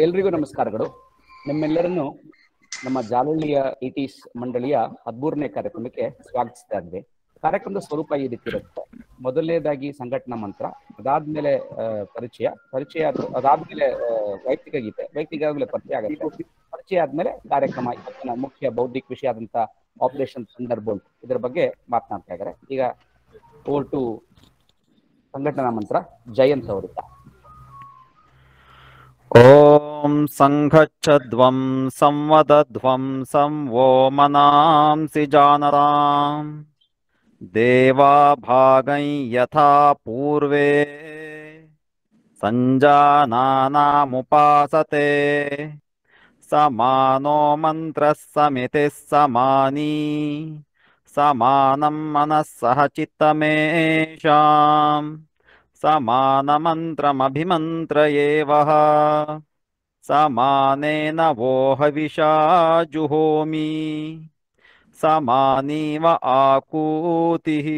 ಎಲ್ರಿಗೂ ನಮಸ್ಕಾರಗಳು. ನಿಮ್ಮೆಲ್ಲರನ್ನು ನಮ್ಮ ಜಾಲಹಳ್ಳಿಯ ಇಟಿಸ್ ಮಂಡಳಿಯ 13ನೇ ಕಾರ್ಯಕ್ರಮಕ್ಕೆ ಸ್ವಾಗತಿಸ್ತಾ ಇದ್ವಿ. ಕಾರ್ಯಕ್ರಮದ ಸ್ವರೂಪ ಈ ರೀತಿ ಇರುತ್ತೆ. ಮೊದಲನೇದಾಗಿ ಸಂಘಟನಾ ಮಂತ್ರ, ಅದಾದ್ಮೇಲೆ ಪರಿಚಯ ಅದಾದ್ಮೇಲೆ ವೈಯಕ್ತಿಕ ಗೀತೆ, ಆದ್ಮೇಲೆ ಪರಿಚಯ ಆಗುತ್ತೆ. ಪರಿಚಯ ಆದ್ಮೇಲೆ ಕಾರ್ಯಕ್ರಮ, ಇವತ್ತಿನ ಮುಖ್ಯ ಬೌದ್ಧಿಕ ವಿಷಯ ಆದಂತ ಆಪರೇಷನ್ ಥಂಡರ್ಬೋಲ್ಟ್ ಇದರ ಬಗ್ಗೆ ಮಾತನಾಡ್ತಾ ಇದ್ದಾರೆ. ಈಗ ಓವರ್ ಟು ಸಂಘಟನಾ ಮಂತ್ರ, ಜಯಂತ್ ಅವರಿಂದ. ಓಂ ಸಂಘಚ್ಛಧ್ವಂ ಸಂವದಧ್ವಂ ಸಂವೋ ಮನಾಂಸಿ ಜಾನತಾಂ ದೇವಾ ಭಾಗೈ ಯಥಾ ಪೂರ್ವೇ ಸಂಜಾನಾನಾಮುಪಾಸತೆ ಸಮಾನೋ ಮಂತ್ರಃ ಸಮಿತಿಃ ಸಮಾನೀ ಸಮಾನಂ ಮನಸ್ಸಹ ಚಿತ್ತಮೇಷಾಂ ಸಮಾನಮಂತ್ರಮಭಿಮಂತ್ರಯೇವಃ ಸಮಾನೇನ ವೋ ಹವಿಷಾ ಜುಹೋಮಿ ಸಮಾನೀವ ಆಕೂತಿಃ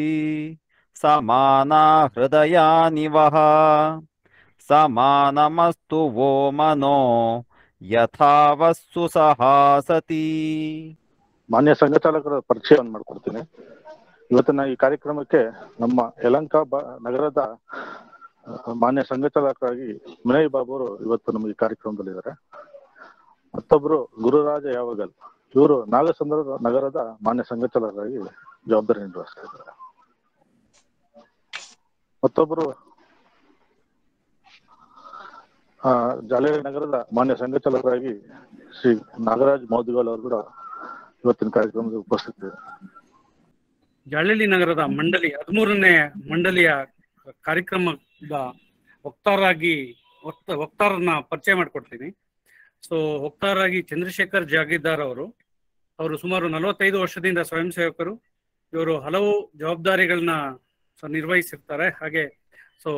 ಸಮಾನಾ ಹೃದಯಾನಿ ವಃ ಸಮಾನಮಸ್ತು ವೋ ಮನೋ ಯಥಾವಸ್ಸು ಸಹಾಸತಿ. ಮಾನ್ಯ ಸಂಘ ಚಾಲಕರ ಪರಿಚಯವನ್ನು ಮಾಡ್ಕೊಡ್ತೀನಿ. ಇವತ್ತಿನ ಈ ಕಾರ್ಯಕ್ರಮಕ್ಕೆ ನಮ್ಮ ಯಲಹಂಕ ನಗರದ ಮಾನ್ಯ ಸಂಘ ಚಾಲಕರಾಗಿ ವಿನಯ್ ಬಾಬು ಅವರು ಇವತ್ತು ನಮಗೆ ಕಾರ್ಯಕ್ರಮದಲ್ಲಿದ್ದಾರೆ. ಮತ್ತೊಬ್ರು ಗುರುರಾಜ ಯಾವಗಲ್, ಇವರು ನಾಗಸಂದ್ರ ನಗರದ ಮಾನ್ಯ ಸಂಘ ಚಾಲಕರಾಗಿ ಜವಾಬ್ದಾರಿ ನಿರ್ವಹಿಸ್ತಾ ಇದ್ದಾರೆ. ಮತ್ತೊಬ್ರು ಜಾಲಹಳ್ಳಿ ನಗರದ ಮಾನ್ಯ ಸಂಘ ಚಾಲಕರಾಗಿ ಶ್ರೀ ನಾಗರಾಜ್ ಮೌದ್ಗಲ್ ಅವರು ಕೂಡ ಇವತ್ತಿನ ಕಾರ್ಯಕ್ರಮದ ಉಪಸ್ಥಿತಿ. ಜಾಲಹಳ್ಳಿ ನಗರದ ಮಂಡಳಿ 13ನೇ ಮಂಡಳಿಯ ಕಾರ್ಯಕ್ರಮದ ವಕ್ತಾರನ್ನ ಪರಿಚಯ ಮಾಡಿಕೊಡ್ತೀನಿ. ಸೊ ವಕ್ತಾರಾಗಿ ಚಂದ್ರಶೇಖರ್ ಜಾಗೀರ್ದಾರ್ ಅವರು ಸುಮಾರು 45 ವರ್ಷದಿಂದ ಸ್ವಯಂ ಸೇವಕರು. ಇವರು ಹಲವು ಜವಾಬ್ದಾರಿಗಳನ್ನ ನಿರ್ವಹಿಸಿರ್ತಾರೆ. ಹಾಗೆ ಸೊ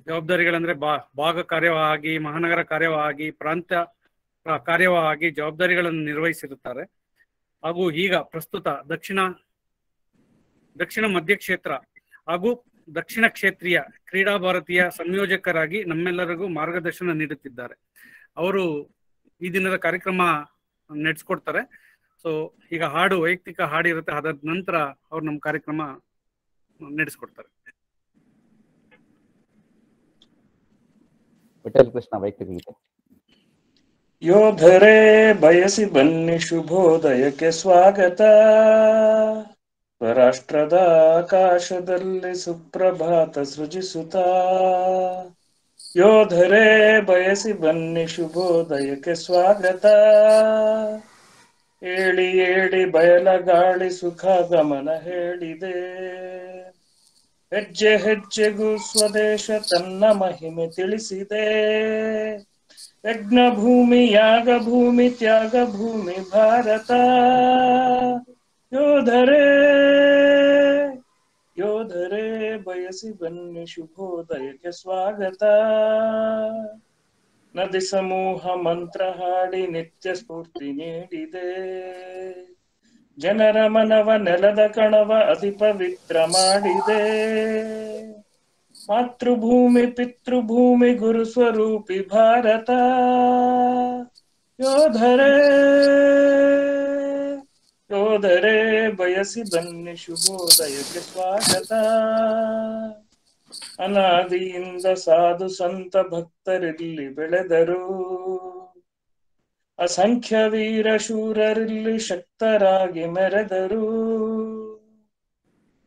ಜವಾಬ್ದಾರಿಗಳಂದ್ರೆ ಭಾಗ ಕಾರ್ಯವಾಗಿ, ಮಹಾನಗರ ಕಾರ್ಯವಾಗಿ, ಪ್ರಾಂತ ಕಾರ್ಯವಾಗಿ ಜವಾಬ್ದಾರಿಗಳನ್ನು ನಿರ್ವಹಿಸಿರುತ್ತಾರೆ. ಹಾಗೂ ಈಗ ಪ್ರಸ್ತುತ ದಕ್ಷಿಣ ಮಧ್ಯ ಕ್ಷೇತ್ರ ಹಾಗೂ ದಕ್ಷಿಣ ಕ್ಷೇತ್ರೀಯ ಕ್ರೀಡಾ ಭಾರತೀಯ ಸಂಯೋಜಕರಾಗಿ ನಮ್ಮೆಲ್ಲರಿಗೂ ಮಾರ್ಗದರ್ಶನ ನೀಡುತ್ತಿದ್ದಾರೆ. ಅವರು ಈ ದಿನದ ಕಾರ್ಯಕ್ರಮ ನಡೆಸ್ಕೊಡ್ತಾರೆ. ಸೊ ಈಗ ವೈಯಕ್ತಿಕ ಹಾಡು ಇರುತ್ತೆ, ಅದಾದ ನಂತರ ಅವ್ರು ನಮ್ಮ ಕಾರ್ಯಕ್ರಮ ನಡೆಸ್ಕೊಡ್ತಾರೆ. ವಿಠಲ್ ಕೃಷ್ಣ, ವೈಯಕ್ತಿಕ ಗೀತೆ. ಯೋಧರೇ ಬಯಸಿ ಬನ್ನಿ ಶುಭೋದಯಕ್ಕೆ ಸ್ವಾಗತ, ರಾಷ್ಟ್ರದ ಆಕಾಶದಲ್ಲಿ ಸುಪ್ರಭಾತ ಸೃಜಿಸುತ್ತಾ. ಯೋಧರೇ ಬಯಸಿ ಬನ್ನಿ ಶುಭೋದಯಕ್ಕೆ ಸ್ವಾಗತ, ಏಳಿ ಏಳಿ ಬಯಲಗಾಳಿ ಸುಖ ಗಮನ ಹೇಳಿದೆ. ಹೆಜ್ಜೆ ಹೆಜ್ಜೆಗೂ ಸ್ವದೇಶ ತನ್ನ ಮಹಿಮೆ ತಿಳಿಸಿದೆ. ಯಜ್ಞ ಭೂಮಿ, ಯಾಗ ಭೂಮಿ, ತ್ಯಾಗ ಭೂಮಿ ಭಾರತ. ಯೋಧರೇ ಬಯಸಿ ಬನ್ನಿ ಶುಭೋದಯಕ್ಕೆ ಸ್ವಾಗತ. ನದಿ ಸಮೂಹ ಮಂತ್ರ ಹಾಡಿ ನಿತ್ಯ ಸ್ಫೂರ್ತಿ ನೀಡಿದೆ. ಜನರ ಮನವ ನೆಲದ ಕಣವ ಅತಿ ಪವಿತ್ರ ಮಾಡಿದೆ. ಮಾತೃಭೂಮಿ ಪಿತೃಭೂಮಿ ಗುರು ಸ್ವರೂಪಿ ಭಾರತ. ಯೋಧರೇ ಬಯಸಿ ಬನ್ನಿ ಶುಭೋದಯಕ್ಕೆ ಸ್ವಾಗತ. ಅನಾದಿಯಿಂದ ಸಾಧು ಸಂತ ಭಕ್ತರಿಲ್ಲಿ ಬೆಳೆದರು. ಅಸಂಖ್ಯ ವೀರ ಶೂರರಿಲ್ಲಿ ಶಕ್ತರಾಗಿ ಮೆರೆದರು.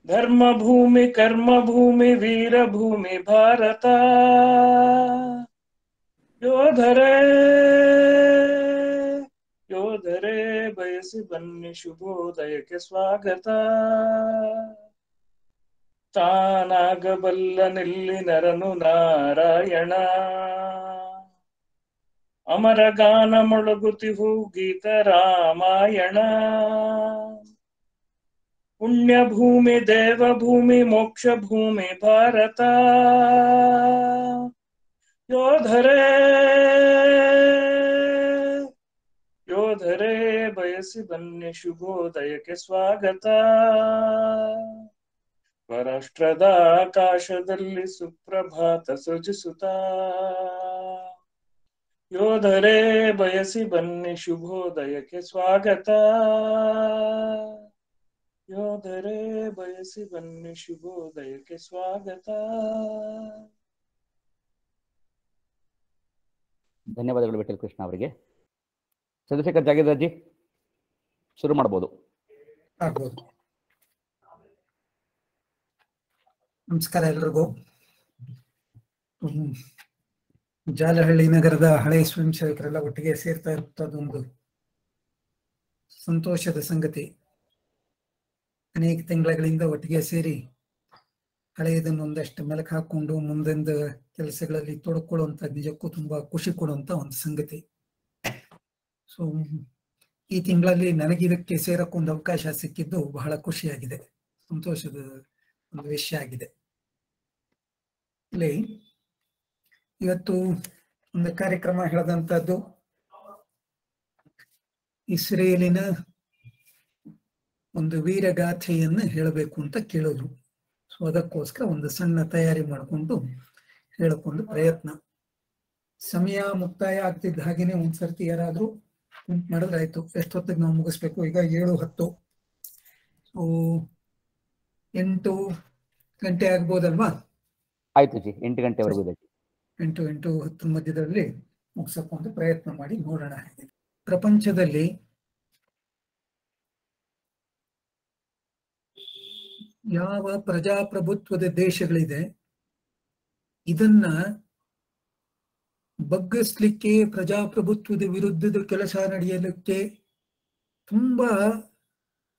ಧರ್ಮ ಭೂಮಿ, ಕರ್ಮ ಭೂಮಿ, ವೀರ ಭೂಮಿ ಭಾರತ. ಯೋಧರೇ ಬಯಸಿ ಬನ್ನಿ ಶುಭೋದಯಕ್ಕೆ ಸ್ವಾಗತ. ತಾನಾಗಬಲ್ಲನಿಲ್ಲಿ ನರನು ನಾರಾಯಣ. ಅಮರ ಗಾನ ಮೊಳಗುತಿಹು ಗೀತ ರಾಮಾಯಣ. ಪುಣ್ಯ ಭೂಮಿ, ದೇವಭೂಮಿ, ಮೋಕ್ಷ ಭೂಮಿ ಭಾರತ. ಯೋಧರೇ ಬಯಸಿ ಬನ್ನಿ ಶುಭೋದಯಕ್ಕೆ ಸ್ವಾಗತ. ರಾಷ್ಟ್ರದ ಆಕಾಶದಲ್ಲಿ ಸುಪ್ರಭಾತ ಸೃಜಿಸುತ್ತಾ. ಯೋಧರೇ ಬಯಸಿ ಬನ್ನಿ ಶುಭೋದಯಕ್ಕೆ ಸ್ವಾಗತ. ಯೋಧರೇ ಬಯಸಿ ಬನ್ನಿ ಶುಭೋದಯಕ್ಕೆ ಸ್ವಾಗತ. ಧನ್ಯವಾದಗಳು ವಿಠಲ್ ಕೃಷ್ಣ ಅವರಿಗೆ. ಚಂದ್ರಶೇಖರ್ ಜಾಗೀರ್ದಾರ್ಜಿ ಶುರು ಮಾಡ್ಬೋದು. ಆಗ್ಬೋದು. ನಮಸ್ಕಾರ ಎಲ್ರಿಗೂ. ಜಾಲಹಳ್ಳಿ ನಗರದ ಹಳೆಯ ಸ್ವಯಂ ಸೇವಕರೆಲ್ಲ ಒಟ್ಟಿಗೆ ಸೇರ್ತಾ ಇರುತ್ತದೊಂದು ಸಂತೋಷದ ಸಂಗತಿ. ಅನೇಕ ತಿಂಗಳಿಂದ ಒಟ್ಟಿಗೆ ಸೇರಿ ಹಳೆಯದನ್ನು ಒಂದಷ್ಟು ಮೆಲುಕು ಹಾಕೊಂಡು ಮುಂದೊಂದು ಕೆಲಸಗಳಲ್ಲಿ ತೊಡಕೊಳ್ಳುವಂತ ನಿಜಕ್ಕೂ ತುಂಬಾ ಖುಷಿ ಕೊಡುವಂತ ಒಂದು ಸಂಗತಿ. ಸೊ ಈ ತಿಂಗಳಲ್ಲಿ ನನಗೆ ಇದಕ್ಕೆ ಸೇರಕ್ಕೊಂದು ಅವಕಾಶ ಸಿಕ್ಕಿದ್ದು ಬಹಳ ಖುಷಿಯಾಗಿದೆ, ಸಂತೋಷದ ಒಂದು ವಿಷಯ ಆಗಿದೆ. ಇಲ್ಲಿ ಇವತ್ತು ಒಂದು ಕಾರ್ಯಕ್ರಮ ಹೇಳಿದಂತದ್ದು ಇಸ್ರೇಲಿನ ಒಂದು ವೀರಗಾಥೆಯನ್ನು ಹೇಳಬೇಕು ಅಂತ ಕೇಳೋದು. ಸೊ ಅದಕ್ಕೋಸ್ಕರ ಒಂದು ಸಣ್ಣ ತಯಾರಿ ಮಾಡಿಕೊಂಡು ಹೇಳಿಕೊಂಡು ಪ್ರಯತ್ನ. ಸಮಯ ಮುಕ್ತಾಯ ಆಗ್ತಿದ್ದ ಹಾಗೇನೆ ಒಂದ್ಸರ್ತಿ ಯಾರಾದ್ರೂ ಮಾಡಿದ್ರೆ ಆಯ್ತು. ಎಷ್ಟೊತ್ತಿಗೆ ನಾವು ಮುಗಿಸ್ಬೇಕು? ಈಗ 7:10. ಸೊ 8 ಗಂಟೆ ಆಗ್ಬೋದಲ್ವಾ? ಆಯ್ತು ಜಿ, 8 ಗಂಟೆವರೆಗೂ ಇದೆ. 8-10 ಮಧ್ಯದಲ್ಲಿ ಮುಗಿಸಕ್ಕೊಂದು ಪ್ರಯತ್ನ ಮಾಡಿ ನೋಡೋಣ. ಪ್ರಪಂಚದಲ್ಲಿ ಯಾವ ಪ್ರಜಾಪ್ರಭುತ್ವದ ದೇಶಗಳಿದೆ ಇದನ್ನ ಬಗ್ಗಿಸ್ಲಿಕ್ಕೆ, ಪ್ರಜಾಪ್ರಭುತ್ವದ ವಿರುದ್ಧದ ಕೆಲಸ ನಡೆಯಲಿಕ್ಕೆ ತುಂಬಾ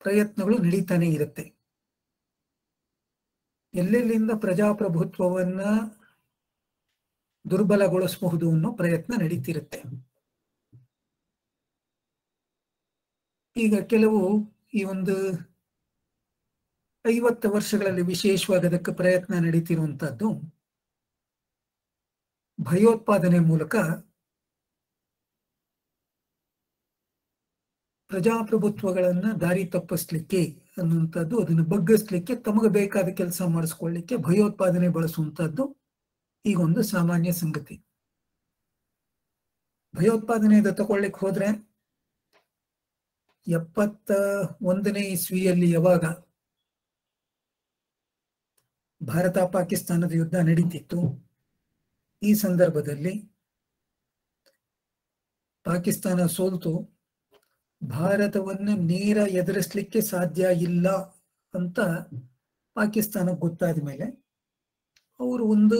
ಪ್ರಯತ್ನಗಳು ನಡೀತಾನೆ ಇರುತ್ತೆ. ಎಲ್ಲೆಲ್ಲಿಂದ ಪ್ರಜಾಪ್ರಭುತ್ವವನ್ನ ದುರ್ಬಲಗೊಳಿಸಬಹುದು ಅನ್ನೋ ಪ್ರಯತ್ನ ನಡೀತಿರುತ್ತೆ. ಈಗ ಕೆಲವು ಈ ಒಂದು 50 ವರ್ಷಗಳಲ್ಲಿ ವಿಶೇಷವಾಗಿ ಅದಕ್ಕೆ ಪ್ರಯತ್ನ ನಡೀತಿರುವಂತಹದ್ದು ಭಯೋತ್ಪಾದನೆ ಮೂಲಕ ಪ್ರಜಾಪ್ರಭುತ್ವಗಳನ್ನ ದಾರಿ ತಪ್ಪಿಸ್ಲಿಕ್ಕೆ ಅನ್ನುವಂಥದ್ದು, ಅದನ್ನು ಬಗ್ಗಿಸ್ಲಿಕ್ಕೆ, ತಮಗೆ ಬೇಕಾದ ಕೆಲಸ ಮಾಡಿಸ್ಕೊಳ್ಳಿಕ್ಕೆ ಭಯೋತ್ಪಾದನೆ ಬಳಸುವಂತಹದ್ದು ಈಗ ಒಂದು ಸಾಮಾನ್ಯ ಸಂಗತಿ. ಭಯೋತ್ಪಾದನೆ ತಗೊಳ್ಳಿಕ್ಕೆ ಹೋದ್ರೆ 71ನೇ ಇಸ್ವಿಯಲ್ಲಿ ಯಾವಾಗ ಭಾರತ ಪಾಕಿಸ್ತಾನದ ಯುದ್ಧ ನಡೀತಿತ್ತು, ಈ ಸಂದರ್ಭದಲ್ಲಿ ಪಾಕಿಸ್ತಾನ ಸೋಲ್ತು ಭಾರತವನ್ನ ನೇರ ಎದುರಿಸಲಿಕ್ಕೆ ಸಾಧ್ಯ ಇಲ್ಲ ಅಂತ ಪಾಕಿಸ್ತಾನ ಗೊತ್ತಾದ ಮೇಲೆ ಅವರು ಒಂದು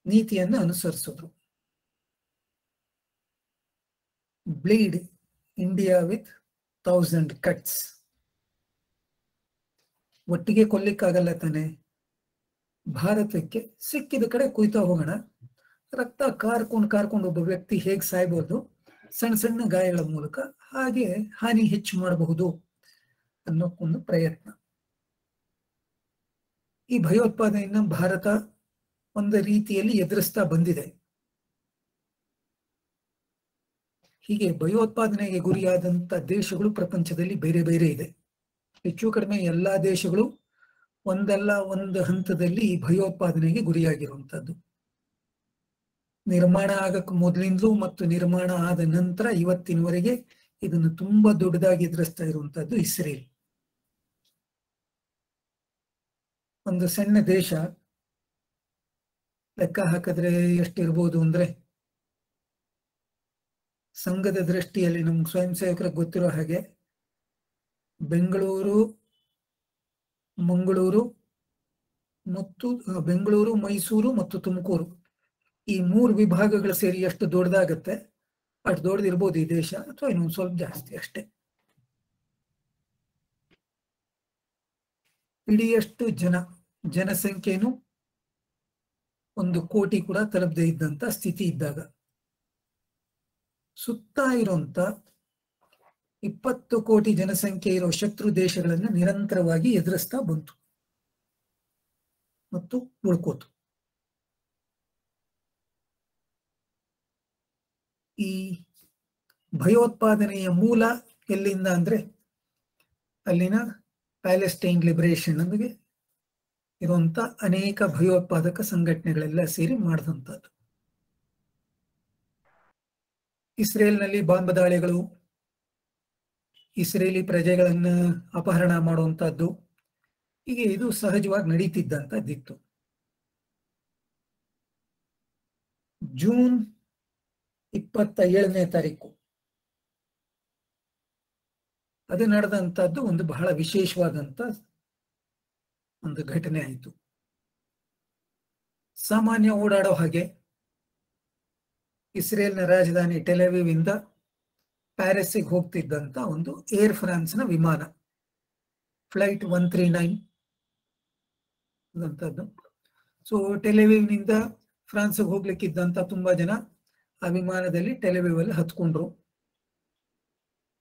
ನೀತಿಯನ್ನ ಅನುಸರಿಸಿದ್ರು. Bleed India with 1000 cuts. ಒಟ್ಟಿಗೆ ಕೊಲ್ಲಿಕ್ಕಾಗಲ್ಲ ತಾನೆ, ಭಾರತಕ್ಕೆ ಸಿಕ್ಕಿದ ಕಡೆ ಕುಯ್ತಾ ಹೋಗೋಣ, ರಕ್ತ ಕಾರ್ಕೊಂಡು ಒಬ್ಬ ವ್ಯಕ್ತಿ ಹೇಗೆ ಸಾಯ್ಬೋದು, ಸಣ್ಣ ಸಣ್ಣ ಗಾಯಗಳ ಮೂಲಕ ಹಾಗೆ ಹಾನಿ ಹೆಚ್ಚು ಮಾಡಬಹುದು ಅನ್ನೋಕ್ಕೊಂದು ಪ್ರಯತ್ನ. ಈ ಭಯೋತ್ಪಾದನೆಯನ್ನ ಭಾರತ ಒಂದು ರೀತಿಯಲ್ಲಿ ಎದುರಿಸ್ತಾ ಬಂದಿದೆ. ಹೀಗೆ ಭಯೋತ್ಪಾದನೆಗೆ ಗುರಿಯಾದಂತ ದೇಶಗಳು ಪ್ರಪಂಚದಲ್ಲಿ ಬೇರೆ ಬೇರೆ ಇದೆ. ಹೆಚ್ಚು ಕಡಿಮೆ ಎಲ್ಲಾ ದೇಶಗಳು ಒಂದಲ್ಲ ಒಂದು ಹಂತದಲ್ಲಿ ಈ ಭಯೋತ್ಪಾದನೆಗೆ ಗುರಿಯಾಗಿರುವಂತದ್ದು. ನಿರ್ಮಾಣ ಆಗಕ್ಕೆ ಮೊದಲಿಂದಲೂ ಮತ್ತು ನಿರ್ಮಾಣ ಆದ ನಂತರ ಇವತ್ತಿನವರೆಗೆ ಇದನ್ನು ತುಂಬಾ ದೊಡ್ಡದಾಗಿ ಎದುರಿಸ್ತಾ ಇರುವಂತದ್ದು ಇಸ್ರೇಲ್. ಒಂದು ಸಣ್ಣ ದೇಶ, ಲೆಕ್ಕ ಹಾಕಿದ್ರೆ ಎಷ್ಟಿರ್ಬೋದು ಅಂದ್ರೆ, ಸಂಘದ ದೃಷ್ಟಿಯಲ್ಲಿ ನಮ್ಗೆ ಸ್ವಯಂ ಸೇವಕರಿಗೆ ಗೊತ್ತಿರೋ ಹಾಗೆ ಬೆಂಗಳೂರು, ಮೈಸೂರು ಮತ್ತು ತುಮಕೂರು, ಈ 3 ವಿಭಾಗಗಳು ಸೇರಿ ಎಷ್ಟು ದೊಡ್ಡದಾಗತ್ತೆ ಅಷ್ಟು ದೊಡ್ಡದಿರ್ಬೋದು ಈ ದೇಶ, ಅಥವಾ ಇನ್ನೊಂದು ಸ್ವಲ್ಪ ಜಾಸ್ತಿ ಅಷ್ಟೇ. ಇಡಿಯಷ್ಟು ಜನಸಂಖ್ಯೆನು 1 ಕೋಟಿ ಕೂಡ ತಲುಪದೇ ಇದ್ದಂತ ಸ್ಥಿತಿ ಇದ್ದಾಗ ಸುತ್ತ ಇರುವಂತ 20 ಕೋಟಿ ಜನಸಂಖ್ಯೆ ಇರೋ ಶತ್ರು ದೇಶಗಳನ್ನು ನಿರಂತರವಾಗಿ ಎದುರಿಸ್ತಾ ಬಂತು ಮತ್ತು ಉಳ್ಕೋತು. ಈ ಭಯೋತ್ಪಾದನೆಯ ಮೂಲ ಎಲ್ಲಿಂದ ಅಂದ್ರೆ ಅಲ್ಲಿನ ಪ್ಯಾಲೆಸ್ಟೈನ್ ಲಿಬರೇಷನ್ ನಮಗೆ ಇರುವಂತ ಅನೇಕ ಭಯೋತ್ಪಾದಕ ಸಂಘಟನೆಗಳೆಲ್ಲ ಸೇರಿ ಮಾಡಿದಂಥದ್ದು. ಇಸ್ರೇಲ್ನಲ್ಲಿ ಬಾಂಬ್ ದಾಳಿಗಳು, ಇಸ್ರೇಲಿ ಪ್ರಜೆಗಳನ್ನು ಅಪಹರಣ ಮಾಡುವಂತಹದ್ದು, ಹೀಗೆ ಇದು ಸಹಜವಾಗಿ ನಡೀತಿದ್ದಂಥದ್ದಿತ್ತು. ಜೂನ್ 27ನೇ ತಾರೀಕು ಅದು ನಡೆದಂತದ್ದು ಒಂದು ಬಹಳ ವಿಶೇಷವಾದಂತ ಒಂದು ಘಟನೆ ಆಯಿತು. ಸಾಮಾನ್ಯ ಓಡಾಡೋ ಹಾಗೆ ಇಸ್ರೇಲ್ನ ರಾಜಧಾನಿ ಟೆಲ್-ಅವೀವ್ ಇಂದ ಪ್ಯಾರಿಸ್ಸಿಗೆ ಹೋಗ್ತಿದ್ದಂತ ಒಂದು ಏರ್ ಫ್ರಾನ್ಸ್ನ ವಿಮಾನ ಫ್ಲೈಟ್ 139 ಅಂತದ್ದು. ಸೊ ಟೆಲ್-ಅವೀವ್ನಿಂದ ಫ್ರಾನ್ಸ್ಗೆ ಹೋಗ್ಲಿಕ್ಕಿದ್ದಂತ ತುಂಬಾ ಜನ ಆ ವಿಮಾನದಲ್ಲಿ ಟೆಲ್-ಅವೀವ್ ಅಲ್ಲಿ ಹತ್ಕೊಂಡ್ರು.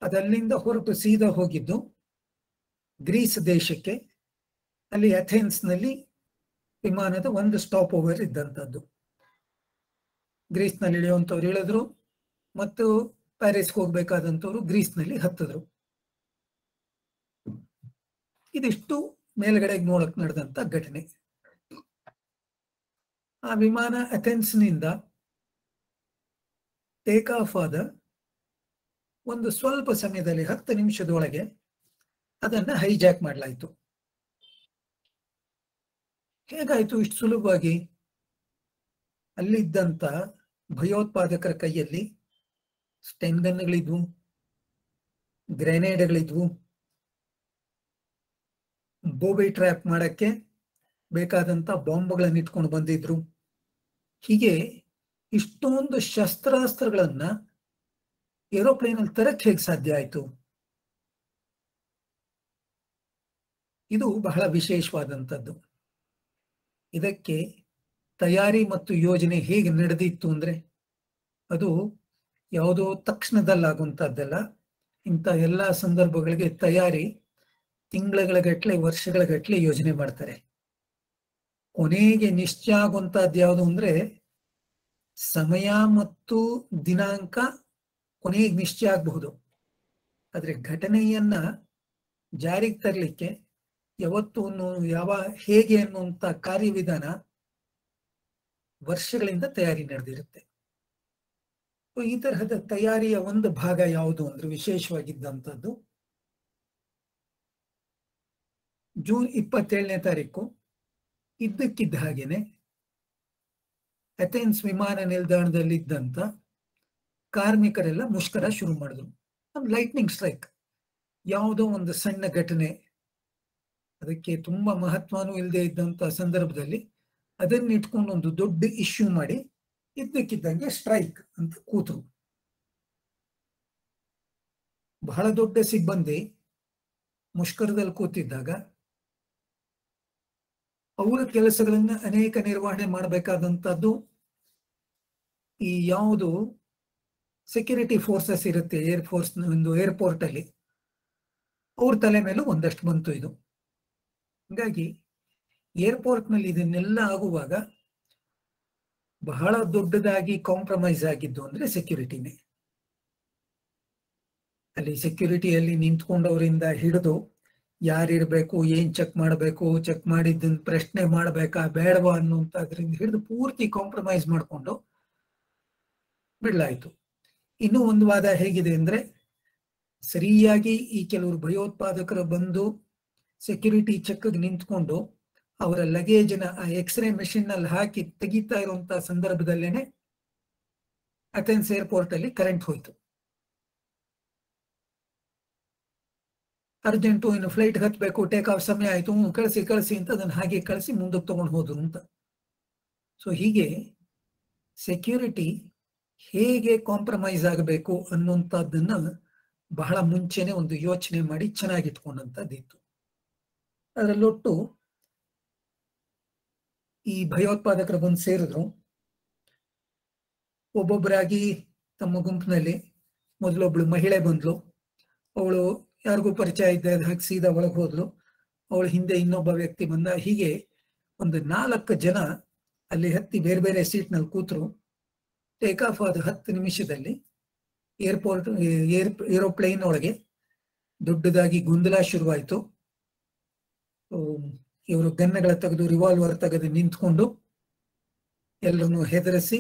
ಅದಲ್ಲಿಂದ ಹೊರಟು ಸೀದಾ ಹೋಗಿದ್ದು ಗ್ರೀಸ್ ದೇಶಕ್ಕೆ. ಅಲ್ಲಿ ಅಥೆನ್ಸ್ ನಲ್ಲಿ ವಿಮಾನದ ಒಂದು ಸ್ಟಾಪ್ ಓವರ್ ಇದ್ದಂಥದ್ದು. ಗ್ರೀಸ್ನಲ್ಲಿ ಇಳಿಯುವಂಥವ್ರು ಇಳಿದ್ರು ಮತ್ತು ಪ್ಯಾರಿಸ್ಗೆ ಹೋಗ್ಬೇಕಾದಂಥವ್ರು ಗ್ರೀಸ್ನಲ್ಲಿ ಹತ್ತಿದ್ರು. ಇದಿಷ್ಟು ಮೇಲ್ಗಡೆಗೆ ನೋಡಕ್ ನಡೆದಂತ ಘಟನೆ. ಆ ವಿಮಾನ ಅಥೆನ್ಸ್ನಿಂದ ಟೇಕ್ ಆಫ್ ಆದ ಒಂದು ಸ್ವಲ್ಪ ಸಮಯದಲ್ಲಿ 10 ನಿಮಿಷದೊಳಗೆ ಅದನ್ನ ಹೈಜಾಕ್ ಮಾಡಲಾಯಿತು. ಹೇಗಾಯ್ತು ಇಷ್ಟು ಸುಲಭವಾಗಿ? ಅಲ್ಲಿದ್ದಂತ ಭಯೋತ್ಪಾದಕರ ಕೈಯಲ್ಲಿ ಸ್ಟೆನ್ ಗನ್ಗಳಿದ್ವು, ಗ್ರೆನೇಡ್ಗಳಿದ್ವು, ಬೋಬಿ ಟ್ರ್ಯಾಪ್ ಮಾಡಕ್ಕೆ ಬೇಕಾದಂತ ಬಾಂಬ್ಗಳನ್ನು ಇಟ್ಕೊಂಡು ಬಂದಿದ್ರು. ಹೀಗೆ ಇಷ್ಟೊಂದು ಶಸ್ತ್ರಾಸ್ತ್ರಗಳನ್ನ ಏರೋಪ್ಲೇನ್ ಅಲ್ಲಿ ತರಕ್ಕೆ ಹೇಗೆ ಸಾಧ್ಯ ಆಯ್ತು? ಇದು ಬಹಳ ವಿಶೇಷವಾದಂಥದ್ದು. ಇದಕ್ಕೆ ತಯಾರಿ ಮತ್ತು ಯೋಜನೆ ಹೇಗೆ ನಡೆದಿತ್ತು ಅಂದ್ರೆ ಅದು ಯಾವುದೋ ತಕ್ಷಣದಲ್ಲಾಗುವಂತದ್ದಲ್ಲ. ಇಂಥ ಎಲ್ಲ ಸಂದರ್ಭಗಳಿಗೆ ತಯಾರಿ ತಿಂಗಳ ಗಟ್ಟಲೆ, ವರ್ಷಗಳ ಗಟ್ಟಲೆ ಯೋಜನೆ ಮಾಡ್ತಾರೆ. ಕೊನೆಗೆ ನಿಶ್ಚಯ ಆಗುವಂತಹದ್ದು ಯಾವುದು ಅಂದ್ರೆ ಸಮಯ ಮತ್ತು ದಿನಾಂಕ ಕೊನೆಗೆ ನಿಶ್ಚಯ ಆಗಬಹುದು, ಆದ್ರೆ ಘಟನೆಯನ್ನ ಜಾರಿಗೆ ತರಲಿಕ್ಕೆ ಯಾವತ್ತು ಹೇಗೆ ಅನ್ನುವಂತ ಕಾರ್ಯವಿಧಾನ ವರ್ಷಗಳಿಂದ ತಯಾರಿ ನಡೆದಿರುತ್ತೆ. ಈ ತರಹದ ತಯಾರಿಯ ಒಂದು ಭಾಗ ಯಾವುದು ಅಂದ್ರೆ ವಿಶೇಷವಾಗಿದ್ದಂಥದ್ದು ಜೂನ್ 27ನೇ ತಾರೀಕು ಇದ್ದಕ್ಕಿದ್ದ ಹಾಗೇನೆ ಅಥೆನ್ಸ್ ವಿಮಾನ ನಿಲ್ದಾಣದಲ್ಲಿದ್ದಂತ ಕಾರ್ಮಿಕರೆಲ್ಲ ಮುಷ್ಕರ ಶುರು ಮಾಡಿದ್ರು. ಲೈಟ್ನಿಂಗ್ ಸ್ಟ್ರೈಕ್, ಯಾವುದೋ ಒಂದು ಸಣ್ಣ ಘಟನೆ, ಅದಕ್ಕೆ ತುಂಬಾ ಮಹತ್ವನೂ ಇಲ್ಲದೆ ಇದ್ದಂತ ಸಂದರ್ಭದಲ್ಲಿ ಅದನ್ನ ಇಟ್ಕೊಂಡು ಒಂದು ದೊಡ್ಡ ಇಶ್ಯೂ ಮಾಡಿ ಇದ್ದಕ್ಕಿದ್ದಂಗೆ ಸ್ಟ್ರೈಕ್ ಅಂತ ಕೂತರು. ಬಹಳ ದೊಡ್ಡ ಸಿಬ್ಬಂದಿ ಮುಷ್ಕರದಲ್ಲಿ ಕೂತಿದ್ದಾಗ ಅವರ ಕೆಲಸಗಳನ್ನ ಅನೇಕ ನಿರ್ವಹಣೆ ಮಾಡಬೇಕಾದಂತದ್ದು ಈ ಯಾವುದು ಸೆಕ್ಯೂರಿಟಿ ಫೋರ್ಸಸ್ ಇರುತ್ತೆ ಏರ್ಫೋರ್ಸ್ ಒಂದು ಏರ್ಪೋರ್ಟ್ ಅಲ್ಲಿ, ಅವ್ರ ತಲೆ ಮೇಲೂ ಒಂದಷ್ಟು ಬಂತು ಇದು. ಹಾಗಾಗಿ ಏರ್ಪೋರ್ಟ್ ನಲ್ಲಿ ಇದನ್ನೆಲ್ಲ ಆಗುವಾಗ ಬಹಳ ದೊಡ್ಡದಾಗಿ ಕಾಂಪ್ರಮೈಸ್ ಆಗಿದ್ದು ಅಂದ್ರೆ ಸೆಕ್ಯೂರಿಟಿನೇ. ಅಲ್ಲಿ ಸೆಕ್ಯೂರಿಟಿಯಲ್ಲಿ ನಿಂತ್ಕೊಂಡವರಿಂದ ಹಿಡಿದು ಯಾರಿರ್ಬೇಕು, ಏನ್ ಚೆಕ್ ಮಾಡಬೇಕು, ಚೆಕ್ ಮಾಡಿದ್ದನ್ನ ಪ್ರಶ್ನೆ ಮಾಡ್ಬೇಕಾ ಬೇಡವಾ ಅನ್ನುವಂಥದ್ರಿಂದ ಹಿಡಿದು ಪೂರ್ತಿ ಕಾಂಪ್ರಮೈಸ್ ಮಾಡಿಕೊಂಡು ಬಿಡ್ಲಾಯ್ತು. ಇನ್ನೂ ಒಂದು ವಾದ ಹೇಗಿದೆ ಅಂದ್ರೆ ಸರಿಯಾಗಿ ಈ ಕೆಲವರು ಭಯೋತ್ಪಾದಕರು ಬಂದು ಸೆಕ್ಯೂರಿಟಿ ಚೆಕ್ ನಿಂತ್ಕೊಂಡು ಅವರ ಲಗೇಜ್ನ ಆ ಎಕ್ಸ್ರೇ ಮೆಷಿನ್ ನಲ್ಲಿ ಹಾಕಿ ತೆಗಿತಾ ಇರುವಂತಹ ಸಂದರ್ಭದಲ್ಲೇನೆ ಅಥೆನ್ಸ್ ಏರ್ಪೋರ್ಟ್ ಅಲ್ಲಿ ಕರೆಂಟ್ ಹೋಯ್ತು. ಅರ್ಜೆಂಟು ಇನ್ನು ಫ್ಲೈಟ್ ಹತ್ಬೇಕು, ಟೇಕ್ ಆಫ್ ಸಮಯ ಆಯ್ತು, ಕಳಿಸಿ ಅಂತ ಅದನ್ನ ಹಾಗೆ ಕಳಿಸಿ ಮುಂದಕ್ಕೆ ತಗೊಂಡು ಹೋದ್ರು ಅಂತ. ಸೊ ಹೀಗೆ ಸೆಕ್ಯೂರಿಟಿ ಹೇಗೆ ಕಾಂಪ್ರಮೈಸ್ ಆಗಬೇಕು ಅನ್ನುವಂಥದ್ದನ್ನ ಬಹಳ ಮುಂಚೆನೆ ಒಂದು ಯೋಚನೆ ಮಾಡಿ ಚೆನ್ನಾಗಿಟ್ಕೊಂಡಂತದ್ದಿತ್ತು. ಅದರಲ್ಲೊಟ್ಟು ಈ ಭಯೋತ್ಪಾದಕರು ಬಂದು ಸೇರಿದ್ರು. ಒಬ್ಬೊಬ್ಬರಾಗಿ ತಮ್ಮ ಗುಂಪಿನಲ್ಲಿ ಮೊದಲೊಬ್ಳು ಮಹಿಳೆ ಬಂದ್ಲು. ಅವಳು ಯಾರಿಗೂ ಪರಿಚಯ ಇದ್ದ ಹಾಗೆ ಸೀದಾ ಒಳಗೆ ಹೋದ್ಲು. ಅವಳ ಹಿಂದೆ ಇನ್ನೊಬ್ಬ ವ್ಯಕ್ತಿ ಬಂದ. ಹೀಗೆ ಒಂದು 4 ಜನ ಅಲ್ಲಿ ಹತ್ತಿ ಬೇರೆ ಬೇರೆ ಸೀಟ್ ನಲ್ಲಿ ಕೂತ್ರು. ಟೇಕ್ ಆಫ್ ಆದ 10 ನಿಮಿಷದಲ್ಲಿ ಏರೋಪ್ಲೇನ್ ಒಳಗೆ ದೊಡ್ಡದಾಗಿ ಗೊಂದಲ ಶುರುವಾಯಿತು. ಇವರು ಗನ್ನಗಳ ತೆಗೆದು ರಿವಾಲ್ವರ್ ತೆಗೆದು ನಿಂತ್ಕೊಂಡು ಎಲ್ಲರನ್ನು ಹೆದರಿಸಿ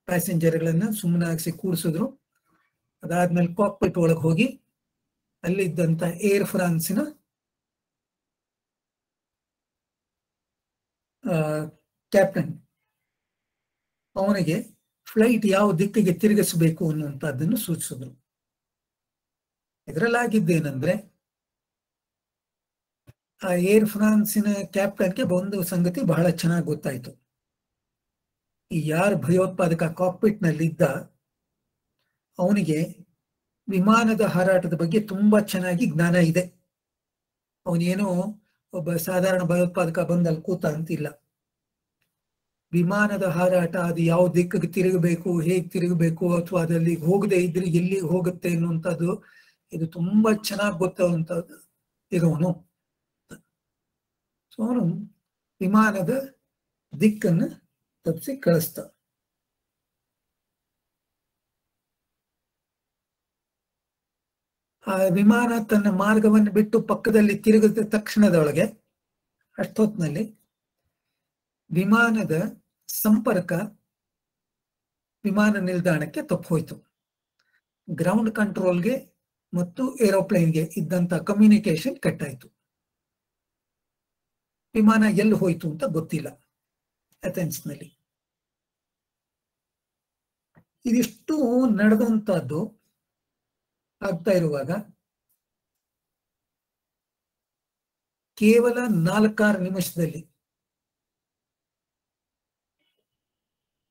ಪ್ಯಾಸೆಂಜರ್ಗಳನ್ನ ಸುಮ್ಮನಾಗಿಸಿ ಕೂರಿಸಿದ್ರು. ಅದಾದ್ಮೇಲೆ ಕಾಕ್ಪಿಟ್ ಒಳಗೆ ಹೋಗಿ ಅಲ್ಲಿದ್ದಂತ ಏರ್ ಫ್ರಾನ್ಸಿನ ಕ್ಯಾಪ್ಟನ್ ಅವನಿಗೆ ಫ್ಲೈಟ್ ಯಾವ ದಿಕ್ಕಿಗೆ ತಿರುಗಿಸಬೇಕು ಅನ್ನುವಂಥದ್ದನ್ನು ಸೂಚಿಸಿದ್ರು. ಇದರಲ್ಲಾಗಿದ್ದೇನೆಂದ್ರೆ ಆ ಏರ್ ಫ್ರಾನ್ಸಿನ ಕ್ಯಾಪ್ಟನ್ಗೆ ಒಂದು ಸಂಗತಿ ಬಹಳ ಚೆನ್ನಾಗಿ ಗೊತ್ತಾಯ್ತು. ಈ ಯಾರು ಭಯೋತ್ಪಾದಕ ಕಾಕ್ಪಿಟ್ ನಲ್ಲಿದ್ದ ಅವನಿಗೆ ವಿಮಾನದ ಹಾರಾಟದ ಬಗ್ಗೆ ತುಂಬಾ ಚೆನ್ನಾಗಿ ಜ್ಞಾನ ಇದೆ. ಅವನೇನೋ ಒಬ್ಬ ಸಾಧಾರಣ ಭಯೋತ್ಪಾದಕ ಬಂದಲ್ಲಿ ಕೂತ ಅಂತಿಲ್ಲ. ವಿಮಾನದ ಹಾರಾಟ ಅದು ಯಾವ ದಿಕ್ಕಿಗೆ ತಿರುಗಬೇಕು, ಹೇಗೆ ತಿರುಗಬೇಕು, ಅಥವಾ ಅದಲ್ಲಿ ಹೋಗದೆ ಇದ್ರೆ ಎಲ್ಲಿಗೆ ಹೋಗುತ್ತೆ ಅನ್ನುವಂಥದ್ದು ಇದು ತುಂಬಾ ಚೆನ್ನಾಗಿ ಗೊತ್ತಾಗುವಂಥದ್ದು ಇರೋನು. ಸೊ ಅವನು ವಿಮಾನದ ದಿಕ್ಕನ್ನು ತಪ್ಪಿಸಿ ಕಳಿಸ್ತ. ಆ ವಿಮಾನ ತನ್ನ ಮಾರ್ಗವನ್ನು ಬಿಟ್ಟು ಪಕ್ಕದಲ್ಲಿ ತಿರುಗಿದ ತಕ್ಷಣದೊಳಗೆ ಅಷ್ಟೊತ್ತಿನಲ್ಲಿ ವಿಮಾನದ ಸಂಪರ್ಕ ವಿಮಾನ ನಿಲ್ದಾಣಕ್ಕೆ ತಪ್ಪೋಯ್ತು. ಗ್ರೌಂಡ್ ಕಂಟ್ರೋಲ್ಗೆ ಮತ್ತು ಏರೋಪ್ಲೇನ್ಗೆ ಇದ್ದಂತ ಕಮ್ಯುನಿಕೇಶನ್ ಕಟ್ ಆಯ್ತು. ವಿಮಾನ ಎಲ್ಲಿ ಹೋಯ್ತು ಅಂತ ಗೊತ್ತಿಲ್ಲ ಅಥೆನ್ಸ್ನಲ್ಲಿ. ಇದಿಷ್ಟು ನಡೆದಂತದ್ದು ಆಗ್ತಾ ಇರುವಾಗ ಕೇವಲ 4-6 ನಿಮಿಷದಲ್ಲಿ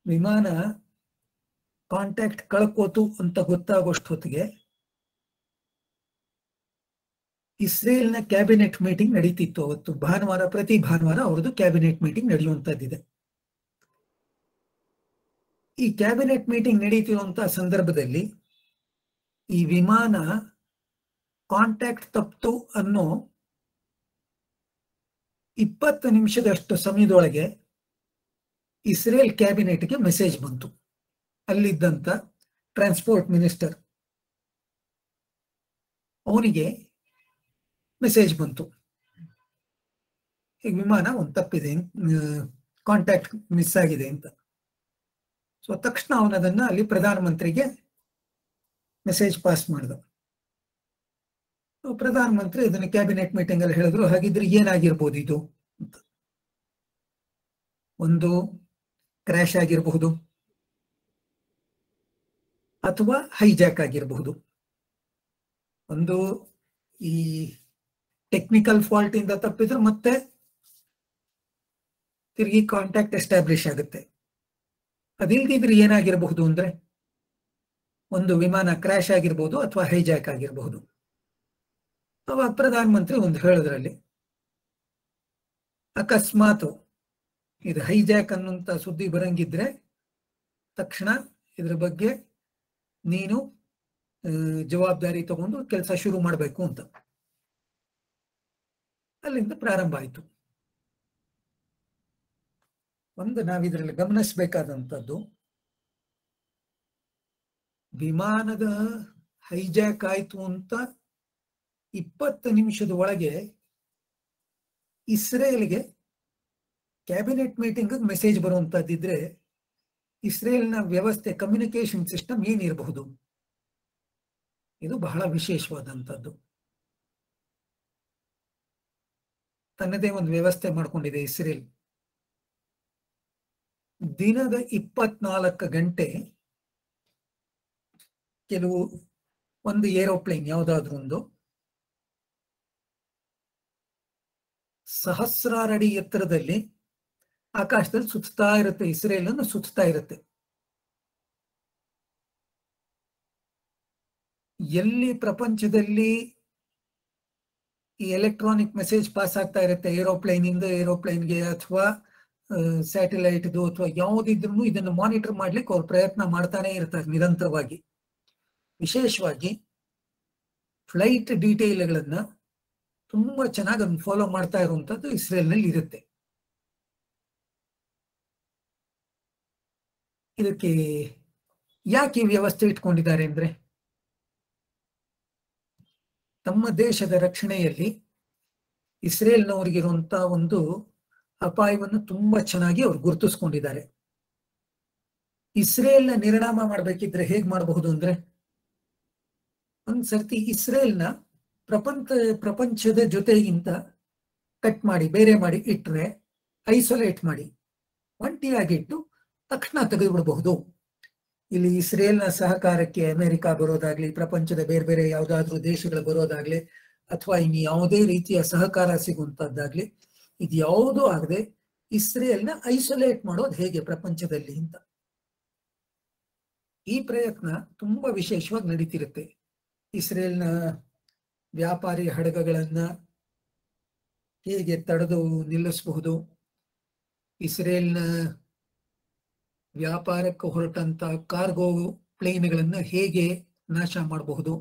ವಿಮಾನ ಕಾಂಟ್ಯಾಕ್ಟ್ ಕಳ್ಕೋತು ಅಂತ ಗೊತ್ತಾಗೋಷ್ಟೊತ್ತಿಗೆ ಇಸ್ರೇಲ್ನ ಕ್ಯಾಬಿನೆಟ್ ಮೀಟಿಂಗ್ ನಡೀತಿತ್ತು. ಅವತ್ತು ಭಾನುವಾರ, ಪ್ರತಿ ಭಾನುವಾರ ಅವ್ರದ್ದು ಕ್ಯಾಬಿನೆಟ್ ಮೀಟಿಂಗ್ ನಡೆಯುವಂತದ್ದಿದೆ. ಈ ಕ್ಯಾಬಿನೆಟ್ ಮೀಟಿಂಗ್ ನಡೀತಿರುವಂತಹ ಸಂದರ್ಭದಲ್ಲಿ ಈ ವಿಮಾನ ಕಾಂಟ್ಯಾಕ್ಟ್ ತಪ್ಪಿತು ಅನ್ನೋ 20 ನಿಮಿಷದಷ್ಟು ಸಮಯದೊಳಗೆ ಇಸ್ರೇಲ್ ಕ್ಯಾಬಿನೆಟ್ಗೆ ಮೆಸೇಜ್ ಬಂತು. ಅಲ್ಲಿದ್ದಂತ ಟ್ರಾನ್ಸ್ಪೋರ್ಟ್ ಮಿನಿಸ್ಟರ್ ಅವನಿಗೆ ಮೆಸೇಜ್ ಬಂತು, ಈಗ ವಿಮಾನ ಒಂದು ತಪ್ಪಿದೆ, ಕಾಂಟ್ಯಾಕ್ಟ್ ಮಿಸ್ ಆಗಿದೆ ಅಂತ. ಸೊ ತಕ್ಷಣ ಅವನದನ್ನ ಅಲ್ಲಿ ಪ್ರಧಾನಮಂತ್ರಿಗೆ ಮೆಸೇಜ್ ಪಾಸ್ ಮಾಡಿದ. ಪ್ರಧಾನಮಂತ್ರಿ ಇದನ್ನ ಕ್ಯಾಬಿನೆಟ್ ಮೀಟಿಂಗ್ ಅಲ್ಲಿ ಹೇಳಿದ್ರು, ಹಾಗಿದ್ರೆ ಏನಾಗಿರ್ಬೋದು ಇದು ಅಂತ. ಒಂದು ಕ್ರ್ಯಾಶ್ ಆಗಿರಬಹುದು, ಅಥವಾ ಹೈಜಾಕ್ ಆಗಿರಬಹುದು. ಒಂದು ಈ ಟೆಕ್ನಿಕಲ್ ಫಾಲ್ಟ್ ಇಂದ ತಪ್ಪಿದ್ರೆ ಮತ್ತೆ ತಿರುಗಿ ಕಾಂಟ್ಯಾಕ್ಟ್ ಎಸ್ಟಾಬ್ಲಿಷ್ ಆಗುತ್ತೆ. ಅದಿಲ್ದಿದ್ರೆ ಏನಾಗಿರಬಹುದು ಅಂದ್ರೆ ಒಂದು ವಿಮಾನ ಕ್ರ್ಯಾಶ್ ಆಗಿರ್ಬೋದು ಅಥವಾ ಹೈಜಾಕ್ ಆಗಿರಬಹುದು. ಅವಾಗ ಪ್ರಧಾನಮಂತ್ರಿ ಒಂದು ಹೇಳೋದ್ರಲ್ಲಿ, ಅಕಸ್ಮಾತ್ ಇದು ಹೈಜಾಕ್ ಅನ್ನುವಂತ ಸುದ್ದಿ ಬರಂಗಿದ್ರೆ ತಕ್ಷಣ ಇದ್ರ ಬಗ್ಗೆ ನೀನು ಜವಾಬ್ದಾರಿ ತಗೊಂಡು ಕೆಲಸ ಶುರು ಮಾಡಬೇಕು ಅಂತ. ಅಲ್ಲಿಂದ ಪ್ರಾರಂಭ ಆಯಿತು. ಒಂದು ನಾವಿದ್ರಲ್ಲಿ ಗಮನಿಸಬೇಕಾದಂಥದ್ದು, ವಿಮಾನದ ಹೈಜಾಕ್ ಆಯ್ತು ಅಂತ 20 ನಿಮಿಷದ ಒಳಗೆ ಇಸ್ರೇಲ್ಗೆ ಕ್ಯಾಬಿನೆಟ್ ಮೀಟಿಂಗ್ ಮೆಸೇಜ್ ಬರುವಂತದ್ದಿದ್ರೆ ಇಸ್ರೇಲ್ನ ವ್ಯವಸ್ಥೆ, ಕಮ್ಯುನಿಕೇಶನ್ ಸಿಸ್ಟಮ್ ಏನಿರಬಹುದು? ಇದು ಬಹಳ ವಿಶೇಷವಾದಂಥದ್ದು. ತನ್ನದೇ ಒಂದು ವ್ಯವಸ್ಥೆ ಮಾಡಿಕೊಂಡಿದೆ ಇಸ್ರೇಲ್. ದಿನದ 24 ಗಂಟೆ ಕೆಲವು ಒಂದು ಏರೋಪ್ಲೇನ್ ಯಾವುದಾದ್ರೂ ಒಂದು ಸಹಸ್ರಾರು ಅಡಿ ಎತ್ತರದಲ್ಲಿ ಆಕಾಶದಲ್ಲಿ ಸುತ್ತಾ ಇರುತ್ತೆ, ಇಸ್ರೇಲ್ ಅನ್ನು ಸುತ್ತಾ ಇರುತ್ತೆ. ಎಲ್ಲಿ ಪ್ರಪಂಚದಲ್ಲಿ ಈ ಎಲೆಕ್ಟ್ರಾನಿಕ್ ಮೆಸೇಜ್ ಪಾಸ್ ಆಗ್ತಾ ಇರುತ್ತೆ ಏರೋಪ್ಲೇನ್ ಇಂದ ಏರೋಪ್ಲೇನ್ಗೆ ಅಥವಾ ಸ್ಯಾಟಲೈಟ್ದು ಅಥವಾ ಯಾವುದಿದ್ರು ಇದನ್ನು ಮಾನಿಟರ್ ಮಾಡ್ಲಿಕ್ಕೆ ಅವ್ರು ಪ್ರಯತ್ನ ಮಾಡ್ತಾನೆ ಇರ್ತಾರೆ ನಿರಂತರವಾಗಿ. ವಿಶೇಷವಾಗಿ ಫ್ಲೈಟ್ ಡೀಟೇಲ್ಗಳನ್ನ ತುಂಬಾ ಚೆನ್ನಾಗಿ ಅದನ್ನು ಫಾಲೋ ಮಾಡ್ತಾ ಇರುವಂತದ್ದು ಇಸ್ರೇಲ್ನಲ್ಲಿ ಇರುತ್ತೆ. ಇದಕ್ಕೆ ಯಾಕೆ ವ್ಯವಸ್ಥೆ ಇಟ್ಕೊಂಡಿದ್ದಾರೆ ಅಂದ್ರೆ, ತಮ್ಮ ದೇಶದ ರಕ್ಷಣೆಯಲ್ಲಿ ಇಸ್ರೇಲ್ನವರಿಗಿರುವಂತಹ ಒಂದು ಅಪಾಯವನ್ನು ತುಂಬಾ ಚೆನ್ನಾಗಿ ಅವ್ರು ಗುರುತಿಸ್ಕೊಂಡಿದ್ದಾರೆ. ಇಸ್ರೇಲ್ನ ನಿರ್ಣಾಮ ಮಾಡ್ಬೇಕಿದ್ರೆ ಹೇಗ್ ಮಾಡಬಹುದು ಅಂದ್ರೆ, ಒಂದ್ ಸರ್ತಿ ಇಸ್ರೇಲ್ನ ಪ್ರಪಂಚದ ಜೊತೆಗಿಂತ ಕಟ್ ಮಾಡಿ ಬೇರೆ ಮಾಡಿ ಇಟ್ರೆ, ಐಸೋಲೇಟ್ ಮಾಡಿ ಒಂಟಿಯಾಗಿಟ್ಟು ತಕ್ಷಣ ತೆಗೆದು ಬಿಡಬಹುದು. ಇಲ್ಲಿ ಇಸ್ರೇಲ್ನ ಸಹಕಾರಕ್ಕೆ ಅಮೆರಿಕ ಬರೋದಾಗ್ಲಿ, ಪ್ರಪಂಚದ ಬೇರೆ ಬೇರೆ ಯಾವುದಾದ್ರೂ ದೇಶಗಳು ಬರೋದಾಗ್ಲಿ, ಅಥವಾ ಇನ್ನು ಯಾವುದೇ ರೀತಿಯ ಸಹಕಾರ ಸಿಗುವಂತದ್ದಾಗ್ಲಿ, ಇದು ಯಾವುದೂ ಆಗದೆ ಇಸ್ರೇಲ್ನ ಐಸೋಲೇಟ್ ಮಾಡೋದು ಹೇಗೆ ಪ್ರಪಂಚದಲ್ಲಿ ಅಂತ ಈ ಪ್ರಯತ್ನ ತುಂಬಾ ವಿಶೇಷವಾಗಿ ನಡೀತಿರುತ್ತೆ. ಇಸ್ರೇಲ್ನ ವ್ಯಾಪಾರಿ ಹಡಗುಗಳನ್ನ ಹೇಗೆ ತಡೆದು ನಿಲ್ಲಿಸಬಹುದು, ಇಸ್ರೇಲ್ನ ವ್ಯಾಪಾರಕ್ಕೆ ಹೊರಟಂತ ಕಾರ್ಗೋ ಪ್ಲೇನ್ಗಳನ್ನ ಹೇಗೆ ನಾಶ ಮಾಡಬಹುದು,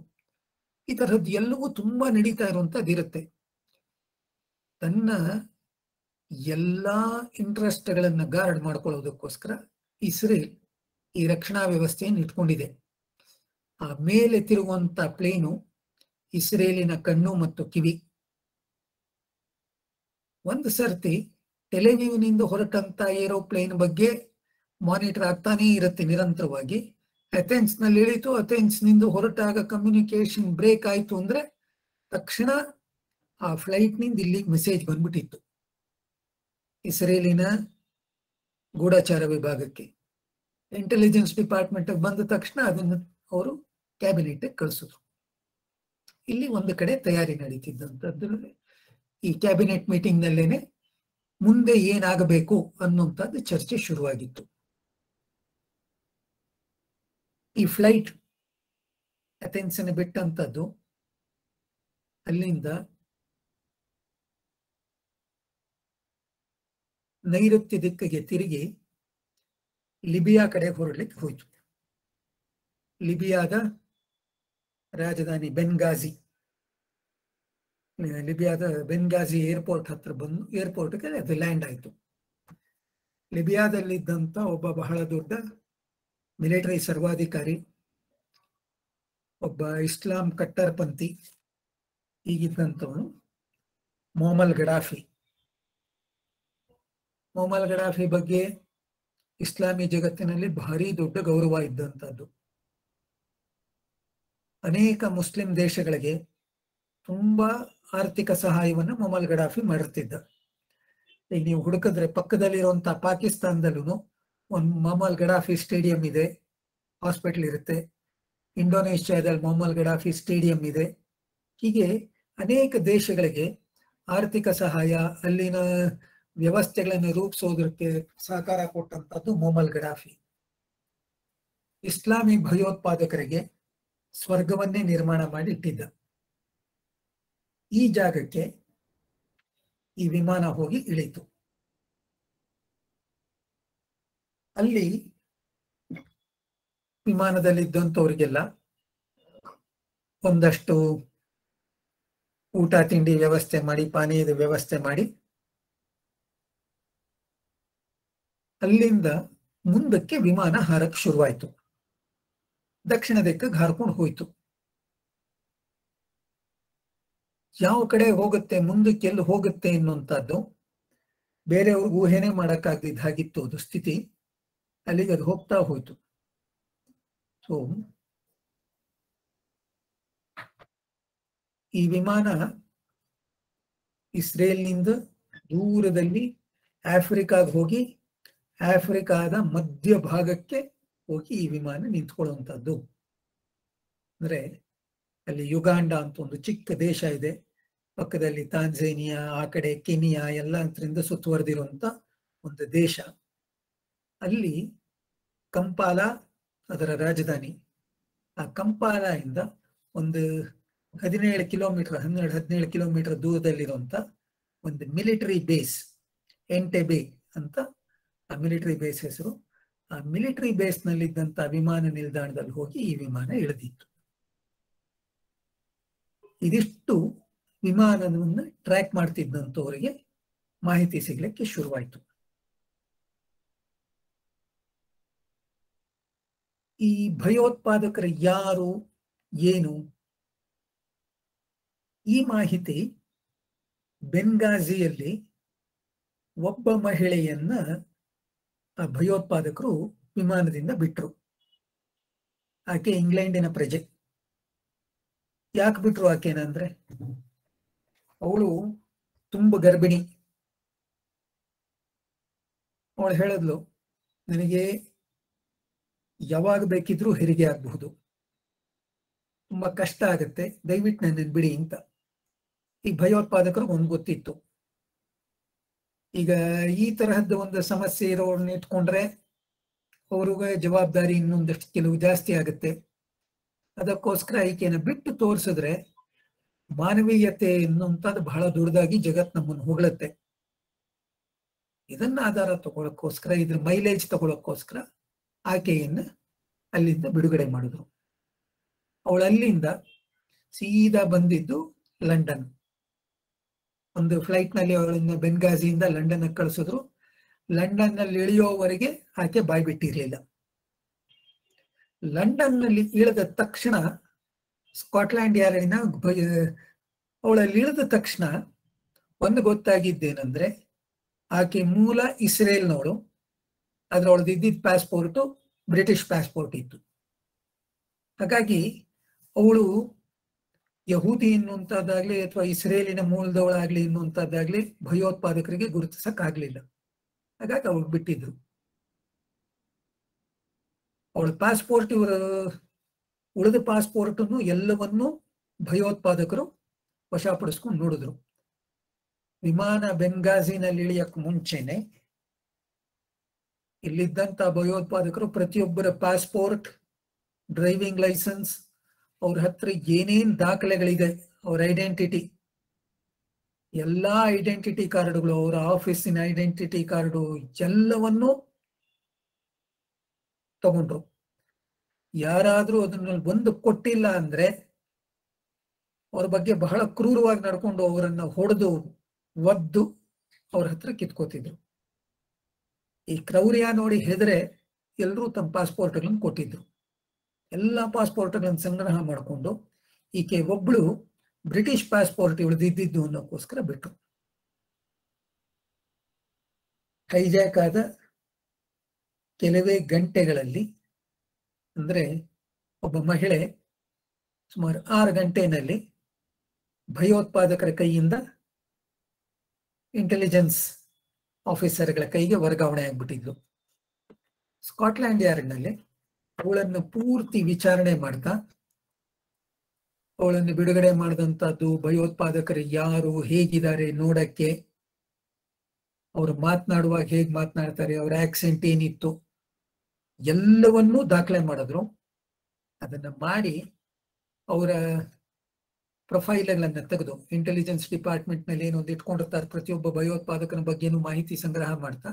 ಈ ತರಹದ್ದು ಎಲ್ಲವೂ ತುಂಬಾ ನಡೀತಾ ಇರುವಂತದ್ದಿರುತ್ತೆ. ತನ್ನ ಎಲ್ಲಾ ಇಂಟ್ರೆಸ್ಟ್ಗಳನ್ನ ಗಾರ್ಡ್ ಮಾಡ್ಕೊಳ್ಳೋದಕ್ಕೋಸ್ಕರ ಇಸ್ರೇಲ್ ಈ ರಕ್ಷಣಾ ವ್ಯವಸ್ಥೆಯನ್ನು ಇಟ್ಕೊಂಡಿದೆ. ಆ ಮೇಲೆ ತಿರುಗುವಂತ ಪ್ಲೇನು ಇಸ್ರೇಲಿನ ಕಣ್ಣು ಮತ್ತು ಕಿವಿ. ಒಂದು ಸರ್ತಿ ಟೆಲಿವಿವ್ನಿಂದ ಹೊರಟಂತ ಏರೋಪ್ಲೇನ್ ಬಗ್ಗೆ ಮಾನಿಟರ್ ಆಗ್ತಾನೇ ಇರುತ್ತೆ ನಿರಂತರವಾಗಿ. ಅಥೆನ್ಸ್ ನಲ್ಲಿ ಇಳಿತು, ಅಥೆನ್ಸ್ ನಿಂದ ಹೊರಟಾಗ ಕಮ್ಯುನಿಕೇಶನ್ ಬ್ರೇಕ್ ಆಯ್ತು ಅಂದ್ರೆ ತಕ್ಷಣ ಆ ಫ್ಲೈಟ್ ನಿಂದ ಇಲ್ಲಿಗೆ ಮೆಸೇಜ್ ಬಂದ್ಬಿಟ್ಟಿತ್ತು ಇಸ್ರೇಲಿನ ಗೂಢಚಾರ ವಿಭಾಗಕ್ಕೆ. ಇಂಟೆಲಿಜೆನ್ಸ್ ಡಿಪಾರ್ಟ್ಮೆಂಟ್ ಬಂದ ತಕ್ಷಣ ಅದನ್ನು ಅವರು ಕ್ಯಾಬಿನೆಟ್ ಕಳಿಸಿದ್ರು. ಇಲ್ಲಿ ಒಂದು ಕಡೆ ತಯಾರಿ ನಡೀತಿದ್ದಂಥದ್ದು. ಈ ಕ್ಯಾಬಿನೆಟ್ ಮೀಟಿಂಗ್ ನಲ್ಲೇನೆ ಮುಂದೆ ಏನಾಗಬೇಕು ಅನ್ನುವಂಥದ್ದು ಚರ್ಚೆ ಶುರುವಾಗಿತ್ತು. ಈ ಫ್ಲೈಟ್ ಅಥೆನ್ಸ್ ಬಿಟ್ಟಂತದ್ದು ಅಲ್ಲಿಂದ ನೈಋತ್ಯ ದಿಕ್ಕಿಗೆ ತಿರುಗಿ ಲಿಬಿಯಾ ಕಡೆ ಹೊರಡ್ಲಿಕ್ಕೆ ಹೋಯ್ತು. ಲಿಬಿಯಾದ ರಾಜಧಾನಿ ಬೆನ್ಗಾಜಿ, ಲಿಬಿಯಾದ ಬೆನ್ಗಾಜಿ ಏರ್ಪೋರ್ಟ್ ಹತ್ರ ಬಂದು ಏರ್ಪೋರ್ಟ್ಗೆ ಅದು ಲ್ಯಾಂಡ್ ಆಯ್ತು. ಲಿಬಿಯಾದಲ್ಲಿದ್ದಂತ ಒಬ್ಬ ಬಹಳ ದೊಡ್ಡ ಮಿಲಿಟರಿ ಸರ್ವಾಧಿಕಾರಿ, ಒಬ್ಬ ಇಸ್ಲಾಂ ಕಟ್ಟರ್ಪಂಥಿ ಹೀಗಿದ್ದಂಥವನು ಮೊಹಮ್ಮದ್ ಗಡಾಫಿ. ಮೊಹಮ್ಮದ್ ಗಡಾಫಿ ಬಗ್ಗೆ ಇಸ್ಲಾಮಿ ಜಗತ್ತಿನಲ್ಲಿ ಭಾರಿ ದೊಡ್ಡ ಗೌರವ ಇದ್ದಂಥದ್ದು. ಅನೇಕ ಮುಸ್ಲಿಂ ದೇಶಗಳಿಗೆ ತುಂಬಾ ಆರ್ಥಿಕ ಸಹಾಯವನ್ನು ಮೊಹಮ್ಮದ್ ಗಡಾಫಿ ಮಾಡಿರ್ತಿದ್ದ. ಈಗ ನೀವು ಹುಡುಕಿದ್ರೆ ಪಕ್ಕದಲ್ಲಿರುವಂತಹ ಪಾಕಿಸ್ತಾನದಲ್ಲೂ ಒಂದು ಮೊಹಮ್ಮದ್ ಗಡಾಫಿ ಸ್ಟೇಡಿಯಂ ಇದೆ, ಹಾಸ್ಪಿಟಲ್ ಇರುತ್ತೆ. ಇಂಡೋನೇಷ್ಯಾದಲ್ಲಿ ಮೊಹಮ್ಮದ್ ಗಡಾಫಿ ಸ್ಟೇಡಿಯಂ ಇದೆ. ಹೀಗೆ ಅನೇಕ ದೇಶಗಳಿಗೆ ಆರ್ಥಿಕ ಸಹಾಯ, ಅಲ್ಲಿನ ವ್ಯವಸ್ಥೆಗಳನ್ನು ರೂಪಿಸೋದಕ್ಕೆ ಸಹಕಾರ ಕೊಟ್ಟಂತದ್ದು ಮೊಹಮ್ಮದ್ ಗಡಾಫಿ. ಇಸ್ಲಾಮಿ ಭಯೋತ್ಪಾದಕರಿಗೆ ಸ್ವರ್ಗವನ್ನೇ ನಿರ್ಮಾಣ ಮಾಡಿ ಇಟ್ಟಿದ್ದ. ಈ ಜಾಗಕ್ಕೆ ಈ ವಿಮಾನ ಹೋಗಿ ಇಳಿತು. ಅಲ್ಲಿ ವಿಮಾನದಲ್ಲಿದ್ದಂಥವ್ರಿಗೆಲ್ಲ ಒಂದಷ್ಟು ಊಟ ತಿಂಡಿ ವ್ಯವಸ್ಥೆ ಮಾಡಿ, ಪಾನೀಯದ ವ್ಯವಸ್ಥೆ ಮಾಡಿ ಅಲ್ಲಿಂದ ಮುಂದಕ್ಕೆ ವಿಮಾನ ಹಾರಕ್ಕೆ ಶುರುವಾಯಿತು. ದಕ್ಷಿಣ ದಿಕ್ಕಿಗೆ ಹಾರ್ಕೊಂಡು ಹೋಯ್ತು. ಯಾವ ಕಡೆ ಹೋಗುತ್ತೆ, ಮುಂದಕ್ಕೆ ಎಲ್ಲಿ ಹೋಗುತ್ತೆ ಅನ್ನುವಂಥದ್ದು ಬೇರೆಯವ್ರಿಗೆ ಊಹೆನೆ ಮಾಡಕ್ಕಾಗ್ದಿದ್ದ ಹಾಗಿತ್ತು ಅದು ಸ್ಥಿತಿ. ಅಲ್ಲಿಗೆ ಅದು ಹೋಗ್ತಾ ಹೋಯ್ತು. ಸೊ ಈ ವಿಮಾನ ಇಸ್ರೇಲ್ನಿಂದ ದೂರದಲ್ಲಿ ಆಫ್ರಿಕಾಗೆ ಹೋಗಿ ಆಫ್ರಿಕಾದ ಮಧ್ಯ ಭಾಗಕ್ಕೆ ಹೋಗಿ ಈ ವಿಮಾನ ನಿಂತ್ಕೊಳ್ಳುವಂಥದ್ದು. ಅಂದ್ರೆ ಅಲ್ಲಿ ಯುಗಾಂಡ ಅಂತ ಒಂದು ಚಿಕ್ಕ ದೇಶ ಇದೆ, ಪಕ್ಕದಲ್ಲಿ ತಾಂಜೇನಿಯಾ, ಆ ಕಡೆ ಕೆನಿಯಾ ಎಲ್ಲ ಅಂತರಿಂದ ಸುತ್ತುವರೆದಿರುವಂತ ಒಂದು ದೇಶ. ಅಲ್ಲಿ ಕಂಪಾಲ ಅದರ ರಾಜಧಾನಿ. ಆ ಕಂಪಾಲ ಇಂದ ಒಂದು 17 ಕಿಲೋಮೀಟರ್ 17 ಕಿಲೋಮೀಟರ್ ದೂರದಲ್ಲಿರುವಂತ ಒಂದು ಮಿಲಿಟರಿ ಬೇಸ್, ಎಂಟೆಬೆ ಅಂತ ಆ ಮಿಲಿಟರಿ ಬೇಸ್ ಹೆಸರು. ಆ ಮಿಲಿಟರಿ ಬೇಸ್ ನಲ್ಲಿದ್ದಂತ ವಿಮಾನ ನಿಲ್ದಾಣದಲ್ಲಿ ಹೋಗಿ ಈ ವಿಮಾನ ಇಳಿದಿತ್ತು. ಇದಿಷ್ಟು ವಿಮಾನವನ್ನು ಟ್ರ್ಯಾಕ್ ಮಾಡ್ತಿದ್ದಂಥವರಿಗೆ ಮಾಹಿತಿ ಸಿಗ್ಲಿಕ್ಕೆ ಶುರುವಾಯಿತು. ಈ ಭಯೋತ್ಪಾದಕರು ಯಾರು, ಏನು, ಈ ಮಾಹಿತಿ ಬೆನ್ಗಾಜಿಯಲ್ಲಿ ಒಬ್ಬ ಮಹಿಳೆಯನ್ನ ಆ ಭಯೋತ್ಪಾದಕರು ವಿಮಾನದಿಂದ ಬಿಟ್ರು. ಆಕೆ ಇಂಗ್ಲೆಂಡಿನ ಪ್ರಜೆ. ಯಾಕೆ ಬಿಟ್ರು ಆಕೆನಂದ್ರೆ ಅವಳು ತುಂಬ ಗರ್ಭಿಣಿ. ಅವಳು ಹೇಳಿದ್ಲು, ನನಗೆ ಯಾವಾಗ ಬೇಕಿದ್ರೂ ಹೆರಿಗೆ ಆಗಬಹುದು, ತುಂಬಾ ಕಷ್ಟ ಆಗತ್ತೆ, ದಯವಿಟ್ಟು ನನ್ನನ್ನು ಬಿಡಿ ಅಂತ. ಈ ಭಯೋತ್ಪಾದಕರು ಒಂದು ಗೊತ್ತಿತ್ತು, ಈಗ ಈ ತರಹದ ಒಂದು ಸಮಸ್ಯೆ ಇರೋರನ್ನ ಇಟ್ಕೊಂಡ್ರೆ ಅವ್ರಿಗೆ ಜವಾಬ್ದಾರಿ ಇನ್ನೊಂದಷ್ಟು ಕೆಲವು ಜಾಸ್ತಿ ಆಗುತ್ತೆ. ಅದಕ್ಕೋಸ್ಕರ ಈಕೆಯನ್ನು ಬಿಟ್ಟು ತೋರಿಸಿದ್ರೆ ಮಾನವೀಯತೆ ಎನ್ನುವಂಥದ್ದು ಬಹಳ ದೊಡ್ಡದಾಗಿ ಜಗತ್ ನಮ್ಮನ್ನು ಹೊಗಳುತ್ತೆ. ಇದನ್ನ ಆಧಾರ ತಗೊಳಕ್ಕೋಸ್ಕರ, ಇದ್ರ ಮೈಲೇಜ್ ತಗೊಳಕ್ಕೋಸ್ಕರ ಆಕೆಯನ್ನು ಅಲ್ಲಿಂದ ಬಿಡುಗಡೆ ಮಾಡಿದ್ರು. ಅವಳು ಅಲ್ಲಿಂದ ಸೀದಾ ಬಂದಿದ್ದು ಲಂಡನ್. ಒಂದು ಫ್ಲೈಟ್ ನಲ್ಲಿ ಅವಳನ್ನ ಬೆಂಗಾಜಿಯಿಂದ ಲಂಡನ್ ಕಳಿಸಿದ್ರು. ಲಂಡನ್ ನಲ್ಲಿ ಇಳಿಯೋವರೆಗೆ ಆಕೆ ಬಾಯ್ ಬಿಟ್ಟಿರ್ಲಿಲ್ಲ. ಲಂಡನ್ ನಲ್ಲಿ ಇಳಿದ ತಕ್ಷಣ ಸ್ಕಾಟ್ಲ್ಯಾಂಡ್ ಯಾರ್ಡಿನ ಅವಳಲ್ಲಿ ಇಳಿದ ತಕ್ಷಣ ಒಂದು ಗೊತ್ತಾಗಿದ್ದೇನೆಂದ್ರೆ ಆಕೆ ಮೂಲ ಇಸ್ರೇಲ್ನವಳು, ಆದ್ರೆ ಅವಳದ್ದು ಇದ್ದಿದ್ದ ಪ್ಯಾಸ್ಪೋರ್ಟು ಬ್ರಿಟಿಷ್ ಪ್ಯಾಸ್ಪೋರ್ಟ್ ಇತ್ತು. ಹಾಗಾಗಿ ಅವಳು ಯಹೂದಿ ಎನ್ನುವಂಥದ್ದಾಗ್ಲಿ ಅಥವಾ ಇಸ್ರೇಲಿನ ಮೂಲದವಳಾಗ್ಲಿ ಎನ್ನುವಂಥದ್ದಾಗ್ಲಿ ಭಯೋತ್ಪಾದಕರಿಗೆ ಗುರುತಿಸಕ್ ಆಗ್ಲಿಲ್ಲ. ಹಾಗಾಗಿ ಅವಳು ಬಿಟ್ಟಿದ್ರು. ಅವಳ ಪ್ಯಾಸ್ಪೋರ್ಟ್, ಇವರ ಉಳಿದ ಪಾಸ್ಪೋರ್ಟ್ ಅನ್ನು ಎಲ್ಲವನ್ನೂ ಭಯೋತ್ಪಾದಕರು ವಶಪಡಿಸ್ಕೊಂಡು ನೋಡಿದ್ರು. ವಿಮಾನ ಬೆಂಗಾಜಿನಲ್ಲಿ ಇಳಿಯಕ್ ಮುಂಚೆನೆ ಇಲ್ಲಿದ್ದಂತ ಭಯೋತ್ಪಾದಕರು ಪ್ರತಿಯೊಬ್ಬರ ಪಾಸ್ಪೋರ್ಟ್, ಡ್ರೈವಿಂಗ್ ಲೈಸೆನ್ಸ್, ಅವ್ರ ಹತ್ರ ಏನೇನ್ ದಾಖಲೆಗಳಿದೆ, ಅವ್ರ ಐಡೆಂಟಿಟಿ, ಎಲ್ಲಾ ಐಡೆಂಟಿಟಿ ಕಾರ್ಡ್ಗಳು, ಅವರ ಆಫೀಸಿನ ಐಡೆಂಟಿಟಿ ಕಾರ್ಡು ಎಲ್ಲವನ್ನೂ ತಗೊಂಡ್ರು. ಯಾರಾದ್ರೂ ಅದನ್ನ ಬಂದು ಕೊಟ್ಟಿಲ್ಲ ಅಂದ್ರೆ ಅವ್ರ ಬಗ್ಗೆ ಬಹಳ ಕ್ರೂರವಾಗಿ ನಡ್ಕೊಂಡು ಅವರನ್ನ ಹೊಡೆದು ಒದ್ದು ಅವ್ರ ಹತ್ರ ಕಿತ್ಕೋತಿದ್ರು. ಈ ಕ್ರೌರ್ಯ ನೋಡಿ ಹೆದರೆ ಎಲ್ಲರೂ ತಮ್ಮ ಪಾಸ್ಪೋರ್ಟ್ಗಳನ್ನು ಕೊಟ್ಟಿದ್ರು. ಎಲ್ಲ ಪಾಸ್ಪೋರ್ಟ್ಗಳನ್ನು ಸಂಗ್ರಹ ಮಾಡಿಕೊಂಡು ಈಕೆ ಒಬ್ಳು ಬ್ರಿಟಿಷ್ ಪಾಸ್ಪೋರ್ಟ್ ಉಳಿದಿದ್ದು ಅನ್ನೋಕ್ಕೋಸ್ಕರ ಬಿಟ್ರು. ಹೈಜಾಕ್ ಆದ ಕೆಲವೇ ಗಂಟೆಗಳಲ್ಲಿ, ಅಂದ್ರೆ ಒಬ್ಬ ಮಹಿಳೆ ಸುಮಾರು 6 ಗಂಟೆನಲ್ಲಿ ಭಯೋತ್ಪಾದಕರ ಕೈಯಿಂದ ಇಂಟೆಲಿಜೆನ್ಸ್ ಆಫೀಸರ್ಗಳ ಕೈಗೆ ವರ್ಗಾವಣೆ ಆಗ್ಬಿಟ್ಟಿದ್ಲು. ಸ್ಕಾಟ್ಲ್ಯಾಂಡ್ ಯಾರ್ಡ್ನಲ್ಲಿ ಅವಳನ್ನು ಪೂರ್ತಿ ವಿಚಾರಣೆ ಮಾಡ್ತಾ ಅವಳನ್ನು ಬಿಡುಗಡೆ ಮಾಡಿದಂಥದ್ದು, ಭಯೋತ್ಪಾದಕರು ಯಾರು, ಹೇಗಿದ್ದಾರೆ ನೋಡಕ್ಕೆ, ಅವ್ರು ಮಾತನಾಡುವಾಗ ಹೇಗ್ ಮಾತನಾಡ್ತಾರೆ, ಅವ್ರ ಆಕ್ಸೆಂಟ್ ಏನಿತ್ತು, ಎಲ್ಲವನ್ನೂ ದಾಖಲೆ ಮಾಡಿದ್ರು. ಅದನ್ನ ಮಾಡಿ ಅವರ ಪ್ರೊಫೈಲ್ಗಳನ್ನ ತೆಗೆದು ಇಂಟೆಲಿಜೆನ್ಸ್ ಡಿಪಾರ್ಟ್ಮೆಂಟ್ ನಲ್ಲಿ ಏನೊಂದು ಇಟ್ಕೊಂಡಿರ್ತಾರೆ, ಪ್ರತಿಯೊಬ್ಬ ಭಯೋತ್ಪಾದಕನ ಬಗ್ಗೆನೂ ಮಾಹಿತಿ ಸಂಗ್ರಹ ಮಾಡ್ತಾ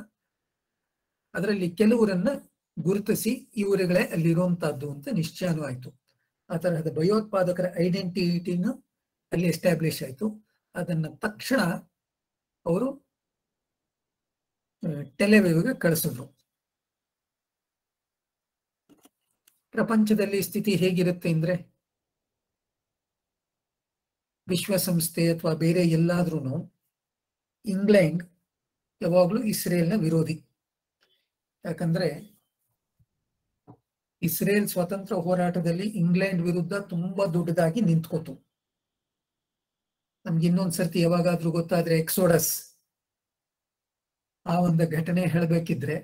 ಅದರಲ್ಲಿ ಕೆಲವರನ್ನ ಗುರುತಿಸಿ ಇವರುಗಳೇ ಅಲ್ಲಿರುವಂತಹದ್ದು ಅಂತ ನಿಶ್ಚಯನೂ ಆಯ್ತು. ಆ ತರಹದ ಭಯೋತ್ಪಾದಕರ ಐಡೆಂಟಿಟಿನ ಅಲ್ಲಿ ಎಸ್ಟಾಬ್ಲಿಷ್ ಆಯ್ತು. ಅದನ್ನ ತಕ್ಷಣ ಅವರು ಟೆಲಿವಿವ್ಗೆ ಕಳಿಸಿದ್ರು. ಪ್ರಪಂಚದಲ್ಲಿ ಸ್ಥಿತಿ ಹೇಗಿರುತ್ತೆ ಅಂದ್ರೆ, ವಿಶ್ವಸಂಸ್ಥೆ ಅಥವಾ ಬೇರೆ ಎಲ್ಲಾದ್ರೂ ಇಂಗ್ಲೆಂಡ್ ಯಾವಾಗ್ಲೂ ಇಸ್ರೇಲ್ನ ವಿರೋಧಿ. ಯಾಕಂದ್ರೆ ಇಸ್ರೇಲ್ ಸ್ವಾತಂತ್ರ್ಯ ಹೋರಾಟದಲ್ಲಿ ಇಂಗ್ಲೆಂಡ್ ವಿರುದ್ಧ ತುಂಬಾ ದೊಡ್ಡದಾಗಿ ನಿಂತ್ಕೋತು. ನಮ್ಗೆ ಇನ್ನೊಂದ್ಸರ್ತಿ ಯಾವಾಗಾದ್ರೂ ಗೊತ್ತಾದ್ರೆ ಎಕ್ಸೋಡಸ್ ಆ ಒಂದು ಘಟನೆ ಹೇಳಬೇಕಿದ್ರೆ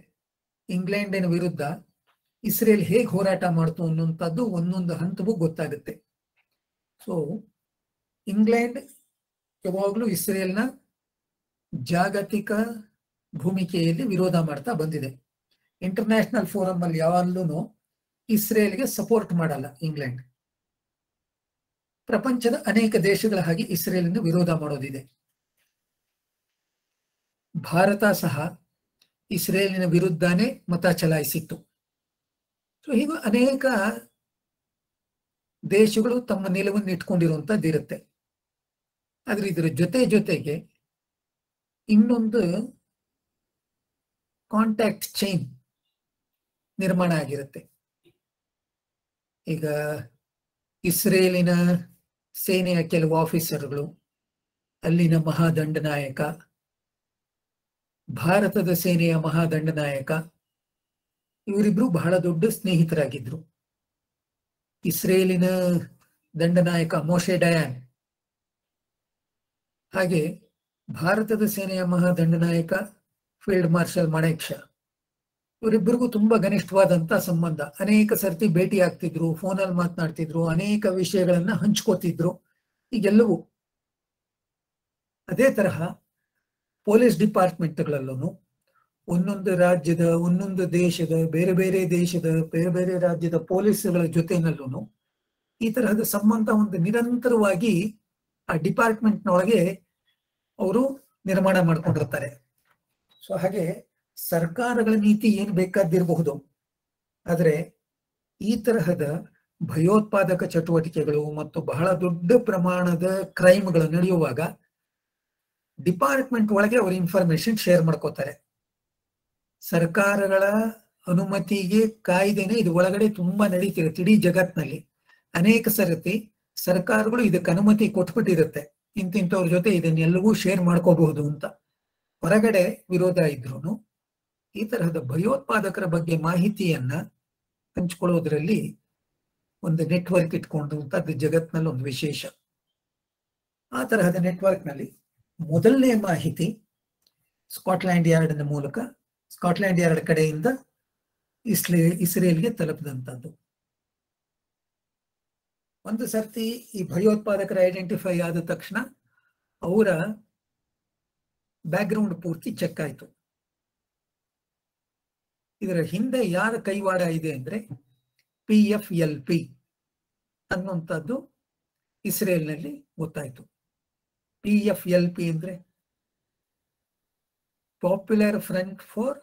ಇಂಗ್ಲೆಂಡಿನ ವಿರುದ್ಧ ಇಸ್ರೇಲ್ ಹೇಗೆ ಹೋರಾಟ ಮಾಡ್ತು ಅನ್ನುವಂಥದ್ದು ಒಂದೊಂದು ಹಂತವೂ ಗೊತ್ತಾಗುತ್ತೆ. ಸೊ ಇಂಗ್ಲೆಂಡ್ ಯಾವಾಗ್ಲೂ ಇಸ್ರೇಲ್ನ ಜಾಗತಿಕ ಭೂಮಿಕೆಯಲ್ಲಿ ವಿರೋಧ ಮಾಡ್ತಾ ಬಂದಿದೆ. ಇಂಟರ್ನ್ಯಾಷನಲ್ ಫೋರಂ ಅಲ್ಲಿ ಯಾವಾಗ್ಲೂ ಇಸ್ರೇಲ್ಗೆ ಸಪೋರ್ಟ್ ಮಾಡಲ್ಲ ಇಂಗ್ಲೆಂಡ್. ಪ್ರಪಂಚದ ಅನೇಕ ದೇಶಗಳ ಹಾಗೆ ಇಸ್ರೇಲಿನ ವಿರೋಧ ಮಾಡೋದಿದೆ. ಭಾರತ ಸಹ ಇಸ್ರೇಲಿನ ವಿರುದ್ಧನೇ ಮತ ಚಲಾಯಿಸಿತ್ತು. ಸೊ ಹೀಗೂ ಅನೇಕ ದೇಶಗಳು ತಮ್ಮ ನಿಲುವನ್ನು ಇಟ್ಕೊಂಡಿರುವಂತದ್ದಿರುತ್ತೆ. ಆದ್ರೆ ಇದರ ಜೊತೆಗೆ ಇನ್ನೊಂದು ಕಾಂಟ್ಯಾಕ್ಟ್ ಚೈನ್ ನಿರ್ಮಾಣ ಆಗಿರುತ್ತೆ. ಈಗ ಇಸ್ರೇಲಿನ ಸೇನೆಯ ಕೆಲವು ಆಫೀಸರ್ಗಳು, ಅಲ್ಲಿನ ಮಹಾದಂಡನಾಯಕ, ಭಾರತದ ಸೇನೆಯ ಮಹಾದಂಡನಾಯಕ, ಇವರಿಬ್ರು ಬಹಳ ದೊಡ್ಡ ಸ್ನೇಹಿತರಾಗಿದ್ರು. ಇಸ್ರೇಲಿನ ದಂಡನಾಯಕ ಮೋಶೆ ಡಯಾನ್, ಹಾಗೆ ಭಾರತದ ಸೇನೆಯ ಮಹಾದಂಡನಾಯಕ ಫೀಲ್ಡ್ ಮಾರ್ಷಲ್ ಮಾಣೆಕ್ ಶಾ, ಇವರಿಬ್ಬರಿಗೂ ತುಂಬಾ ಘನಿಷ್ಠವಾದಂತ ಸಂಬಂಧ. ಅನೇಕ ಸರ್ತಿ ಭೇಟಿ ಆಗ್ತಿದ್ರು, ಫೋನಲ್ಲಿ ಮಾತನಾಡ್ತಿದ್ರು, ಅನೇಕ ವಿಷಯಗಳನ್ನ ಹಂಚ್ಕೋತಿದ್ರು. ಈಗೆಲ್ಲವೂ ಅದೇ ತರಹ ಪೊಲೀಸ್ ಡಿಪಾರ್ಟ್ಮೆಂಟ್ಗಳಲ್ಲೂ ಒಂದೊಂದು ರಾಜ್ಯದ, ಒಂದೊಂದು ದೇಶದ, ಬೇರೆ ಬೇರೆ ದೇಶದ, ಬೇರೆ ಬೇರೆ ರಾಜ್ಯದ ಪೊಲೀಸ್ಗಳ ಜೊತೆನಲ್ಲೂ ಈ ತರಹದ ಸಂಬಂಧ ಒಂದು ನಿರಂತರವಾಗಿ ಆ ಡಿಪಾರ್ಟ್ಮೆಂಟ್ನೊಳಗೆ ಅವರು ನಿರ್ಮಾಣ ಮಾಡ್ಕೊಂಡಿರ್ತಾರೆ. ಸೊ ಹಾಗೆ ಸರ್ಕಾರಗಳ ನೀತಿ ಏನ್ ಬೇಕಾದಿರಬಹುದು, ಆದ್ರೆ ಈ ತರಹದ ಭಯೋತ್ಪಾದಕ ಚಟುವಟಿಕೆಗಳು ಮತ್ತು ಬಹಳ ದೊಡ್ಡ ಪ್ರಮಾಣದ ಕ್ರೈಮ್ಗಳು ನಡೆಯುವಾಗ ಡಿಪಾರ್ಟ್ಮೆಂಟ್ ಒಳಗೆ ಅವರು ಇನ್ಫಾರ್ಮೇಶನ್ ಶೇರ್ ಮಾಡ್ಕೋತಾರೆ. ಸರ್ಕಾರಗಳ ಅನುಮತಿಗೆ ಕಾಯ್ದೆನೆ ಇದು ಒಳಗಡೆ ತುಂಬಾ ನಡೀತಿರುತ್ತೆ ಇಡೀ ಜಗತ್ನಲ್ಲಿ. ಅನೇಕ ಸರ್ತಿ ಸರ್ಕಾರಗಳು ಇದಕ್ಕೆ ಅನುಮತಿ ಕೊಟ್ಬಿಟ್ಟಿರುತ್ತೆ, ಇಂತಿಂತವ್ರ ಜೊತೆ ಇದನ್ನೆಲ್ಲವೂ ಶೇರ್ ಮಾಡ್ಕೋಬಹುದು ಅಂತ. ಹೊರಗಡೆ ವಿರೋಧ ಇದ್ರು ಈ ತರಹದ ಭಯೋತ್ಪಾದಕರ ಬಗ್ಗೆ ಮಾಹಿತಿಯನ್ನ ಹಂಚ್ಕೊಳ್ಳೋದ್ರಲ್ಲಿ ಒಂದು ನೆಟ್ವರ್ಕ್ ಇಟ್ಕೊಂಡಂತದ್ದು ಜಗತ್ನಲ್ಲಿ ಒಂದು ವಿಶೇಷ. ಆ ತರಹದ ನೆಟ್ವರ್ಕ್ ನಲ್ಲಿ ಮೊದಲನೇ ಮಾಹಿತಿ ಸ್ಕಾಟ್ಲ್ಯಾಂಡ್ ಯಾರ್ಡ್ನ ಮೂಲಕ, ಸ್ಕಾಟ್ಲ್ಯಾಂಡ್ ಯಾರ್ಡ್ ಕಡೆಯಿಂದ ಇಸ್ರೇಲ್ಗೆ ತಲುಪಿದಂಥದ್ದು. ಒಂದು ಸರ್ತಿ ಈ ಭಯೋತ್ಪಾದಕರ ಐಡೆಂಟಿಫೈ ಆದ ತಕ್ಷಣ ಅವರ ಬ್ಯಾಕ್ಗ್ರೌಂಡ್ ಪೂರ್ತಿ ಚೆಕ್ ಆಯ್ತು. ಇದರ ಹಿಂದೆ ಯಾರ ಕೈವಾಡ ಇದೆ ಅಂದ್ರೆ PFLP ಅನ್ನುವಂಥದ್ದು ಇಸ್ರೇಲ್ನಲ್ಲಿ ಗೊತ್ತಾಯ್ತು. PFLP ಅಂದ್ರೆ popular front for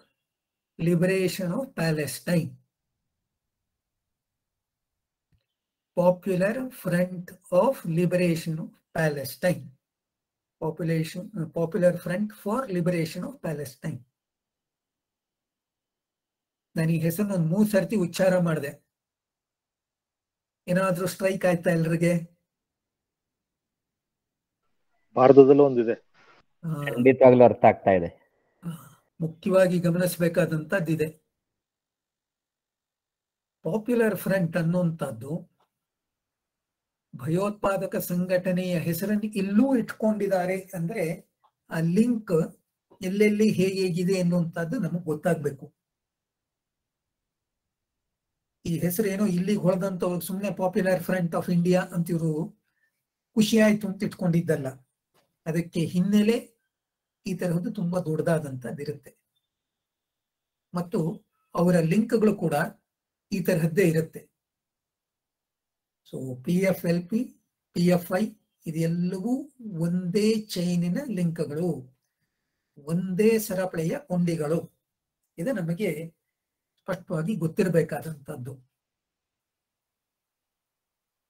liberation of Palestine. Popular front of liberation of Palestine. Popular front for liberation of Palestine. ನಾನು ಈ ಹೆಸರನ್ನು ಒಂದು 3 ಸರ್ತಿ ಉಚ್ಚಾರ ಮಾಡಿದೆ. ಏನಾದ್ರೂ ಸ್ಟ್ರೈಕ್ ಆಯ್ತಾ ಎಲ್ರಿಗೆ? ಭಾರತದಲ್ಲೂ ಒಂದಿದೆ, ಖಂಡಿತವಾಗ್ಲೂ ಅರ್ಥ ಆಗ್ತಾ ಇದೆ. ಮುಖ್ಯವಾಗಿ ಗಮನಿಸಬೇಕಾದಂತದ್ದಿದೆ. ಪಾಪ್ಯುಲರ್ ಫ್ರಂಟ್ ಅನ್ನುವಂಥದ್ದು ಭಯೋತ್ಪಾದಕ ಸಂಘಟನೆಯ ಹೆಸರನ್ನು ಇಲ್ಲೂ ಇಟ್ಕೊಂಡಿದ್ದಾರೆ ಅಂದ್ರೆ ಆ ಲಿಂಕ್ ಎಲ್ಲೆಲ್ಲಿ ಹೇಗಿದೆ ಎನ್ನುವಂಥದ್ದು ನಮಗೆ ಗೊತ್ತಾಗ್ಬೇಕು. ಈ ಹೆಸರೇನೋ ಇಲ್ಲಿಗೆ ಹೊಳೆದಂತವ್ರು ಸುಮ್ಮನೆ ಪಾಪ್ಯುಲರ್ ಫ್ರಂಟ್ ಆಫ್ ಇಂಡಿಯಾ ಅಂತ ಇವರು ಖುಷಿ ಆಯ್ತು ಅಂತ ಇಟ್ಕೊಂಡಿದ್ದಲ್ಲ. ಅದಕ್ಕೆ ಹಿನ್ನೆಲೆ ಈ ತರಹದ್ದು ತುಂಬಾ ದೊಡ್ಡದಾದಂತದ್ದಿರುತ್ತೆ ಮತ್ತು ಅವರ ಲಿಂಕ್ಗಳು ಕೂಡ ಈ ತರಹದ್ದೇ ಇರುತ್ತೆ. ಸೊ PFLP, PFI ಇದೆಲ್ಲವೂ ಒಂದೇ ಚೈನಿನ ಲಿಂಕ್ಗಳು, ಒಂದೇ ಸರಪಳಿಯ ಕೊಂಡಿಗಳು. ಇದು ನಮಗೆ ಸ್ಪಷ್ಟವಾಗಿ ಗೊತ್ತಿರಬೇಕಾದಂಥದ್ದು.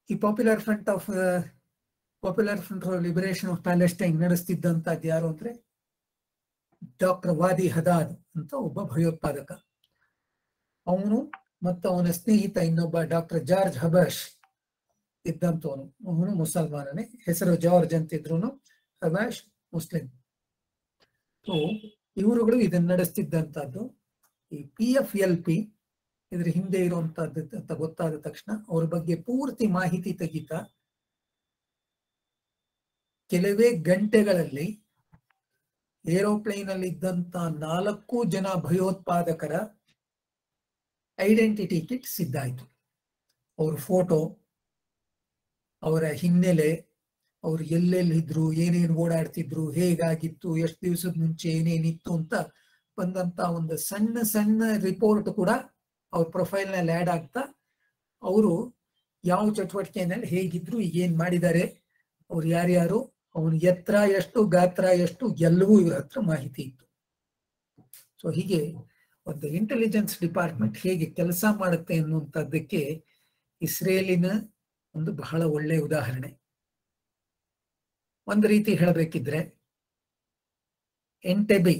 ಈ popular front for liberation of Palestine ನಡೆಸ್ತಿದ್ದಂಥದ್ದು ಯಾರು ಅಂದ್ರೆ ಡಾಕ್ಟರ್ ವಾದಿ ಹದಾದ್ ಅಂತ ಒಬ್ಬ ಭಯೋತ್ಪಾದಕ. ಅವನು ಮತ್ತು ಅವನ ಸ್ನೇಹಿತ ಇನ್ನೊಬ್ಬ ಡಾಕ್ಟರ್ ಜಾರ್ಜ್ ಹಬಾಷ್ ಇದ್ದಂತವನು. ಅವನು ಮುಸಲ್ಮಾನನೇ, ಹೆಸರು ಜಾರ್ಜ್ ಅಂತಿದ್ರು, ಹಬಾಷ್ ಮುಸ್ಲಿಂ. ಸೊ ಇವರುಗಳು ಇದನ್ನ ನಡೆಸ್ತಿದ್ದಂಥದ್ದು. ಈ PFLP ಇದ್ರ ಹಿಂದೆ ಇರುವಂತಹದ್ದು ಅಂತ ಗೊತ್ತಾದ ತಕ್ಷಣ ಅವ್ರ ಬಗ್ಗೆ ಪೂರ್ತಿ ಮಾಹಿತಿ ತೆಗಿತಾ ಕೆಲವೇ ಗಂಟೆಗಳಲ್ಲಿ ಏರೋಪ್ಲೇನ್ ಅಲ್ಲಿ ಇದ್ದಂತ 4 ಜನ ಭಯೋತ್ಪಾದಕರ ಐಡೆಂಟಿಟಿ ಕಿಟ್ ಸಿದ್ಧಾಯ್ತು. ಅವ್ರ ಫೋಟೋ, ಅವರ ಹಿನ್ನೆಲೆ, ಅವ್ರು ಎಲ್ಲೆಲ್ಲಿದ್ರು, ಏನೇನು ಓಡಾಡ್ತಿದ್ರು, ಹೇಗಾಗಿತ್ತು, ಎಷ್ಟು ದಿವಸದ ಮುಂಚೆ ಏನೇನಿತ್ತು ಅಂತ ಬಂದಂತ ಒಂದು ಸಣ್ಣ ಸಣ್ಣ ರಿಪೋರ್ಟ್ ಕೂಡ ಅವ್ರ ಪ್ರೊಫೈಲ್ ನಲ್ಲಿ ಆಡ್ ಆಗ್ತಾ ಅವರು ಯಾವ ಚಟುವಟಿಕೆಯಲ್ಲಿ ಹೇಗಿದ್ರು, ಏನ್ ಮಾಡಿದ್ದಾರೆ, ಅವ್ರು ಯಾರ್ಯಾರು, ಅವನ ಎತ್ತರ ಎಷ್ಟು, ಗಾತ್ರ ಎಷ್ಟು, ಎಲ್ಲವೂ ಇವ್ರ ಹತ್ರ ಮಾಹಿತಿ ಇತ್ತು. ಸೊ ಹೀಗೆ ಒಂದು ಇಂಟೆಲಿಜೆನ್ಸ್ ಡಿಪಾರ್ಟ್ಮೆಂಟ್ ಹೇಗೆ ಕೆಲಸ ಮಾಡುತ್ತೆ ಅನ್ನುವಂಥದ್ದಕ್ಕೆ ಇಸ್ರೇಲಿನ ಒಂದು ಬಹಳ ಒಳ್ಳೆಯ ಉದಾಹರಣೆ. ಒಂದು ರೀತಿ ಹೇಳಬೇಕಿದ್ರೆ ಎಂಟೆಬೆ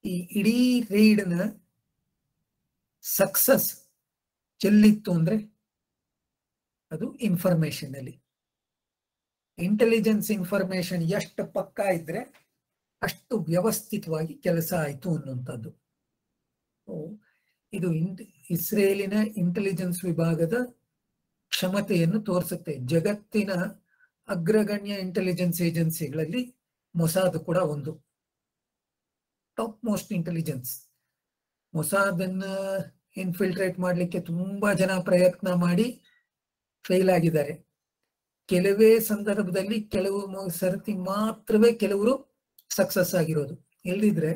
ಈ ಇಡೀ ರೈಡ್ನ ಸಕ್ಸಸ್ ಚೆಲ್ಲಿತ್ತು ಅಂದ್ರೆ ಅದು ಇನ್ಫಾರ್ಮೇಶನ್ ಅಲ್ಲಿ. ಇಂಟೆಲಿಜೆನ್ಸ್ ಇನ್ಫಾರ್ಮೇಶನ್ ಎಷ್ಟು ಪಕ್ಕಾ ಇದ್ರೆ ಅಷ್ಟು ವ್ಯವಸ್ಥಿತವಾಗಿ ಕೆಲಸ ಆಯ್ತು ಅನ್ನುವಂಥದ್ದು. ಇದು ಇಸ್ರೇಲಿನ ಇಂಟೆಲಿಜೆನ್ಸ್ ವಿಭಾಗದ ಕ್ಷಮತೆಯನ್ನು ತೋರಿಸುತ್ತೆ. ಜಗತ್ತಿನ ಅಗ್ರಗಣ್ಯ ಇಂಟೆಲಿಜೆನ್ಸ್ ಏಜೆನ್ಸಿಗಳಲ್ಲಿ ಮೊಸಾದ್ ಕೂಡ ಒಂದು. Top most intelligence. ಮೊಸಾದನ್ನ ಇನ್ಫಿಲ್ಟ್ರೇಟ್ ಮಾಡ್ಲಿಕ್ಕೆ ತುಂಬಾ ಜನ ಪ್ರಯತ್ನ ಮಾಡಿ ಫೇಲ್ ಆಗಿದ್ದಾರೆ. ಕೆಲವೇ ಸಂದರ್ಭದಲ್ಲಿ ಕೆಲವು ಸರ್ತಿ ಮಾತ್ರವೇ ಕೆಲವರು ಸಕ್ಸಸ್ ಆಗಿರೋದು. ಎಲ್ಲಿದ್ರೆ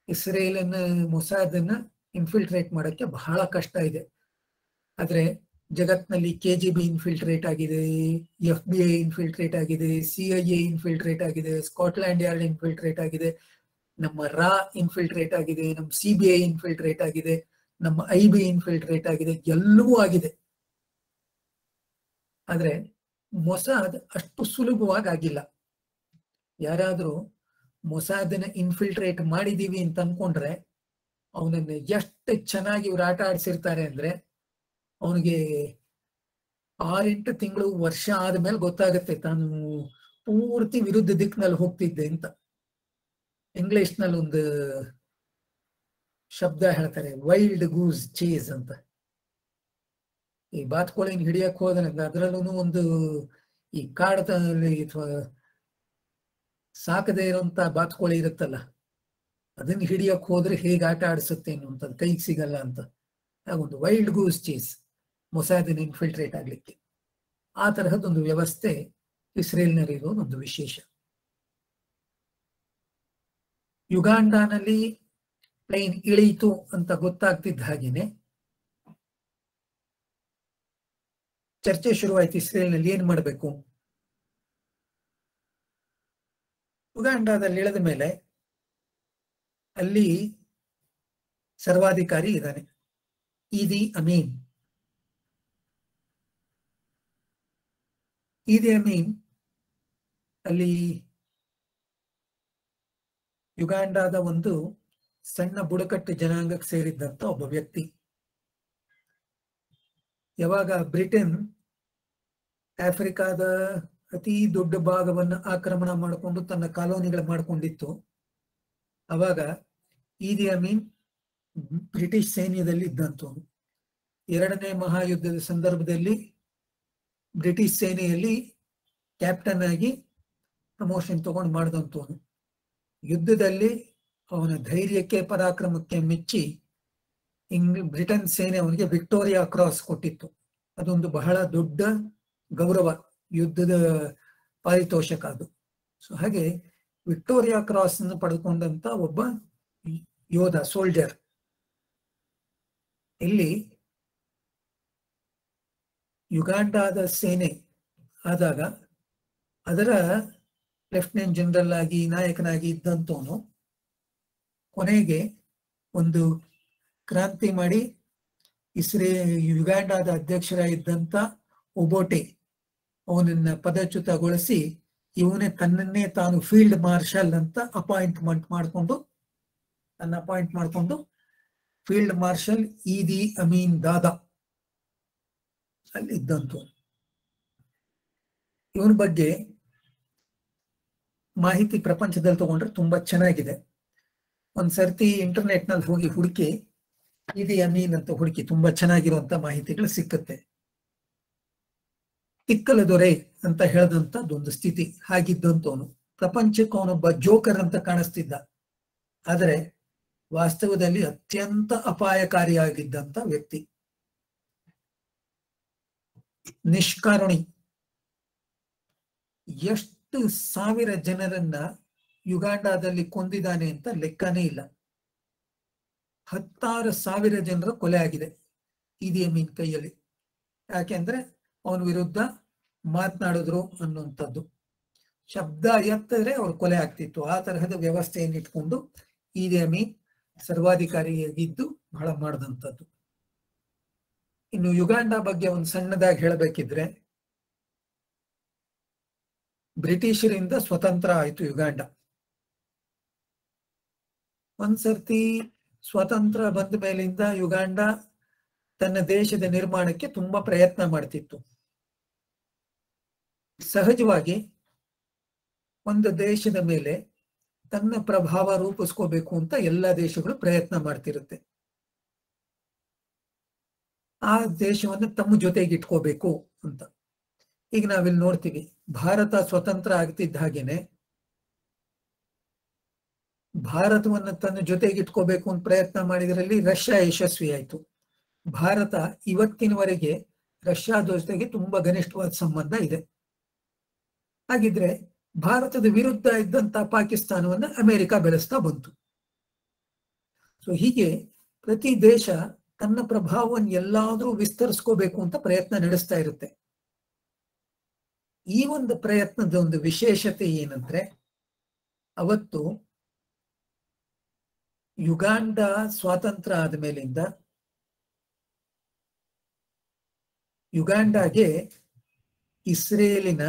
ಇಸ್ರೇಲನ್ನ ಮೊಸಾದನ್ನ ಇನ್ಫಿಲ್ಟ್ರೇಟ್ ಮಾಡಕ್ಕೆ ಬಹಳ ಕಷ್ಟ ಇದೆ. ಆದ್ರೆ ಜಗತ್ನಲ್ಲಿ KGB ಇನ್ಫಿಲ್ಟ್ರೇಟ್ ಆಗಿದೆ, FBI ಇನ್ಫಿಲ್ಟ್ರೇಟ್ ಆಗಿದೆ, CIA ಇನ್ಫಿಲ್ಟ್ರೇಟ್ ಆಗಿದೆ, ಸ್ಕಾಟ್ಲ್ಯಾಂಡ್ ಯಾರ್ಡ್ ಇನ್ಫಿಲ್ಟ್ರೇಟ್ ಆಗಿದೆ, ನಮ್ಮ ರಾ ಇನ್ಫಿಲ್ಟ್ರೇಟ್ ಆಗಿದೆ, ನಮ್ಮ CBI ಇನ್ಫಿಲ್ಟ್ರೇಟ್ ಆಗಿದೆ, ನಮ್ಮ IB ಇನ್ಫಿಲ್ಟ್ರೇಟ್ ಆಗಿದೆ, ಎಲ್ಲವೂ ಆಗಿದೆ. ಆದ್ರೆ ಮೊಸಾದ್ ಅಷ್ಟು ಸುಲಭವಾಗಿ ಆಗಿಲ್ಲ. ಯಾರಾದ್ರೂ ಮೊಸಾದನ್ನ ಇನ್ಫಿಲ್ಟ್ರೇಟ್ ಮಾಡಿದೀವಿ ಅಂತ ಅನ್ಕೊಂಡ್ರೆ ಅವನನ್ನ ಎಷ್ಟು ಚೆನ್ನಾಗಿ ಇವ್ರು ಆಟ ಆಡ್ಸಿರ್ತಾರೆ ಅಂದ್ರೆ ಅವನಿಗೆ 6-8 ತಿಂಗಳು ವರ್ಷ ಆದ್ಮೇಲೆ ಗೊತ್ತಾಗುತ್ತೆ ತಾನು ಪೂರ್ತಿ ವಿರುದ್ಧ ದಿಕ್ಕಿನಲ್ಲಿ ಹೋಗ್ತಿದ್ದೆ ಅಂತ. ಇಂಗ್ಲಿಷ್ ನಲ್ಲಿ ಒಂದು ಶಬ್ದ ಹೇಳ್ತಾರೆ, ವೈಲ್ಡ್ ಗೂಸ್ ಚೇಸ್ ಅಂತ. ಈ ಬಾತುಕೋಳಿನ ಹಿಡಿಯಕ್ ಹೋದ್ರೆ ಅದ್ರಲ್ಲೂ ಒಂದು ಈ ಕಾಡದಲ್ಲಿ ಅಥವಾ ಸಾಕದೇ ಇರುವಂತ ಬಾತುಕೋಳಿ ಇರುತ್ತಲ್ಲ, ಅದನ್ನ ಹಿಡಿಯಕ್ ಹೋದ್ರೆ ಹೇಗೆ ಆಟ ಆಡಿಸುತ್ತೆ ಅನ್ನುವಂಥದ್ದು, ಕೈಗೆ ಸಿಗಲ್ಲ ಅಂತ. ಒಂದು ವೈಲ್ಡ್ ಗೂಸ್ ಚೇಸ್ ಮೊಸಾದಿನ ಇನ್ಫಿಲ್ಟ್ರೇಟ್ ಆಗ್ಲಿಕ್ಕೆ. ಆ ತರಹದೊಂದು ವ್ಯವಸ್ಥೆ ಇಸ್ರೇಲ್ನಲ್ಲಿರೋದು ಒಂದು ವಿಶೇಷ. ಯುಗಾಂಡಾನಲ್ಲಿ ಪ್ಲೇನ್ ಇಳೀತು ಅಂತ ಗೊತ್ತಾಗ್ತಿದ್ದ ಹಾಗೇನೆ ಚರ್ಚೆ ಶುರುವಾಯ್ತು ಇಸ್ರೇಲ್ನಲ್ಲಿ ಏನ್ ಮಾಡಬೇಕು. ಉಗಾಂಡಾದಲ್ಲಿ ಇಳಿದ ಮೇಲೆ ಅಲ್ಲಿ ಸರ್ವಾಧಿಕಾರಿ ಇದ್ದಾನೆ, ಈದಿ ಅಮೀನ್. ಈದಿ ಅಮೀನ್ ಅಲ್ಲಿ ಯುಗಾಂಡಾದ ಒಂದು ಸಣ್ಣ ಬುಡಕಟ್ಟು ಜನಾಂಗಕ್ಕೆ ಸೇರಿದ್ದಂತ ಒಬ್ಬ ವ್ಯಕ್ತಿ. ಯಾವಾಗ ಬ್ರಿಟನ್ ಆಫ್ರಿಕಾದ ಅತಿ ದೊಡ್ಡ ಭಾಗವನ್ನು ಆಕ್ರಮಣ ಮಾಡಿಕೊಂಡು ತನ್ನ ಕಾಲೋನಿಗಳು ಮಾಡಿಕೊಂಡಿತ್ತು, ಅವಾಗ ಈದಿ ಅಮೀನ್ ಬ್ರಿಟಿಷ್ ಸೈನ್ಯದಲ್ಲಿ ಇದ್ದಂಥವನು. 2ನೇ ಮಹಾಯುದ್ಧದ ಸಂದರ್ಭದಲ್ಲಿ ಬ್ರಿಟಿಷ್ ಸೇನೆಯಲ್ಲಿ ಕ್ಯಾಪ್ಟನ್ ಆಗಿ ಪ್ರಮೋಷನ್ ತಗೊಂಡು ಮಾಡಿದಂಥವನು. ಯುದ್ಧದಲ್ಲಿ ಅವನ ಧೈರ್ಯಕ್ಕೆ ಪರಾಕ್ರಮಕ್ಕೆ ಮೆಚ್ಚಿ ಬ್ರಿಟನ್ ಸೇನೆ ಅವನಿಗೆ ವಿಕ್ಟೋರಿಯಾ ಕ್ರಾಸ್ ಕೊಟ್ಟಿತ್ತು. ಅದೊಂದು ಬಹಳ ದೊಡ್ಡ ಗೌರವ, ಯುದ್ಧದ ಪಾರಿತೋಷಕ ಅದು. ಸೊ ಹಾಗೆ ವಿಕ್ಟೋರಿಯಾ ಕ್ರಾಸ್ ಅನ್ನು ಪಡೆದುಕೊಂಡಂತ ಒಬ್ಬ ಯೋಧ, ಸೋಲ್ಜರ್. ಇಲ್ಲಿ ಯುಗಾಂಡಾದ ಸೇನೆ ಆದಾಗ ಅದರ ಲೆಫ್ಟಿನೆಂಟ್ ಜನರಲ್ ಆಗಿ ನಾಯಕನಾಗಿ ಇದ್ದಂತವನು ಕೊನೆಗೆ ಒಂದು ಕ್ರಾಂತಿ ಮಾಡಿ ಯುಗಾಂಡಾದ ಅಧ್ಯಕ್ಷರಾಗಿದ್ದಂತ ಒಬೋಟೆ ಅವನನ್ನ ಪದಚ್ಯುತಗೊಳಿಸಿ ಇವನೇ ತನ್ನನ್ನೇ ತಾನು ಫೀಲ್ಡ್ ಮಾರ್ಷಲ್ ಅಂತ ಅಪಾಯಿಂಟ್ ಮಾಡಿಕೊಂಡು ಫೀಲ್ಡ್ ಮಾರ್ಷಲ್ ಈದಿ ಅಮೀನ್ ದಾದಾ ಅಲ್ಲಿ ಇದ್ದಂತು. ಇವನ ಬಗ್ಗೆ ಮಾಹಿತಿ ಪ್ರಪಂಚದಲ್ಲಿ ತಗೊಂಡ್ರೆ ತುಂಬಾ ಚೆನ್ನಾಗಿದೆ. ಒಂದ್ಸರ್ತಿ ಇಂಟರ್ನೆಟ್ ನಲ್ಲಿ ಹೋಗಿ ಹುಡುಕಿ ಈದಿ ಅಮೀನ್ ಅಂತ ಹುಡುಕಿ ತುಂಬಾ ಚೆನ್ನಾಗಿರುವಂತ ಮಾಹಿತಿಗಳು ಸಿಕ್ಕುತ್ತೆ. ತಿಕ್ಕಲ ದೊರೆ ಅಂತ ಹೇಳದಂತದೊಂದು ಸ್ಥಿತಿ ಹಾಗಿದ್ದಂತವನು. ಪ್ರಪಂಚಕ್ಕೆ ಅವನೊಬ್ಬ ಜೋಕರ್ ಅಂತ ಕಾಣಿಸ್ತಿದ್ದ, ಆದರೆ ವಾಸ್ತವದಲ್ಲಿ ಅತ್ಯಂತ ಅಪಾಯಕಾರಿಯಾಗಿದ್ದಂತ ವ್ಯಕ್ತಿ. ನಿಷ್ಕಾರುಣಿ. ಎಷ್ಟು ಸಾವಿರ ಜನರನ್ನ ಯುಗಾಂಡಾದಲ್ಲಿ ಕೊಂದಿದ್ದಾನೆ ಅಂತ ಲೆಕ್ಕನೇ ಇಲ್ಲ. 16,000 ಜನರ ಕೊಲೆ ಆಗಿದೆ ಈದಿ ಅಮೀನ್ ಕೈಯಲ್ಲಿ. ಯಾಕೆಂದ್ರೆ ಅವನ ವಿರುದ್ಧ ಮಾತನಾಡಿದ್ರು ಅನ್ನುವಂಥದ್ದು. ಶಬ್ದ ಎತ್ತಿದ್ರೆ ಅವ್ರು ಕೊಲೆ ಆಗ್ತಿತ್ತು. ಆ ತರಹದ ವ್ಯವಸ್ಥೆಯನ್ನು ಇಟ್ಕೊಂಡು ಈದಿ ಅಮೀನ್ ಸರ್ವಾಧಿಕಾರಿಯಾಗಿದ್ದು ಬಹಳ ಮಾಡಿದಂಥದ್ದು. ಇನ್ನು ಯುಗಾಂಡಾ ಬಗ್ಗೆ ಒಂದು ಸಣ್ಣದಾಗಿ ಹೇಳಬೇಕಿದ್ರೆ, ಬ್ರಿಟಿಷರಿಂದ ಸ್ವತಂತ್ರ ಆಯಿತು ಯುಗಾಂಡ. ಒಂದ್ಸರ್ತಿ ಸ್ವತಂತ್ರ ಬಂದ ಮೇಲಿಂದ ಯುಗಾಂಡ ತನ್ನ ದೇಶದ ನಿರ್ಮಾಣಕ್ಕೆ ತುಂಬಾ ಪ್ರಯತ್ನ ಮಾಡ್ತಿತ್ತು. ಸಹಜವಾಗಿ ಒಂದು ದೇಶದ ಮೇಲೆ ತನ್ನ ಪ್ರಭಾವ ರೂಪಿಸ್ಕೋಬೇಕು ಅಂತ ಎಲ್ಲ ದೇಶಗಳು ಪ್ರಯತ್ನ ಮಾಡ್ತಿರುತ್ತೆ. ಆ ದೇಶವನ್ನು ತಮ್ಮ ಜೊತೆಗೆ ಇಟ್ಕೋಬೇಕು ಅಂತ. ಈಗ ನಾವಿಲ್ಲಿ ನೋಡ್ತೀವಿ, ಭಾರತ ಸ್ವತಂತ್ರ ಆಗ್ತಿದ್ದ ಹಾಗೇನೆ ಭಾರತವನ್ನು ತನ್ನ ಜೊತೆಗೆ ಇಟ್ಕೋಬೇಕು ಅಂತ ಪ್ರಯತ್ನ ಮಾಡಿದ್ರಲ್ಲಿ ರಷ್ಯಾ ಯಶಸ್ವಿ ಆಯ್ತು. ಭಾರತ ಇವತ್ತಿನವರೆಗೆ ರಷ್ಯಾದ ಜೊತೆಗೆ ತುಂಬಾ ಘನಿಷ್ಠವಾದ ಸಂಬಂಧ ಇದೆ. ಹಾಗಿದ್ರೆ ಭಾರತದ ವಿರುದ್ಧ ಇದ್ದಂತ ಪಾಕಿಸ್ತಾನವನ್ನ ಅಮೆರಿಕ ಬೆಳೆಸ್ತಾ ಬಂತು. ಸೊ ಹೀಗೆ ಪ್ರತಿ ದೇಶ ತನ್ನ ಪ್ರಭಾವವನ್ನು ಎಲ್ಲಾದ್ರೂ ವಿಸ್ತರಿಸ್ಕೋಬೇಕು ಅಂತ ಪ್ರಯತ್ನ ನಡೆಸ್ತಾ ಇರುತ್ತೆ. ಈ ಒಂದು ಪ್ರಯತ್ನದ ಒಂದು ವಿಶೇಷತೆ ಏನಂದ್ರೆ, ಅವತ್ತು ಯುಗಾಂಡ ಸ್ವಾತಂತ್ರ್ಯ ಆದ ಮೇಲಿಂದ ಯುಗಾಂಡಾಗೆ ಇಸ್ರೇಲಿನ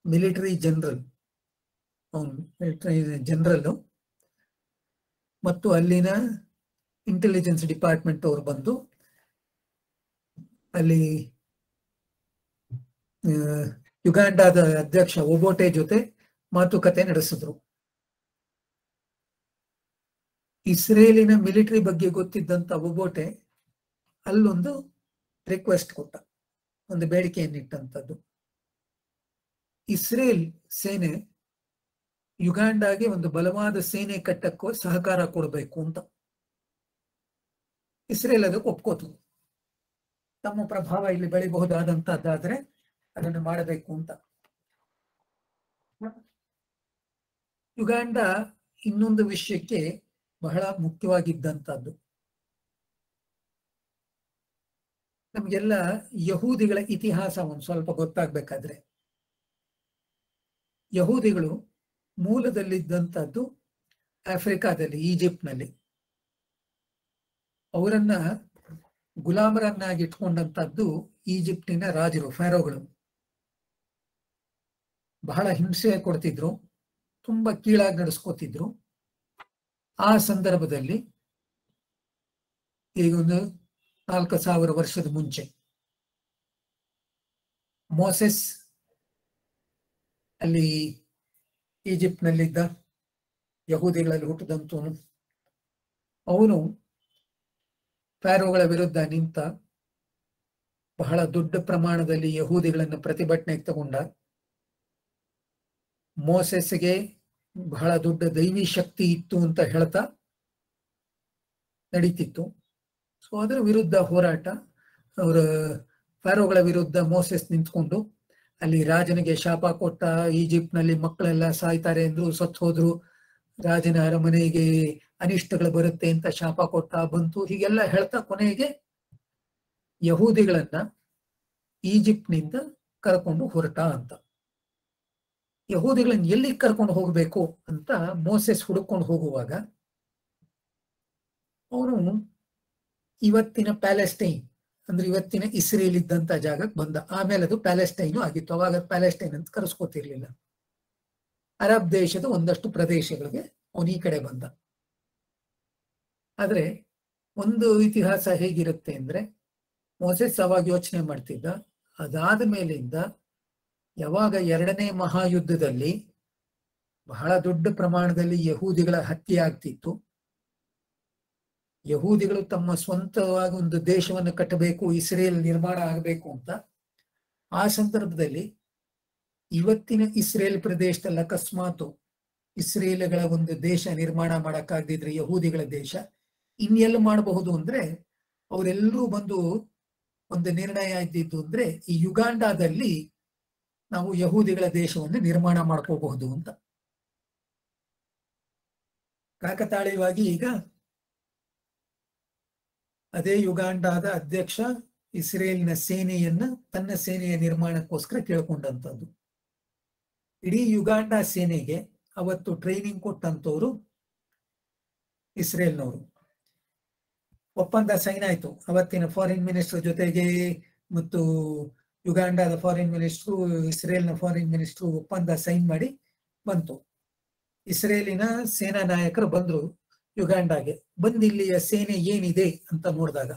ಮಿಲಿಟರಿ ಜನರಲ್ ಮತ್ತು ಅಲ್ಲಿನ ಇಂಟೆಲಿಜೆನ್ಸ್ ಡಿಪಾರ್ಟ್ಮೆಂಟ್ ಅವರು ಬಂದು ಅಲ್ಲಿ ಯುಗಾಂಡಾದ ಅಧ್ಯಕ್ಷ ಒಬೋಟೆ ಜೊತೆ ಮಾತುಕತೆ ನಡೆಸಿದ್ರು. ಇಸ್ರೇಲಿನ ಮಿಲಿಟರಿ ಬಗ್ಗೆ ಗೊತ್ತಿದ್ದಂತ ಒಬೋಟೆ ಅಲ್ಲೊಂದು ರಿಕ್ವೆಸ್ಟ್ ಕೊಟ್ಟ, ಒಂದು ಬೇಡಿಕೆಯನ್ನಿಟ್ಟಂಥದ್ದು. ಇಸ್ರೇಲ್ ಸೇನೆ ಯುಗಾಂಡಾಗೆ ಒಂದು ಬಲವಾದ ಸೇನೆ ಕಟ್ಟಕ್ಕೂ ಸಹಕಾರ ಕೊಡಬೇಕು ಅಂತ. ಇಸ್ರೇಲ್ ಅದಕ್ಕೆ ಒಪ್ಕೋತು. ತಮ್ಮ ಪ್ರಭಾವ ಇಲ್ಲಿ ಬೆಳಿಬಹುದಾದಂತಹದ್ದಾದ್ರೆ ಅದನ್ನು ಮಾಡಬೇಕು ಅಂತ. ಯುಗಾಂಡ ಇನ್ನೊಂದು ವಿಷಯಕ್ಕೆ ಬಹಳ ಮುಖ್ಯವಾಗಿದ್ದಂಥದ್ದು. ನಮ್ಗೆಲ್ಲ ಯಹೂದಿಗಳ ಇತಿಹಾಸ ಒಂದು ಸ್ವಲ್ಪ ಗೊತ್ತಾಗ್ಬೇಕಾದ್ರೆ, ಯಹೂದಿಗಳು ಮೂಲದಲ್ಲಿದ್ದಂಥದ್ದು ಆಫ್ರಿಕಾದಲ್ಲಿ, ಈಜಿಪ್ಟ್ನಲ್ಲಿ. ಅವರನ್ನ ಗುಲಾಮರನ್ನಾಗಿ ಇಟ್ಕೊಂಡಂತದ್ದು ಈಜಿಪ್ಟಿನ ರಾಜರು, ಫಾರೋಗಳು. ಬಹಳ ಹಿಂಸೆ ಕೊಡ್ತಿದ್ರು, ತುಂಬಾ ಕೀಳಾಗಿ ನಡೆಸ್ಕೋತಿದ್ರು. ಆ ಸಂದರ್ಭದಲ್ಲಿ ಈಗ ಒಂದು 4000 ವರ್ಷದ ಮುಂಚೆ ಮೋಸೆಸ್ ಅಲ್ಲಿ ಈಜಿಪ್ಟ್ನಲ್ಲಿದ್ದ ಯಹೂದಿಗಳಲ್ಲಿ ಹುಟ್ಟಿದಂತವನು, ಅವನು ಫಾರೋಗಳ ವಿರುದ್ಧ ನಿಂತ ಬಹಳ ದೊಡ್ಡ ಪ್ರಮಾಣದಲ್ಲಿ ಯಹೂದಿಗಳನ್ನು ಪ್ರತಿಭಟನೆಗೆ ತಗೊಂಡ. ಮೋಸೆಸ್ಗೆ ಬಹಳ ದೊಡ್ಡ ದೈವಿ ಶಕ್ತಿ ಇತ್ತು ಅಂತ ಹೇಳ್ತಾ ನಡೀತಿತ್ತು. ಸೊ ಅದರ ವಿರುದ್ಧ ಹೋರಾಟ, ಅವರ ಫಾರೋಗಳ ವಿರುದ್ಧ ಮೋಸೆಸ್ ನಿಂತ್ಕೊಂಡು ಅಲ್ಲಿ ರಾಜನಿಗೆ ಶಾಪ ಕೊಟ್ಟ, ಈಜಿಪ್ಟ್ನಲ್ಲಿ ಮಕ್ಕಳೆಲ್ಲ ಸಾಯ್ತಾರೆ ಅಂದ್ರು, ಸತ್ತು ಹೋದ್ರು, ರಾಜನ ಅರಮನೆಗೆ ಅನಿಷ್ಟಗಳು ಬರುತ್ತೆ ಅಂತ ಶಾಪ ಕೊಟ್ಟ ಬಂತು. ಹೀಗೆಲ್ಲ ಹೇಳ್ತಾ ಕೊನೆಗೆ ಯಹೂದಿಗಳನ್ನ ಈಜಿಪ್ಟ್ನಿಂದ ಕರ್ಕೊಂಡು ಹೊರಟ ಅಂತ. ಯಹೂದಿಗಳನ್ನ ಎಲ್ಲಿ ಕರ್ಕೊಂಡು ಹೋಗ್ಬೇಕು ಅಂತ ಮೋಸೆಸ್ ಹುಡುಕೊಂಡು ಹೋಗುವಾಗ ಅವನು ಇವತ್ತಿನ ಪ್ಯಾಲೆಸ್ಟೈನ್ ಅಂದ್ರೆ ಇವತ್ತಿನ ಇಸ್ರೇಲ್ ಇದ್ದಂತ ಜಾಗಕ್ಕೆ ಬಂದ. ಆಮೇಲೆ ಅದು ಪ್ಯಾಲೆಸ್ಟೈನು ಆಗಿತ್ತು. ಅವಾಗ ಪ್ಯಾಲೆಸ್ಟೈನ್ ಅಂತ ಕರೆಸ್ಕೋತಿರ್ಲಿಲ್ಲ. ಅರಬ್ ದೇಶದ ಒಂದಷ್ಟು ಪ್ರದೇಶಗಳಿಗೆ ಅವನು ಈ ಕಡೆ ಬಂದ. ಆದ್ರೆ ಒಂದು ಇತಿಹಾಸ ಹೇಗಿರುತ್ತೆ ಅಂದ್ರೆ, ಮೋಸೆಸ್ ಅವಾಗ ಯೋಚನೆ ಮಾಡ್ತಿದ್ದ, ಅದಾದ ಮೇಲಿಂದ ಯಾವಾಗ 2ನೇ ಮಹಾಯುದ್ಧದಲ್ಲಿ ಬಹಳ ದೊಡ್ಡ ಪ್ರಮಾಣದಲ್ಲಿ ಯಹೂದಿಗಳ ಹತ್ಯೆ ಆಗ್ತಿತ್ತು, ಯಹೂದಿಗಳು ತಮ್ಮ ಸ್ವಂತವಾಗಿ ಒಂದು ದೇಶವನ್ನು ಕಟ್ಟಬೇಕು, ಇಸ್ರೇಲ್ ನಿರ್ಮಾಣ ಆಗಬೇಕು ಅಂತ, ಆ ಸಂದರ್ಭದಲ್ಲಿ ಇವತ್ತಿನ ಇಸ್ರೇಲ್ ಪ್ರದೇಶದಲ್ಲಿ ಅಕಸ್ಮಾತ್ ಇಸ್ರೇಲ್ಗಳ ಒಂದು ದೇಶ ನಿರ್ಮಾಣ ಮಾಡಕ್ಕಾಗದಿದ್ರೆ, ಯಹೂದಿಗಳ ದೇಶ ಇನ್ನೆಲ್ಲ ಮಾಡಬಹುದು ಅಂದ್ರೆ, ಅವರೆಲ್ಲರೂ ಬಂದು ಒಂದು ನಿರ್ಣಯ ಇದ್ದಿದ್ದು ಅಂದ್ರೆ ಈ ಯುಗಾಂಡಾದಲ್ಲಿ ನಾವು ಯಹೂದಿಗಳ ದೇಶವನ್ನು ನಿರ್ಮಾಣ ಮಾಡ್ಕೋಬಹುದು ಅಂತ. ಕಾಕತಾಳೀಯವಾಗಿ ಈಗ ಅದೇ ಯುಗಾಂಡಾದ ಅಧ್ಯಕ್ಷ ಇಸ್ರೇಲ್ನ ಸೇನೆಯನ್ನ ತನ್ನ ಸೇನೆಯ ನಿರ್ಮಾಣಕ್ಕೋಸ್ಕರ ಕೇಳ್ಕೊಂಡಂಥದ್ದು. ಇಡೀ ಯುಗಾಂಡ ಸೇನೆಗೆ ಅವತ್ತು ಟ್ರೈನಿಂಗ್ ಕೊಟ್ಟಂತವ್ರು ಇಸ್ರೇಲ್ನವರು. ಒಪ್ಪಂದ ಸೈನ್ ಆಯ್ತು ಅವತ್ತಿನ ಫಾರಿನ್ ಮಿನಿಸ್ಟರ್ ಜೊತೆಗೆ, ಮತ್ತು ಯುಗಾಂಡಾದ ಫಾರಿನ್ ಮಿನಿಸ್ಟ್ರು ಇಸ್ರೇಲ್ನ ಫಾರಿನ್ ಮಿನಿಸ್ಟ್ರು ಒಪ್ಪಂದ ಸೈನ್ ಮಾಡಿ ಬಂತು. ಇಸ್ರೇಲಿನ ಸೇನಾ ನಾಯಕರು ಬಂದ್ರು ಯುಗಾಂಡಾಗೆ. ಬಂದು ಇಲ್ಲಿಯ ಸೇನೆ ಏನಿದೆ ಅಂತ ನೋಡಿದಾಗ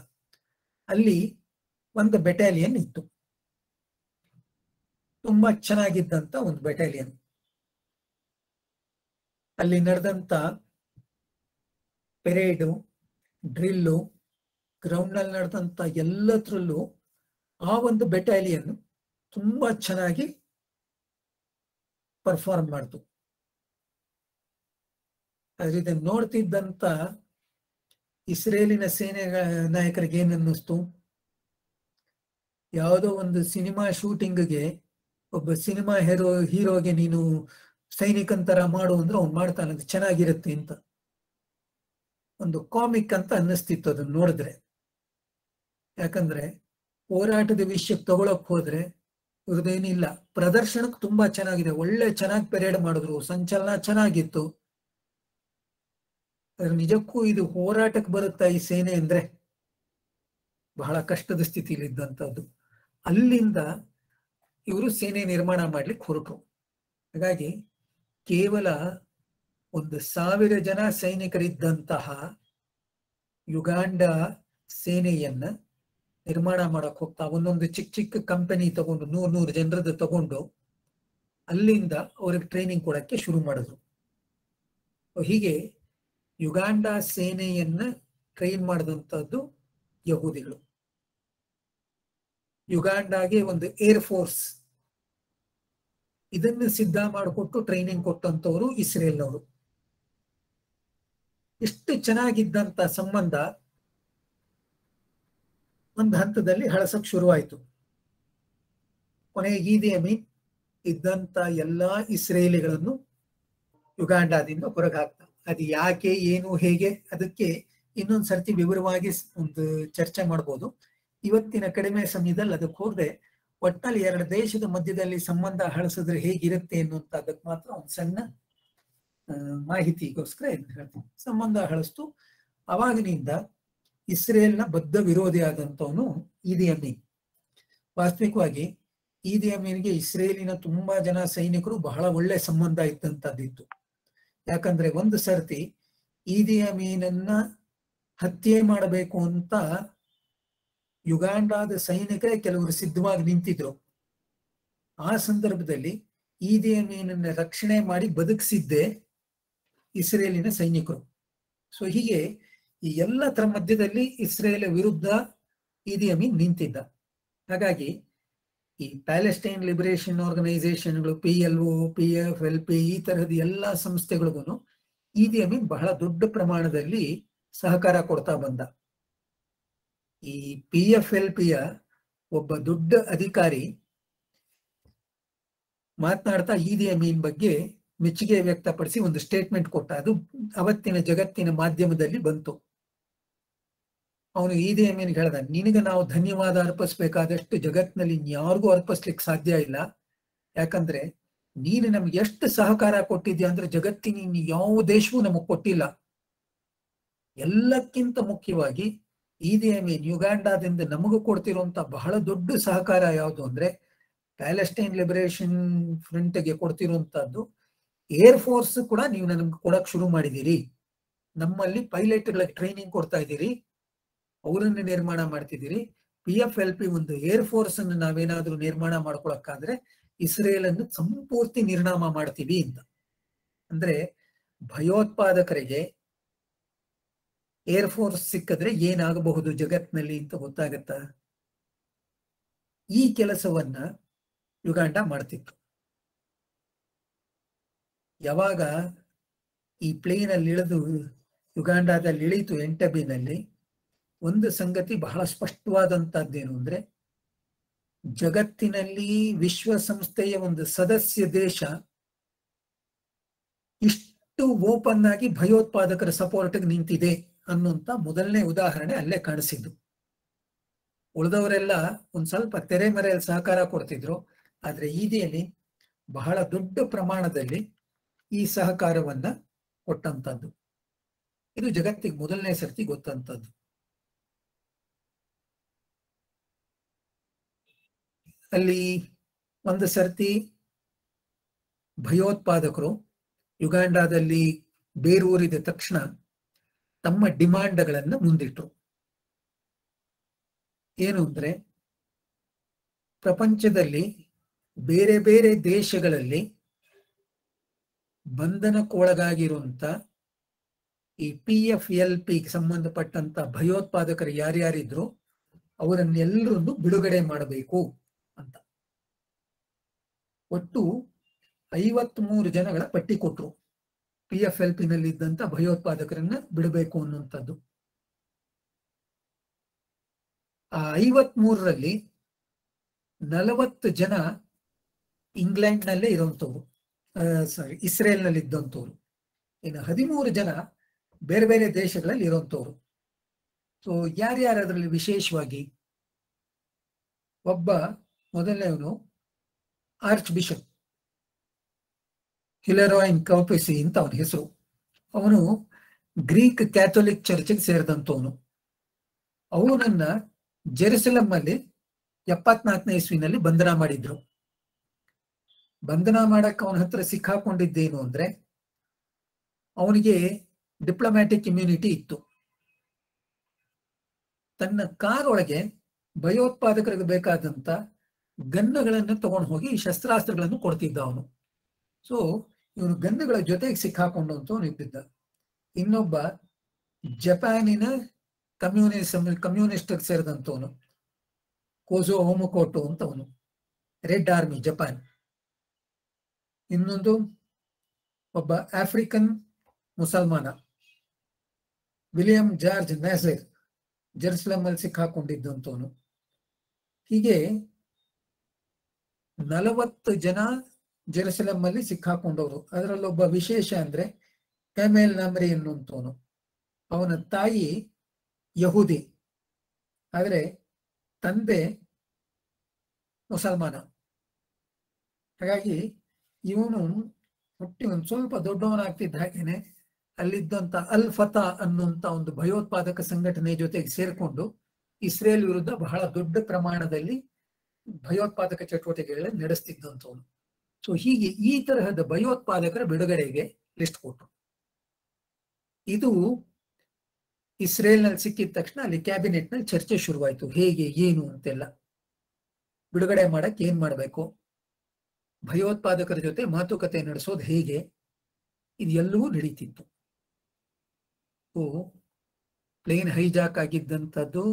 ಅಲ್ಲಿ ಒಂದು ಬೆಟಾಲಿಯನ್ ಇತ್ತು, ತುಂಬಾ ಚೆನ್ನಾಗಿದ್ದಂತ ಒಂದು ಬೆಟಾಲಿಯನ್. ಅಲ್ಲಿ ನಡೆದಂತ ಪೆರೇಡು, ಡ್ರಿಲ್ಲು, ಗ್ರೌಂಡ್ ನಲ್ಲಿ ನಡೆದಂತ ಎಲ್ಲತ್ರಲ್ಲೂ ಆ ಒಂದು ಬೆಟಾಲಿಯನ್ ತುಂಬಾ ಚೆನ್ನಾಗಿ ಪರ್ಫಾರ್ಮ್ ಮಾಡ್ತು. ಆದ್ರೆ ಇದನ್ನು ನೋಡ್ತಿದ್ದಂತ ಇಸ್ರೇಲಿನ ಸೇನೆ ನಾಯಕರಿಗೆ ಏನನ್ನಿಸ್ತು, ಯಾವುದೋ ಒಂದು ಸಿನಿಮಾ ಶೂಟಿಂಗ್ಗೆ ಒಬ್ಬ ಸಿನಿಮಾ ಹೀರೋಗೆ ನೀನು ಸೈನಿಕನ್ ತರ ಮಾಡು ಅಂದ್ರೆ ಅವ್ನು ಮಾಡ್ತಾನಂತ, ಚೆನ್ನಾಗಿರುತ್ತೆ ಅಂತ. ಒಂದು ಕಾಮಿಕ್ ಅಂತ ಅನ್ನಿಸ್ತಿತ್ತು ಅದನ್ನ ನೋಡಿದ್ರೆ. ಯಾಕಂದ್ರೆ ಹೋರಾಟದ ವಿಷಯಕ್ಕೆ ತಗೊಳಕ್ ಹೋದ್ರೆ ಇವ್ರದ್ದೇನಿಲ್ಲ, ಪ್ರದರ್ಶನಕ್ಕೆ ತುಂಬಾ ಚೆನ್ನಾಗಿದೆ, ಒಳ್ಳೆ ಚೆನ್ನಾಗಿ ಪೆರೇಡ್ ಮಾಡಿದ್ರು, ಸಂಚಲನ ಚೆನ್ನಾಗಿತ್ತು. ಆದ್ರೆ ನಿಜಕ್ಕೂ ಇದು ಹೋರಾಟಕ್ಕೆ ಬರುತ್ತಾ ಈ ಸೇನೆ ಅಂದ್ರೆ ಬಹಳ ಕಷ್ಟದ ಸ್ಥಿತಿಲಿ ಇದ್ದಂಥದ್ದು. ಅಲ್ಲಿಂದ ಇವರು ಸೇನೆ ನಿರ್ಮಾಣ ಮಾಡ್ಲಿಕ್ಕೆ ಹೊರಟರು. ಹಾಗಾಗಿ ಕೇವಲ 1,000 ಜನ ಸೈನಿಕರಿದ್ದಂತಹ ಯುಗಾಂಡ ಸೇನೆಯನ್ನ ನಿರ್ಮಾಣ ಮಾಡಕ್ ಹೋಗ್ತಾ ಒಂದೊಂದು ಚಿಕ್ಕ ಚಿಕ್ಕ ಕಂಪನಿ ತಗೊಂಡು 100 ಜನರದ್ದು ತಗೊಂಡು ಅಲ್ಲಿಂದ ಅವ್ರಿಗೆ ಟ್ರೈನಿಂಗ್ ಕೊಡಕ್ಕೆ ಶುರು ಮಾಡಿದ್ರು. ಹೀಗೆ ಯುಗಾಂಡ ಸೇನೆಯನ್ನ ಟ್ರೈನ್ ಮಾಡಿದಂಥದ್ದು ಯಹೂದಿಗಳು. ಯುಗಾಂಡಾಗೆ ಒಂದು ಏರ್ ಫೋರ್ಸ್ ಇದನ್ನು ಸಿದ್ಧ ಮಾಡಿಕೊಟ್ಟು ಟ್ರೈನಿಂಗ್ ಕೊಟ್ಟಂತವರು ಇಸ್ರೇಲ್ನವರು. ಎಷ್ಟು ಚೆನ್ನಾಗಿದ್ದಂತ ಸಂಬಂಧ ಒಂದು ಹಂತದಲ್ಲಿ ಹಳಸಕ್ ಶುರುವಾಯಿತು. ಕೊನೆಗೆ ಈದಿ ಅಮೀನ್ ಇದ್ದಂತ ಎಲ್ಲಾ ಇಸ್ರೇಲಿಗಳನ್ನು ಯುಗಾಂಡಾದಿಂದ ಹೊರಗೆ ಹಾಕ್ತ. ಅದು ಯಾಕೆ, ಏನು, ಹೇಗೆ, ಅದಕ್ಕೆ ಇನ್ನೊಂದು ಸರ್ತಿ ವಿವರವಾಗಿ ಒಂದು ಚರ್ಚೆ ಮಾಡ್ಬೋದು. ಇವತ್ತಿನ ಕಡಿಮೆ ಸಮಯದಲ್ಲಿ ಅದಕ್ಕೆ ಹೋಗದೆ ಒಟ್ಟಲ್ಲಿ 2 ದೇಶದ ಮಧ್ಯದಲ್ಲಿ ಸಂಬಂಧ ಹಳಸಿದ್ರೆ ಹೇಗಿರುತ್ತೆ ಅನ್ನುವಂಥದ್ದಕ್ಕೆ ಮಾತ್ರ ಒಂದು ಸಣ್ಣ ಮಾಹಿತಿಗೋಸ್ಕರ ಹೇಳ್ತೀನಿ. ಸಂಬಂಧ ಹಳಸ್ತು. ಅವಾಗಿನಿಂದ ಇಸ್ರೇಲ್ನ ಬದ್ಧ ವಿರೋಧಿಯಾದಂಥವನು ಈದಿ ಅಮೀನ್. ವಾಸ್ತವಿಕವಾಗಿ ಈದಿ ಅಮೀನ್ಗೆ ಇಸ್ರೇಲಿನ ತುಂಬಾ ಜನ ಸೈನಿಕರು ಬಹಳ ಒಳ್ಳೆ ಸಂಬಂಧ ಇದ್ದಂಥದ್ದಿತ್ತು. ಯಾಕಂದ್ರೆ ಒಂದು ಸರ್ತಿ ಈದಿ ಅಮೀನನ್ನ ಹತ್ಯೆ ಮಾಡಬೇಕು ಅಂತ ಯುಗಾಂಡಾದ ಸೈನಿಕರೇ ಕೆಲವರು ಸಿದ್ಧವಾಗಿ ನಿಂತಿದ್ರು. ಆ ಸಂದರ್ಭದಲ್ಲಿ ಈದಿ ಅಮೀನನ್ನ ರಕ್ಷಣೆ ಮಾಡಿ ಬದುಕಿಸಿದ್ದೇ ಇಸ್ರೇಲಿನ ಸೈನಿಕರು. ಸೊ ಹೀಗೆ ಈ ಎಲ್ಲದರ ಮಧ್ಯದಲ್ಲಿ ಇಸ್ರೇಲ್ ವಿರುದ್ಧ ಈದಿ ಅಮೀನ್ ನಿಂತಿದ್ದ. ಹಾಗಾಗಿ ಈ ಪ್ಯಾಲೆಸ್ಟೈನ್ ಲಿಬರೇಷನ್ ಆರ್ಗನೈಸೇಷನ್ಗಳು, PLO, PFLP ಈ ತರಹದ ಎಲ್ಲಾ ಸಂಸ್ಥೆಗಳಿಗೂ ಈದಿ ಅಮೀನ್ ಬಹಳ ದೊಡ್ಡ ಪ್ರಮಾಣದಲ್ಲಿ ಸಹಕಾರ ಕೊಡ್ತಾ ಬಂದ. ಈ PFLPಯ ಒಬ್ಬ ದೊಡ್ಡ ಅಧಿಕಾರಿ ಮಾತನಾಡ್ತಾ ಈದಿ ಅಮೀನ್ ಬಗ್ಗೆ ಮೆಚ್ಚುಗೆ ವ್ಯಕ್ತಪಡಿಸಿ ಒಂದು ಸ್ಟೇಟ್ಮೆಂಟ್ ಕೊಟ್ಟ. ಅದು ಅವತ್ತಿನ ಜಗತ್ತಿನ ಮಾಧ್ಯಮದಲ್ಲಿ ಬಂತು. ಅವನು ಈದಿ ಅಮೀನ್ ಹೇಳ್ದ, ನಿನಗೆ ನಾವು ಧನ್ಯವಾದ ಅರ್ಪಿಸ್ಬೇಕಾದಷ್ಟು ಜಗತ್ತಿನಲ್ಲಿ ಯಾರಿಗೂ ಅರ್ಪಿಸ್ಲಿಕ್ಕೆ ಸಾಧ್ಯ ಇಲ್ಲ. ಯಾಕಂದ್ರೆ ನೀನು ನಮ್ಗೆ ಎಷ್ಟು ಸಹಕಾರ ಕೊಟ್ಟಿದ್ಯಾ ಅಂದ್ರೆ ಜಗತ್ತಿನ ಯಾವ ದೇಶವೂ ನಮಗ್ ಕೊಟ್ಟಿಲ್ಲ. ಎಲ್ಲಕ್ಕಿಂತ ಮುಖ್ಯವಾಗಿ ಈದಿ ಅಮೀನ್ ಯುಗಾಂಡಾದಿಂದ ನಮಗೂ ಕೊಡ್ತಿರುವಂತ ಬಹಳ ದೊಡ್ಡ ಸಹಕಾರ ಯಾವುದು ಅಂದ್ರೆ ಪ್ಯಾಲೆಸ್ಟೈನ್ ಲಿಬರೇಷನ್ ಫ್ರಂಟ್ಗೆ ಕೊಡ್ತಿರುವಂತದ್ದು ಏರ್ ಫೋರ್ಸ್ ಕೂಡ ನೀವು ನಮ್ಗೆ ಕೊಡಕ್ ಶುರು ಮಾಡಿದ್ದೀರಿ. ನಮ್ಮಲ್ಲಿ ಪೈಲಟ್ಗಳಿಗೆ ಟ್ರೈನಿಂಗ್ ಕೊಡ್ತಾ ಇದ್ದೀರಿ, ಅವರನ್ನು ನಿರ್ಮಾಣ ಮಾಡ್ತಿದ್ದೀರಿ. PFLP ಒಂದು ಏರ್ ಫೋರ್ಸ್ ಅನ್ನು ನಾವೇನಾದ್ರೂ ನಿರ್ಮಾಣ ಮಾಡ್ಕೊಳಕ್ಕಾದ್ರೆ ಇಸ್ರೇಲ್ ಅನ್ನು ಸಂಪೂರ್ತಿ ನಿರ್ನಾಮ ಮಾಡ್ತೀವಿ ಅಂತ. ಅಂದ್ರೆ ಭಯೋತ್ಪಾದಕರಿಗೆ ಏರ್ ಫೋರ್ಸ್ ಸಿಕ್ಕಿದ್ರೆ ಏನಾಗಬಹುದು ಜಗತ್ತಿನಲ್ಲಿ ಅಂತ ಗೊತ್ತಾಗತ್ತಾ? ಈ ಕೆಲಸವನ್ನ ಯುಗಾಂಡ ಮಾಡ್ತಿತ್ತು. ಯಾವಾಗ ಈ ಪ್ಲೇನ್ ಅಲ್ಲಿ ಇಳಿದು ಯುಗಾಂಡಾದಲ್ಲಿ ಇಳಿತು ಎಂಟಬಿನಲ್ಲಿ, ಒಂದು ಸಂಗತಿ ಬಹಳ ಸ್ಪಷ್ಟವಾದಂತದ್ದೇನು ಅಂದ್ರೆ ಜಗತ್ತಿನಲ್ಲಿ ವಿಶ್ವಸಂಸ್ಥೆಯ ಒಂದು ಸದಸ್ಯ ದೇಶ ಇಷ್ಟು ಓಪನ್ ಆಗಿ ಭಯೋತ್ಪಾದಕರ ಸಪೋರ್ಟ್ಗೆ ನಿಂತಿದೆ ಅನ್ನುವಂತ ಮೊದಲನೇ ಉದಾಹರಣೆ ಅಲ್ಲೇ ಕಾಣಿಸಿದ್ದು. ಉಳಿದವರೆಲ್ಲ ಒಂದ್ ಸ್ವಲ್ಪ ತೆರೆಮರೆಯಲ್ಲಿ ಸಹಕಾರ ಕೊಡ್ತಿದ್ರು. ಆದ್ರೆ ಈದಿಯಲ್ಲಿ ಬಹಳ ದೊಡ್ಡ ಪ್ರಮಾಣದಲ್ಲಿ ಈ ಸಹಕಾರವನ್ನ ಕೊಟ್ಟಂತದ್ದು. ಇದು ಜಗತ್ತಿಗೆ ಮೊದಲನೇ ಸರ್ತಿ ಗೊತ್ತಂತದ್ದು. ಅಲ್ಲಿ ಒಂದು ಸರ್ತಿ ಭಯೋತ್ಪಾದಕರು ಯುಗಾಂಡಾದಲ್ಲಿ ಬೇರೂರಿದ ತಕ್ಷಣ ತಮ್ಮ ಡಿಮಾಂಡ್ಗಳನ್ನು ಮುಂದಿಟ್ಟರು. ಏನು ಅಂದ್ರೆ ಪ್ರಪಂಚದಲ್ಲಿ ಬೇರೆ ಬೇರೆ ದೇಶಗಳಲ್ಲಿ ಬಂಧನಕ್ಕೊಳಗಾಗಿರುವಂತ ಈ PFLP ಸಂಬಂಧಪಟ್ಟಂತ ಭಯೋತ್ಪಾದಕರು ಯಾರ್ಯಾರಿದ್ರು ಅವರನ್ನೆಲ್ಲರನ್ನು ಬಿಡುಗಡೆ ಮಾಡಬೇಕು ಅಂತ. ಒಟ್ಟು 53 ಜನಗಳ ಪಟ್ಟಿ ಕೊಟ್ರು. PFLP ನಲ್ಲಿ ಇದ್ದಂತ ಭಯೋತ್ಪಾದಕರನ್ನ ಬಿಡಬೇಕು ಅನ್ನುವಂಥದ್ದು. ಆ 53ರಲ್ಲಿ 40 ಜನ ಇಂಗ್ಲೆಂಡ್ ನಲ್ಲೇ ಇರುವಂತವ್ರು, ಇಸ್ರೇಲ್ ನಲ್ಲಿ ಇದ್ದಂಥವ್ರು. ಇನ್ನು 13 ಜನ ಬೇರೆ ಬೇರೆ ದೇಶಗಳಲ್ಲಿ ಇರುವಂತವ್ರು. ಸೊ ಯಾರ್ಯಾರು ಅದರಲ್ಲಿ ವಿಶೇಷವಾಗಿ, ಒಬ್ಬ ಮೊದಲನೇವನು ಆರ್ಚ್ ಬಿಷಪ್ ಹಿಲರಾಯ್ನ್ ಕೌಪೆಸಿ ಅಂತ ಅವನ ಹೆಸರು. ಅವನು ಗ್ರೀಕ್ ಕ್ಯಾಥೋಲಿಕ್ ಚರ್ಚ್ಗೆ ಸೇರಿದಂತವನು. ಅವನನ್ನ ಜೆರುಸಲಂ ಅಲ್ಲಿ 74ನೇ ಇಸ್ವಿನಲ್ಲಿ ಬಂಧನ ಮಾಡಿದ್ರು. ಬಂಧನ ಮಾಡಕ್ಕೆ ಅವನ ಹತ್ರ ಸಿಕ್ಕಾಕೊಂಡಿದ್ದೇನು ಅಂದ್ರೆ, ಅವನಿಗೆ ಡಿಪ್ಲೊಮ್ಯಾಟಿಕ್ ಇಮ್ಯುನಿಟಿ ಇತ್ತು. ತನ್ನ ಕಾರ್ ಒಳಗೆ ಭಯೋತ್ಪಾದಕರಿಗೆ ಬೇಕಾದಂತ ಗನ್ನುಗಳನ್ನು ತಗೊಂಡು ಹೋಗಿ ಶಸ್ತ್ರಾಸ್ತ್ರಗಳನ್ನು ಕೊಡ್ತಿದ್ದ ಅವನು. ಸೊ ಇವನು ಗನ್ನುಗಳ ಜೊತೆಗೆ ಸಿಕ್ಕಾಕೊಂಡು ಅಂತ ಇದ್ದಿದ್ದ. ಇನ್ನೊಬ್ಬ ಜಪಾನಿನ ಕಮ್ಯುನಿಸ್ಟ್ ಸೇರಿದಂತವನು, ಕೋಜೋ ಹೋಮಕೋಟೋ ಅಂತ ಅವನು, ರೆಡ್ ಆರ್ಮಿ ಜಪಾನ್. ಇನ್ನೊಂದು ಒಬ್ಬ ಆಫ್ರಿಕನ್ ಮುಸಲ್ಮಾನ, ವಿಲಿಯಂ ಜಾರ್ಜ್ ನ್ಯಾಸರ್, ಜೆರುಸಲಂ ಅಲ್ಲಿ ಸಿಕ್ಕಾಕೊಂಡಿದ್ದಂತವನು. ಹೀಗೆ 40 ಜನ ಜೆರುಸಲಂ ಅಲ್ಲಿ ಸಿಕ್ಕಾಕೊಂಡವರು. ಅದರಲ್ಲೊಬ್ಬ ವಿಶೇಷ ಅಂದ್ರೆ ಕ್ಯಾಮೆಲ್ ನಮ್ರಿ ಎನ್ನುವಂತವನು. ಅವನ ತಾಯಿ ಯಹೂದಿ, ಆದ್ರೆ ತಂದೆ ಮುಸಲ್ಮಾನ. ಹಾಗಾಗಿ ಇವನು ಹುಟ್ಟಿ ಒಂದು ಸ್ವಲ್ಪ ದೊಡ್ಡವನಾಗ್ತಿದ್ದ ಹಾಗೇನೆ ಅಲ್ಲಿದ್ದಂತ ಅಲ್ ಫತಾ ಅನ್ನುವಂತ ಒಂದು ಭಯೋತ್ಪಾದಕ ಸಂಘಟನೆ ಜೊತೆಗೆ ಸೇರ್ಕೊಂಡು ಇಸ್ರೇಲ್ ವಿರುದ್ಧ ಬಹಳ ದೊಡ್ಡ ಪ್ರಮಾಣದಲ್ಲಿ ಭಯೋತ್ಪಾದಕ ಚಟುವಟಿಕೆಗಳನ್ನು ನಡೆಸ್ತಿದ್ದಂಥವನು. ಸೊ ಹೀಗೆ ಈ ತರಹದ ಭಯೋತ್ಪಾದಕರ ಬಿಡುಗಡೆಗೆ ಲಿಸ್ಟ್ ಕೊಟ್ಟರು. ಇದು ಇಸ್ರೇಲ್ನಲ್ಲಿ ಸಿಕ್ಕಿದ ತಕ್ಷಣ ಅಲ್ಲಿ ಕ್ಯಾಬಿನೆಟ್ ನಲ್ಲಿ ಚರ್ಚೆ ಶುರುವಾಯಿತು, ಹೇಗೆ ಏನು ಅಂತೆಲ್ಲ. ಬಿಡುಗಡೆ ಮಾಡಕ್ ಏನ್ ಮಾಡ್ಬೇಕು, ಭಯೋತ್ಪಾದಕರ ಜೊತೆ ಮಾತುಕತೆ ನಡೆಸೋದು ಹೇಗೆ, ಇದೆಲ್ಲವೂ ನಡೀತಿತ್ತು. ಪ್ಲೇನ್ ಹೈಜಾಕ್ ಆಗಿದ್ದಂಥದ್ದು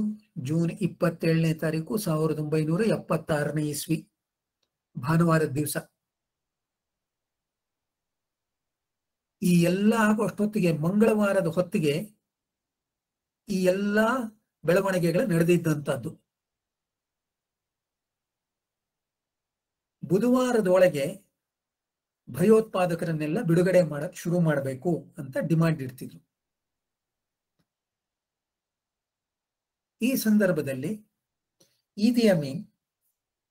ಜೂನ್ 27ನೇ ತಾರೀಕು 1976ನೇ ಇಸ್ವಿ ಭಾನುವಾರದ ದಿವಸ. ಈ ಎಲ್ಲ ಆಗೋಷ್ಟೊತ್ತಿಗೆ ಮಂಗಳವಾರದ ಹೊತ್ತಿಗೆ ಈ ಎಲ್ಲ ಬೆಳವಣಿಗೆಗಳು ನಡೆದಿದ್ದಂಥದ್ದು. ಬುಧವಾರದೊಳಗೆ ಭಯೋತ್ಪಾದಕರನ್ನೆಲ್ಲ ಬಿಡುಗಡೆ ಮಾಡಕ್ ಶುರು ಮಾಡಬೇಕು ಅಂತ ಡಿಮಾಂಡ್ ಇಡ್ತಿದ್ರು. ಈ ಸಂದರ್ಭದಲ್ಲಿ ಈದಿ ಅಮೀನ್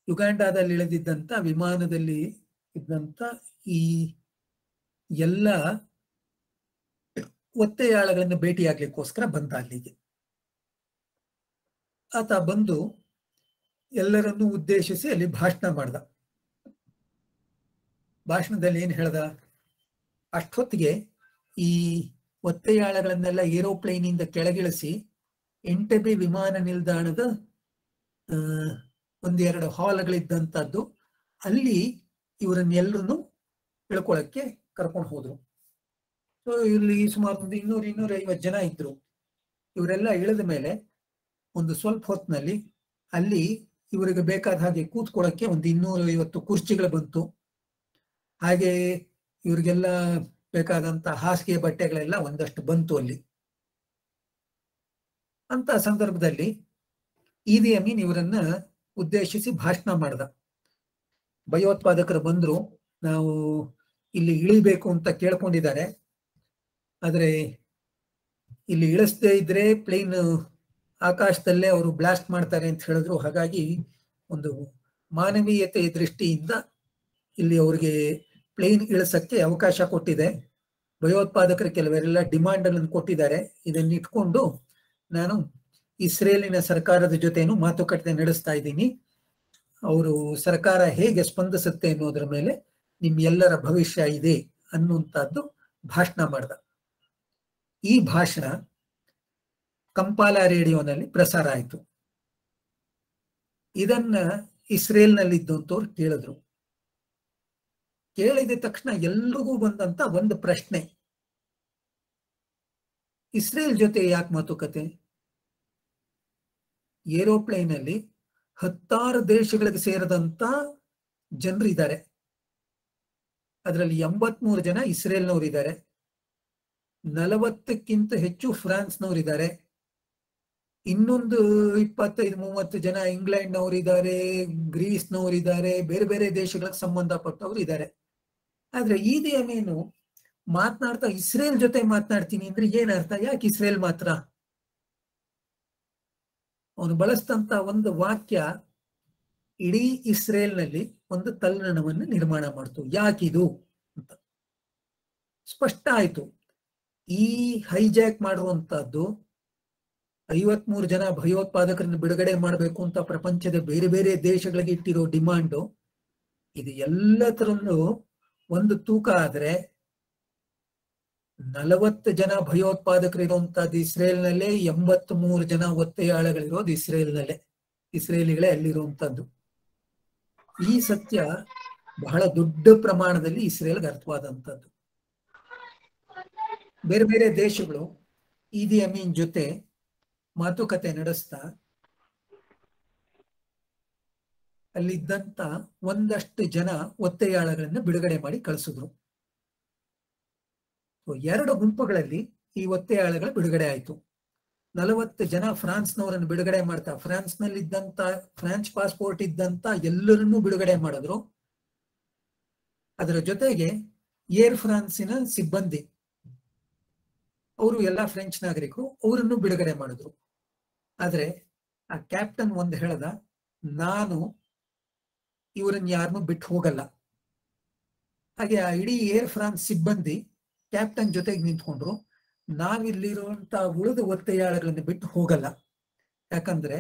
ಯುಗಾಂಡಾದಲ್ಲಿ ಇಳಿದಿದ್ದಂತ ವಿಮಾನದಲ್ಲಿ ಇದ್ದಂತ ಈ ಎಲ್ಲ ಒತ್ತೆಯಾಳಗಳನ್ನು ಭೇಟಿಯಾಗ್ಲಿಕ್ಕೋಸ್ಕರ ಬಂದ ಅಲ್ಲಿಗೆ. ಆತ ಬಂದು ಎಲ್ಲರನ್ನೂ ಉದ್ದೇಶಿಸಿ ಅಲ್ಲಿ ಭಾಷಣ ಮಾಡ್ದ. ಭಾಷಣದಲ್ಲಿ ಏನ್ ಹೇಳ್ದ, ಅಷ್ಟೊತ್ತಿಗೆ ಈ ಒತ್ತೆಯಾಳಗಳನ್ನೆಲ್ಲ ಏರೋಪ್ಲೇನ್ ಇಂದ ಕೆಳಗಿಳಿಸಿ ಎಂಟೆಬೆ ವಿಮಾನ ನಿಲ್ದಾಣದ 1-2 ಹಾಲ್ಗಳಿದ್ದಂಥದ್ದು, ಅಲ್ಲಿ ಇವರನ್ನೆಲ್ಲರನ್ನು ಇಳ್ಕೊಳಕ್ಕೆ ಕರ್ಕೊಂಡು ಹೋದ್ರು. ಸೊ ಇಲ್ಲಿ ಸುಮಾರು 200-250 ಜನ ಇದ್ರು. ಇವರೆಲ್ಲ ಇಳಿದ ಮೇಲೆ ಒಂದು ಸ್ವಲ್ಪ ಹೊತ್ತಿನಲ್ಲಿ ಅಲ್ಲಿ ಇವರಿಗೆ ಬೇಕಾದ ಹಾಗೆ ಕೂತ್ಕೊಳ್ಳಕ್ಕೆ ಒಂದು 250 ಕುರ್ಚಿಗಳು ಬಂತು. ಹಾಗೆ ಇವ್ರಿಗೆಲ್ಲ ಬೇಕಾದಂತ ಹಾಸಿಗೆ ಬಟ್ಟೆಗಳೆಲ್ಲ ಒಂದಷ್ಟು ಬಂತು ಅಲ್ಲಿ. ಅಂತ ಸಂದರ್ಭದಲ್ಲಿ ಈದಿ ಅಮೀನ್ ಇವರನ್ನ ಉದ್ದೇಶಿಸಿ ಭಾಷಣ ಮಾಡ್ದ. ಭಯೋತ್ಪಾದಕರು ಬಂದ್ರು, ನಾವು ಇಲ್ಲಿ ಇಳಿಬೇಕು ಅಂತ ಕೇಳ್ಕೊಂಡಿದ್ದಾರೆ, ಆದ್ರೆ ಇಲ್ಲಿ ಇಳಿಸದೇ ಇದ್ರೆ ಪ್ಲೇನ್ ಆಕಾಶದಲ್ಲೇ ಅವರು ಬ್ಲಾಸ್ಟ್ ಮಾಡ್ತಾರೆ ಅಂತ ಹೇಳಿದ್ರು. ಹಾಗಾಗಿ ಒಂದು ಮಾನವೀಯತೆ ದೃಷ್ಟಿಯಿಂದ ಇಲ್ಲಿ ಅವ್ರಿಗೆ ಪ್ಲೇನ್ ಇಳಿಸಕ್ಕೆ ಅವಕಾಶ ಕೊಟ್ಟಿದೆ. ಭಯೋತ್ಪಾದಕರು ಕೆಲವರೆಲ್ಲ ಡಿಮಾಂಡ್ ಅನ್ನು ಕೊಟ್ಟಿದ್ದಾರೆ. ಇದನ್ನ ಇಟ್ಕೊಂಡು ನಾನು ಇಸ್ರೇಲಿನ ಸರ್ಕಾರದ ಜೊತೆನೂ ಮಾತುಕತೆ ನಡೆಸ್ತಾ ಇದ್ದೀನಿ. ಅವರು ಸರ್ಕಾರ ಹೇಗೆ ಸ್ಪಂದಿಸುತ್ತೆ ಅನ್ನೋದ್ರ ಮೇಲೆ ನಿಮ್ಮೆಲ್ಲರ ಭವಿಷ್ಯ ಇದೆ ಅನ್ನುವಂಥದ್ದು ಭಾಷಣ ಮಾಡ್ದ. ಈ ಭಾಷಣ ಕಂಪಾಲ ರೇಡಿಯೋನಲ್ಲಿ ಪ್ರಸಾರ ಆಯಿತು. ಇದನ್ನ ಇಸ್ರೇಲ್ನಲ್ಲಿದ್ದಂಥವ್ರು ಕೇಳಿದ್ರು. ಕೇಳಿದ ತಕ್ಷಣ ಎಲ್ರಿಗೂ ಬಂದಂತ ಒಂದು ಪ್ರಶ್ನೆ, ಇಸ್ರೇಲ್ ಜೊತೆ ಯಾಕೆ ಮಾತುಕತೆ? ಏರೋಪ್ಲೇನ್ ಅಲ್ಲಿ 16 ದೇಶಗಳಿಗೆ ಸೇರಿದಂತ ಜನರು ಇದ್ದಾರೆ. ಅದರಲ್ಲಿ 83 ಜನ ಇಸ್ರೇಲ್ನವ್ರು ಇದ್ದಾರೆ, 40ಕ್ಕಿಂತ ಹೆಚ್ಚು ಫ್ರಾನ್ಸ್ನವ್ರು ಇದ್ದಾರೆ, ಇನ್ನೊಂದು 25-30 ಜನ ಇಂಗ್ಲೆಂಡ್ನವ್ರು ಇದ್ದಾರೆ, ಗ್ರೀಸ್ನವ್ರು ಇದ್ದಾರೆ, ಬೇರೆ ಬೇರೆ ದೇಶಗಳಿಗೆ ಸಂಬಂಧಪಟ್ಟವ್ರು ಇದ್ದಾರೆ. ಆದ್ರೆ ಈದಿ ಅಮೀನು ಮಾತನಾಡ್ತಾ ಇಸ್ರೇಲ್ ಜೊತೆ ಮಾತನಾಡ್ತೀನಿ ಅಂದ್ರೆ ಏನ್ ಅರ್ಥ? ಯಾಕೆ ಇಸ್ರೇಲ್ ಮಾತ್ರ? ಅವನು ಬಳಸ್ತಂತ ಒಂದು ವಾಕ್ಯ ಇಡೀ ಇಸ್ರೇಲ್ನಲ್ಲಿ ಒಂದು ತಲ್ಲಣವನ್ನು ನಿರ್ಮಾಣ ಮಾಡ್ತು. ಯಾಕಿದು ಅಂತ ಸ್ಪಷ್ಟ ಆಯ್ತು. ಈ ಹೈಜಾಕ್ ಮಾಡಿರುವಂತಹದ್ದು 53 ಜನ ಭಯೋತ್ಪಾದಕರನ್ನು ಬಿಡುಗಡೆ ಮಾಡಬೇಕು ಅಂತ ಪ್ರಪಂಚದ ಬೇರೆ ಬೇರೆ ದೇಶಗಳಿಗೆ ಇಟ್ಟಿರೋ ಡಿಮಾಂಡು, ಇದು ಎಲ್ಲದರಲ್ಲೂ ಒಂದು ತೂಕ ಆದ್ರೆ 40 ಜನ ಭಯೋತ್ಪಾದಕರು ಇರುವಂತಹದ್ದು ಇಸ್ರೇಲ್ನಲ್ಲೇ, 83 ಜನ ಒತ್ತೆಯಾಳಗಳಿರೋದು ಇಸ್ರೇಲಿಗಳೇ ಅಲ್ಲಿರುವಂತದ್ದು. ಈ ಸತ್ಯ ಬಹಳ ದೊಡ್ಡ ಪ್ರಮಾಣದಲ್ಲಿ ಇಸ್ರೇಲ್ಗೆ ಅರ್ಥವಾದಂಥದ್ದು. ಬೇರೆ ಬೇರೆ ದೇಶಗಳು ಈದಿ ಅಮೀನ್ ಜೊತೆ ಮಾತುಕತೆ ನಡೆಸ್ತಾ ಅಲ್ಲಿದ್ದಂತ ಒಂದಷ್ಟು ಜನ ಒತ್ತೆಯಾಳಗಳನ್ನ ಬಿಡುಗಡೆ ಮಾಡಿ ಕಳಿಸಿದ್ರು. 2 ಗುಂಪುಗಳಲ್ಲಿ ಈ ಒತ್ತೆಯಾಳಗಳ ಬಿಡುಗಡೆ ಆಯ್ತು. 40 ಜನ ಫ್ರಾನ್ಸ್ನವರನ್ನು ಬಿಡುಗಡೆ ಮಾಡ್ತಾ, ಫ್ರಾನ್ಸ್ನಲ್ಲಿದ್ದಂತ ಫ್ರಾನ್ಸ್ ಪಾಸ್ಪೋರ್ಟ್ ಇದ್ದಂತ ಎಲ್ಲರನ್ನೂ ಬಿಡುಗಡೆ ಮಾಡಿದ್ರು. ಅದರ ಜೊತೆಗೆ ಏರ್ ಫ್ರಾನ್ಸಿನ ಸಿಬ್ಬಂದಿ, ಅವರು ಎಲ್ಲ ಫ್ರೆಂಚ್ ನಾಗರಿಕರು, ಅವರನ್ನು ಬಿಡುಗಡೆ ಮಾಡಿದ್ರು. ಆದ್ರೆ ಆ ಕ್ಯಾಪ್ಟನ್ ಒಂದು ಹೇಳ್ದ, ನಾನು ಇವರನ್ನ ಯಾರನ್ನೂ ಬಿಟ್ಟು ಹೋಗಲ್ಲ. ಹಾಗೆ ಆ ಇಡೀ ಏರ್ ಫ್ರಾನ್ಸ್ ಸಿಬ್ಬಂದಿ ಕ್ಯಾಪ್ಟನ್ ಜೊತೆಗೆ ನಿಂತ್ಕೊಂಡ್ರು, ನಾವಿಲ್ಲಿರುವಂತ ಉಳಿದ ಒತ್ತೆಯಾಳಗಳನ್ನು ಬಿಟ್ಟು ಹೋಗಲ್ಲ, ಯಾಕಂದ್ರೆ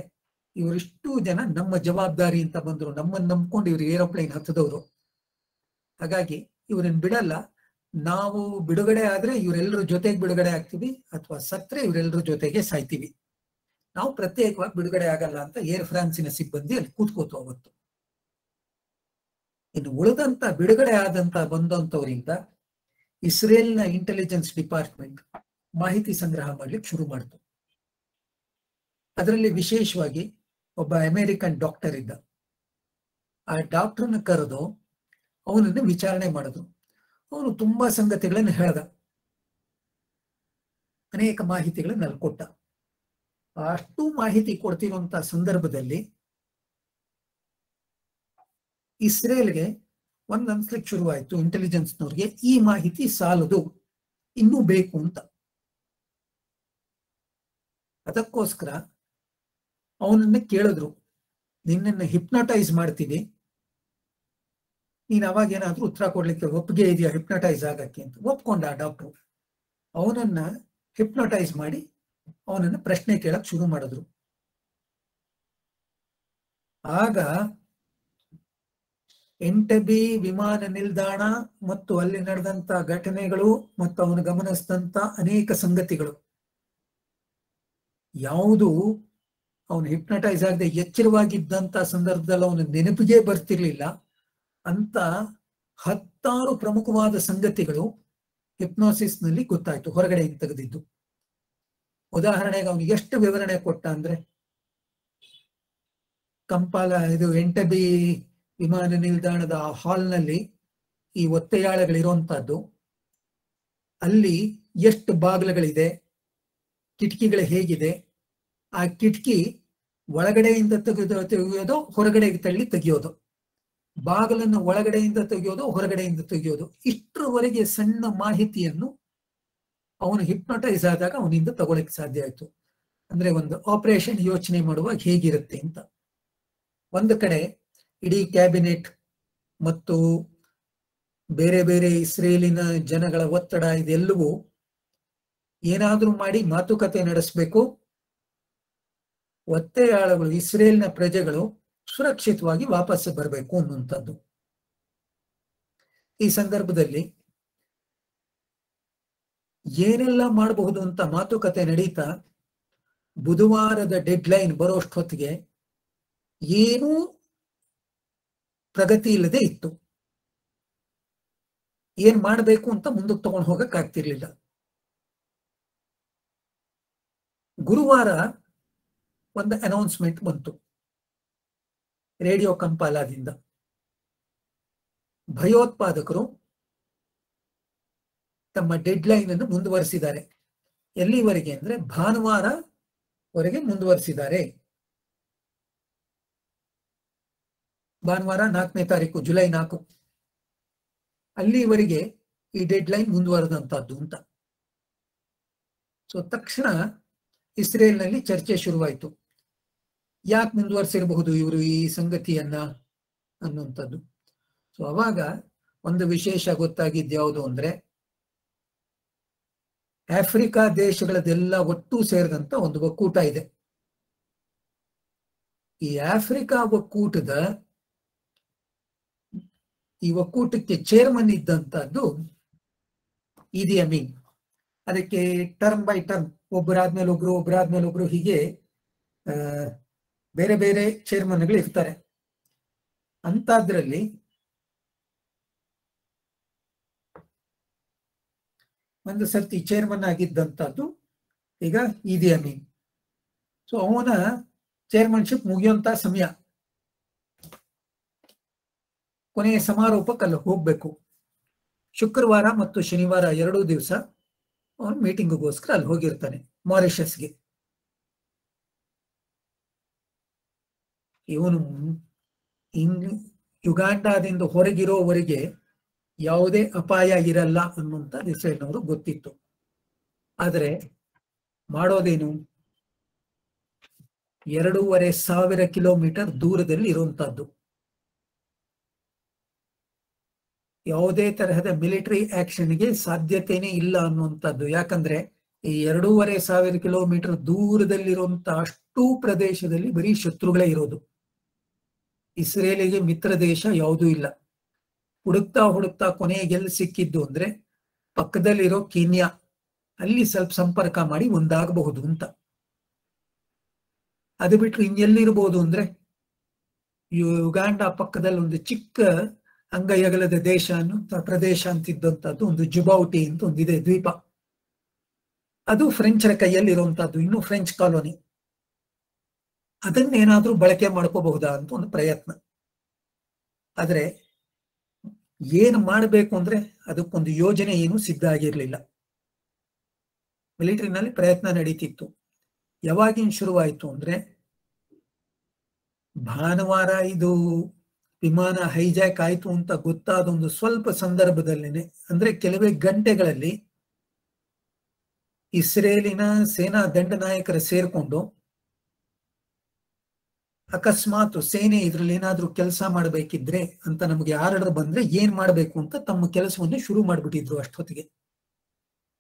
ಇವರಿಷ್ಟು ಜನ ನಮ್ಮ ಜವಾಬ್ದಾರಿ ಅಂತ ಬಂದ್ರು, ನಮ್ಮನ್ನು ನಂಬ್ಕೊಂಡು ಇವ್ರು ಏರೋಪ್ಲೇನ್ ಹತ್ತದವರು. ಹಾಗಾಗಿ ಇವ್ರನ್ನ ಬಿಡಲ್ಲ, ನಾವು ಬಿಡುಗಡೆ ಆದ್ರೆ ಇವರೆಲ್ಲರ ಜೊತೆಗೆ ಬಿಡುಗಡೆ ಆಗ್ತೀವಿ, ಅಥವಾ ಸತ್ರೆ ಇವರೆಲ್ಲರ ಜೊತೆಗೆ ಸಾಯ್ತೀವಿ, ನಾವು ಪ್ರತ್ಯೇಕವಾಗಿ ಬಿಡುಗಡೆ ಆಗಲ್ಲ ಅಂತ ಏರ್ ಫ್ರಾನ್ಸಿನ ಸಿಬ್ಬಂದಿ ಅಲ್ಲಿ ಕೂತ್ಕೋತು ಅವತ್ತು. ಇನ್ನು ಉಳಿದಂತ ಬಿಡುಗಡೆ ಆದಂತ ಬಂದಂತವರಿಂದ ಇಸ್ರೇಲ್ನ ಇಂಟೆಲಿಜೆನ್ಸ್ ಡಿಪಾರ್ಟ್ಮೆಂಟ್ ಮಾಹಿತಿ ಸಂಗ್ರಹ ಮಾಡ್ಲಿಕ್ಕೆ ಶುರು ಮಾಡ್ತು. ಅದರಲ್ಲಿ ವಿಶೇಷವಾಗಿ ಒಬ್ಬ ಅಮೆರಿಕನ್ ಡಾಕ್ಟರ್ ಇದ್ದ. ಆ ಡಾಕ್ಟರ್ನ ಕರೆದು ಅವನನ್ನು ವಿಚಾರಣೆ ಮಾಡಿದ್ರು. ಅವನು ತುಂಬಾ ಸಂಗತಿಗಳನ್ನು ಹೇಳ್ದ, ಅನೇಕ ಮಾಹಿತಿಗಳನ್ನು ಅಲ್ಲಿ ಕೊಟ್ಟ. ಅಷ್ಟು ಮಾಹಿತಿ ಕೊಡ್ತಿರುವಂತ ಸಂದರ್ಭದಲ್ಲಿ ಇಸ್ರೇಲ್ಗೆ ಒಂದು ಅನ್ಸ್ಲಿಕ್ಕೆ ಶುರುವಾಯ್ತು, ಇಂಟೆಲಿಜೆನ್ಸ್ನವ್ರಿಗೆ ಈ ಮಾಹಿತಿ ಸಾಲದು, ಇನ್ನೂ ಬೇಕು ಅಂತ. ಅದಕ್ಕೋಸ್ಕರ ಅವನನ್ನ ಕೇಳಿದ್ರು, ನಿನ್ನನ್ನು ಹಿಪ್ನಟೈಸ್ ಮಾಡ್ತೀವಿ, ನೀನ್ ಅವಾಗ ಏನಾದ್ರೂ ಉತ್ತರ ಕೊಡ್ಲಿಕ್ಕೆ ಒಪ್ಪಿಗೆ ಇದೆಯಾ ಹಿಪ್ನಟೈಸ್ ಆಗಕ್ಕೆ ಅಂತ. ಒಪ್ಕೊಂಡ ಆ ಡಾಕ್ಟ್ರು. ಅವನನ್ನ ಹಿಪ್ನಟೈಸ್ ಮಾಡಿ ಅವನನ್ನ ಪ್ರಶ್ನೆ ಕೇಳಕ್ ಶುರು ಮಾಡಿದ್ರು. ಆಗ ಎಂಟಬಿ ವಿಮಾನ ನಿಲ್ದಾಣ ಮತ್ತು ಅಲ್ಲಿ ನಡೆದಂತ ಘಟನೆಗಳು ಮತ್ತು ಅವನು ಗಮನಿಸಿದಂತ ಅನೇಕ ಸಂಗತಿಗಳು ಯಾವುದು ಅವನು ಹಿಪ್ನಟೈಸ್ ಆಗದೆ ಎಚ್ಚರವಾಗಿದ್ದಂತ ಸಂದರ್ಭದಲ್ಲಿ ಅವನ ನೆನಪಿಗೆ ಬರ್ತಿರ್ಲಿಲ್ಲ ಅಂತ 10 ಪ್ರಮುಖವಾದ ಸಂಗತಿಗಳು ಹಿಪ್ನೋಸಿಸ್ ನಲ್ಲಿ ಗೊತ್ತಾಯ್ತು, ಹೊರಗಡೆ ತೆಗೆದಿದ್ದು. ಉದಾಹರಣೆಗೆ ಅವನು ಎಷ್ಟು ವಿವರಣೆ ಕೊಟ್ಟ ಅಂದ್ರೆ, ಎಂಟಬಿ ವಿಮಾನ ನಿಲ್ದಾಣದ ಹಾಲ್ನಲ್ಲಿ ಈ ಒತ್ತೆಯಾಳಗಳಿರುವಂತಹದ್ದು, ಅಲ್ಲಿ ಎಷ್ಟು ಬಾಗಿಲುಗಳಿದೆ, ಕಿಟಕಿಗಳು ಹೇಗಿದೆ, ಆ ಕಿಟಕಿ ಒಳಗಡೆಯಿಂದ ತೆಗೆಯೋದು ಹೊರಗಡೆಗೆ ತಳ್ಳಿ ತೆಗೆಯೋದು, ಬಾಗಿಲನ್ನು ಒಳಗಡೆಯಿಂದ ತೆಗೆಯೋದು ಹೊರಗಡೆಯಿಂದ ತೆಗೆಯೋದು, ಇಷ್ಟರವರೆಗೆ ಸಣ್ಣ ಮಾಹಿತಿಯನ್ನು ಅವನು ಹಿಪ್ನಟೈಸ್ ಆದಾಗ ಅವನಿಂದ ತಗೊಳಕ್ ಸಾಧ್ಯ ಆಯ್ತು. ಅಂದ್ರೆ ಒಂದು ಆಪರೇಷನ್ ಯೋಚನೆ ಮಾಡುವಾಗ ಹೇಗಿರುತ್ತೆ ಅಂತ. ಒಂದು ಕಡೆ ಇಡೀ ಕ್ಯಾಬಿನೆಟ್ ಮತ್ತು ಬೇರೆ ಬೇರೆ ಇಸ್ರೇಲಿನ ಜನಗಳ ಒತ್ತಡ ಇದೆಲ್ಲವೂ ಏನಾದ್ರೂ ಮಾಡಿ ಮಾತುಕತೆ ನಡೆಸಬೇಕು, ಒತ್ತೆಯಾಳಗಳು ಇಸ್ರೇಲ್ನ ಪ್ರಜೆಗಳು ಸುರಕ್ಷಿತವಾಗಿ ವಾಪಸ್ ಬರಬೇಕು ಅನ್ನುವಂಥದ್ದು. ಈ ಸಂದರ್ಭದಲ್ಲಿ ಏನೆಲ್ಲ ಮಾಡಬಹುದು ಅಂತ ಮಾತುಕತೆ ನಡೀತಾ ಬುಧವಾರದ ಡೆಡ್ಲೈನ್ ಬರೋಷ್ಟೊತ್ತಿಗೆ ಏನೂ ಪ್ರಗತಿ ಇಲ್ಲದೆ ಇತ್ತು. ಏನ್ ಮಾಡಬೇಕು ಅಂತ ಮುಂದಕ್ಕೆ ತಗೊಂಡು ಹೋಗಕ್ ಆಗ್ತಿರ್ಲಿಲ್ಲ. ಗುರುವಾರ ಒಂದು ಅನೌನ್ಸ್ಮೆಂಟ್ ಬಂತು ರೇಡಿಯೋ ಕಂಪಾಲಾದಿಂದ. ಭಯೋತ್ಪಾದಕರು ತಮ್ಮ ಡೆಡ್ಲೈನ್ ಅನ್ನು ಮುಂದುವರಿಸಿದ್ದಾರೆ. ಎಲ್ಲಿವರೆಗೆ ಅಂದ್ರೆ ಭಾನುವಾರವರೆಗೆ ಮುಂದುವರಿಸಿದ್ದಾರೆ. ಭಾನುವಾರ 4ನೇ ತಾರೀಕು, ಜುಲೈ 4, ಅಲ್ಲಿವರೆಗೆ ಈ ಡೆಡ್ಲೈನ್ ಮುಂದುವರೆದಂತದ್ದು ಅಂತ. ಸೊ ತಕ್ಷಣ ಇಸ್ರೇಲ್ನಲ್ಲಿ ಚರ್ಚೆ ಶುರುವಾಯಿತು. ಯಾಕೆ ಮುಂದುವರಿಸಿರಬಹುದು ಇವರು ಈ ಸಂಗತಿಯನ್ನ ಅನ್ನುವಂಥದ್ದು. ಸೊ ಅವಾಗ ಒಂದು ವಿಶೇಷ ಗೊತ್ತಾಗಿದ್ದು ಯಾವುದು ಅಂದ್ರೆ, ಆಫ್ರಿಕಾ ದೇಶಗಳದೆಲ್ಲ ಒಟ್ಟು ಸೇರಿದಂತ ಒಂದು ಒಕ್ಕೂಟ ಇದೆ. ಈ ಆಫ್ರಿಕಾ ಒಕ್ಕೂಟದ ಈ ಒಕ್ಕೂಟಕ್ಕೆ ಚೇರ್ಮನ್ ಇದ್ದಂತದ್ದು ಈದಿ ಅಮೀನ್. ಅದಕ್ಕೆ ಟರ್ಮ್ ಬೈ ಟರ್ಮ್ ಒಬ್ಬರಾದ್ಮೇಲೆ ಒಬ್ರು ಹೀಗೆ ಬೇರೆ ಬೇರೆ ಚೇರ್ಮನ್ಗಳು ಇರ್ತಾರೆ. ಅಂತದ್ರಲ್ಲಿ ಒಂದು ಸರ್ತಿ ಚೇರ್ಮನ್ ಆಗಿದ್ದಂಥದ್ದು ಈಗ ಈದಿ ಅಮೀನ್. ಸೊ ಅವನ ಚೇರ್ಮನ್ಶಿಪ್ ಮುಗಿಯುವಂತ ಸಮಯ, ಕೊನೆಯ ಸಮಾರೋಪಕ್ಕೆ ಅಲ್ಲಿ ಹೋಗ್ಬೇಕು. ಶುಕ್ರವಾರ ಮತ್ತು ಶನಿವಾರ 2 ದಿವಸ ಅವನು ಮೀಟಿಂಗ್ಗೋಸ್ಕರ ಅಲ್ಲಿ ಹೋಗಿರ್ತಾನೆ ಮಾರಿಷಸ್ಗೆ. ಇವನು ಯುಗಾಂಡಾದಿಂದ ಹೊರಗಿರೋವರೆಗೆ ಯಾವುದೇ ಅಪಾಯ ಇರಲ್ಲ ಅನ್ನುವಂತ ಇಸ್ರೇಲ್ನವರು ಗೊತ್ತಿತ್ತು. ಆದರೆ ಮಾಡೋದೇನು, 2,500 ಕಿಲೋಮೀಟರ್ ದೂರದಲ್ಲಿ ಇರುವಂತಹದ್ದು. ಯಾವುದೇ ತರಹದ ಮಿಲಿಟರಿ ಆಕ್ಷನ್ಗೆ ಸಾಧ್ಯತೆನೇ ಇಲ್ಲ ಅನ್ನುವಂಥದ್ದು. ಯಾಕಂದ್ರೆ ಈ 2,500 ಕಿಲೋಮೀಟರ್ ದೂರದಲ್ಲಿರುವಂತ ಅಷ್ಟೂ ಪ್ರದೇಶದಲ್ಲಿ ಬರೀ ಶತ್ರುಗಳೇ ಇರೋದು. ಇಸ್ರೇಲಿಗೆ ಮಿತ್ರ ದೇಶ ಯಾವುದೂ ಇಲ್ಲ. ಹುಡುಕ್ತಾ ಕೊನೆಗೆ ಎಲ್ಲಿ ಸಿಕ್ಕಿದ್ದು ಅಂದ್ರೆ ಪಕ್ಕದಲ್ಲಿರೋ ಕೀನ್ಯಾ, ಅಲ್ಲಿ ಸ್ವಲ್ಪ ಸಂಪರ್ಕ ಮಾಡಿ ಒಂದಾಗಬಹುದು ಅಂತ. ಅದು ಬಿಟ್ರೆ ಇನ್ನೆಲ್ಲಿರ್ಬೋದು ಅಂದ್ರೆ ಯುಗಾಂಡ ಪಕ್ಕದಲ್ಲಿ ಒಂದು ಚಿಕ್ಕ ಅಂಗೈಯಗಲದ ದೇಶ ಪ್ರದೇಶ ಅಂತಿದ್ದಂಥದ್ದು ಒಂದು ಜುಬೌಟಿ ಅಂತ ಒಂದಿದೆ ದ್ವೀಪ. ಅದು ಫ್ರೆಂಚರ ಕೈಯಲ್ಲಿ ಇರುವಂತಹದ್ದು, ಇನ್ನು ಫ್ರೆಂಚ್ ಕಾಲೋನಿ. ಅದನ್ನೇನಾದ್ರೂ ಬಳಕೆ ಮಾಡ್ಕೋಬಹುದಾ ಅಂತ ಒಂದು ಪ್ರಯತ್ನ. ಆದ್ರೆ ಏನು ಮಾಡಬೇಕು ಅಂದ್ರೆ ಅದಕ್ಕೊಂದು ಯೋಜನೆ ಏನು ಸಿದ್ಧ ಆಗಿರ್ಲಿಲ್ಲ. ಮಿಲಿಟರಿನಲ್ಲಿ ಪ್ರಯತ್ನ ನಡೀತಿತ್ತು. ಯಾವಾಗಿನ ಶುರುವಾಯಿತು ಅಂದ್ರೆ ಭಾನುವಾರ ಇದು ವಿಮಾನ ಹೈಜಾಕ್ ಆಯ್ತು ಅಂತ ಗೊತ್ತಾದ ಒಂದು ಸ್ವಲ್ಪ ಸಂದರ್ಭದಲ್ಲೇನೆ, ಅಂದ್ರೆ ಕೆಲವೇ ಗಂಟೆಗಳಲ್ಲಿ ಇಸ್ರೇಲಿನ ಸೇನಾ ದಂಡನಾಯಕರು ಸೇರ್ಕೊಂಡು ಅಕಸ್ಮಾತ್ ಸೇನೆ ಇದ್ರಲ್ಲಿ ಏನಾದ್ರೂ ಕೆಲಸ ಮಾಡಬೇಕಿದ್ರೆ ಅಂತ ನಮಗೆ ಆರ್ಡರ್ ಬಂದ್ರೆ ಏನ್ ಮಾಡ್ಬೇಕು ಅಂತ ತಮ್ಮ ಕೆಲಸವನ್ನೇ ಶುರು ಮಾಡ್ಬಿಟ್ಟಿದ್ರು. ಅಷ್ಟೊತ್ತಿಗೆ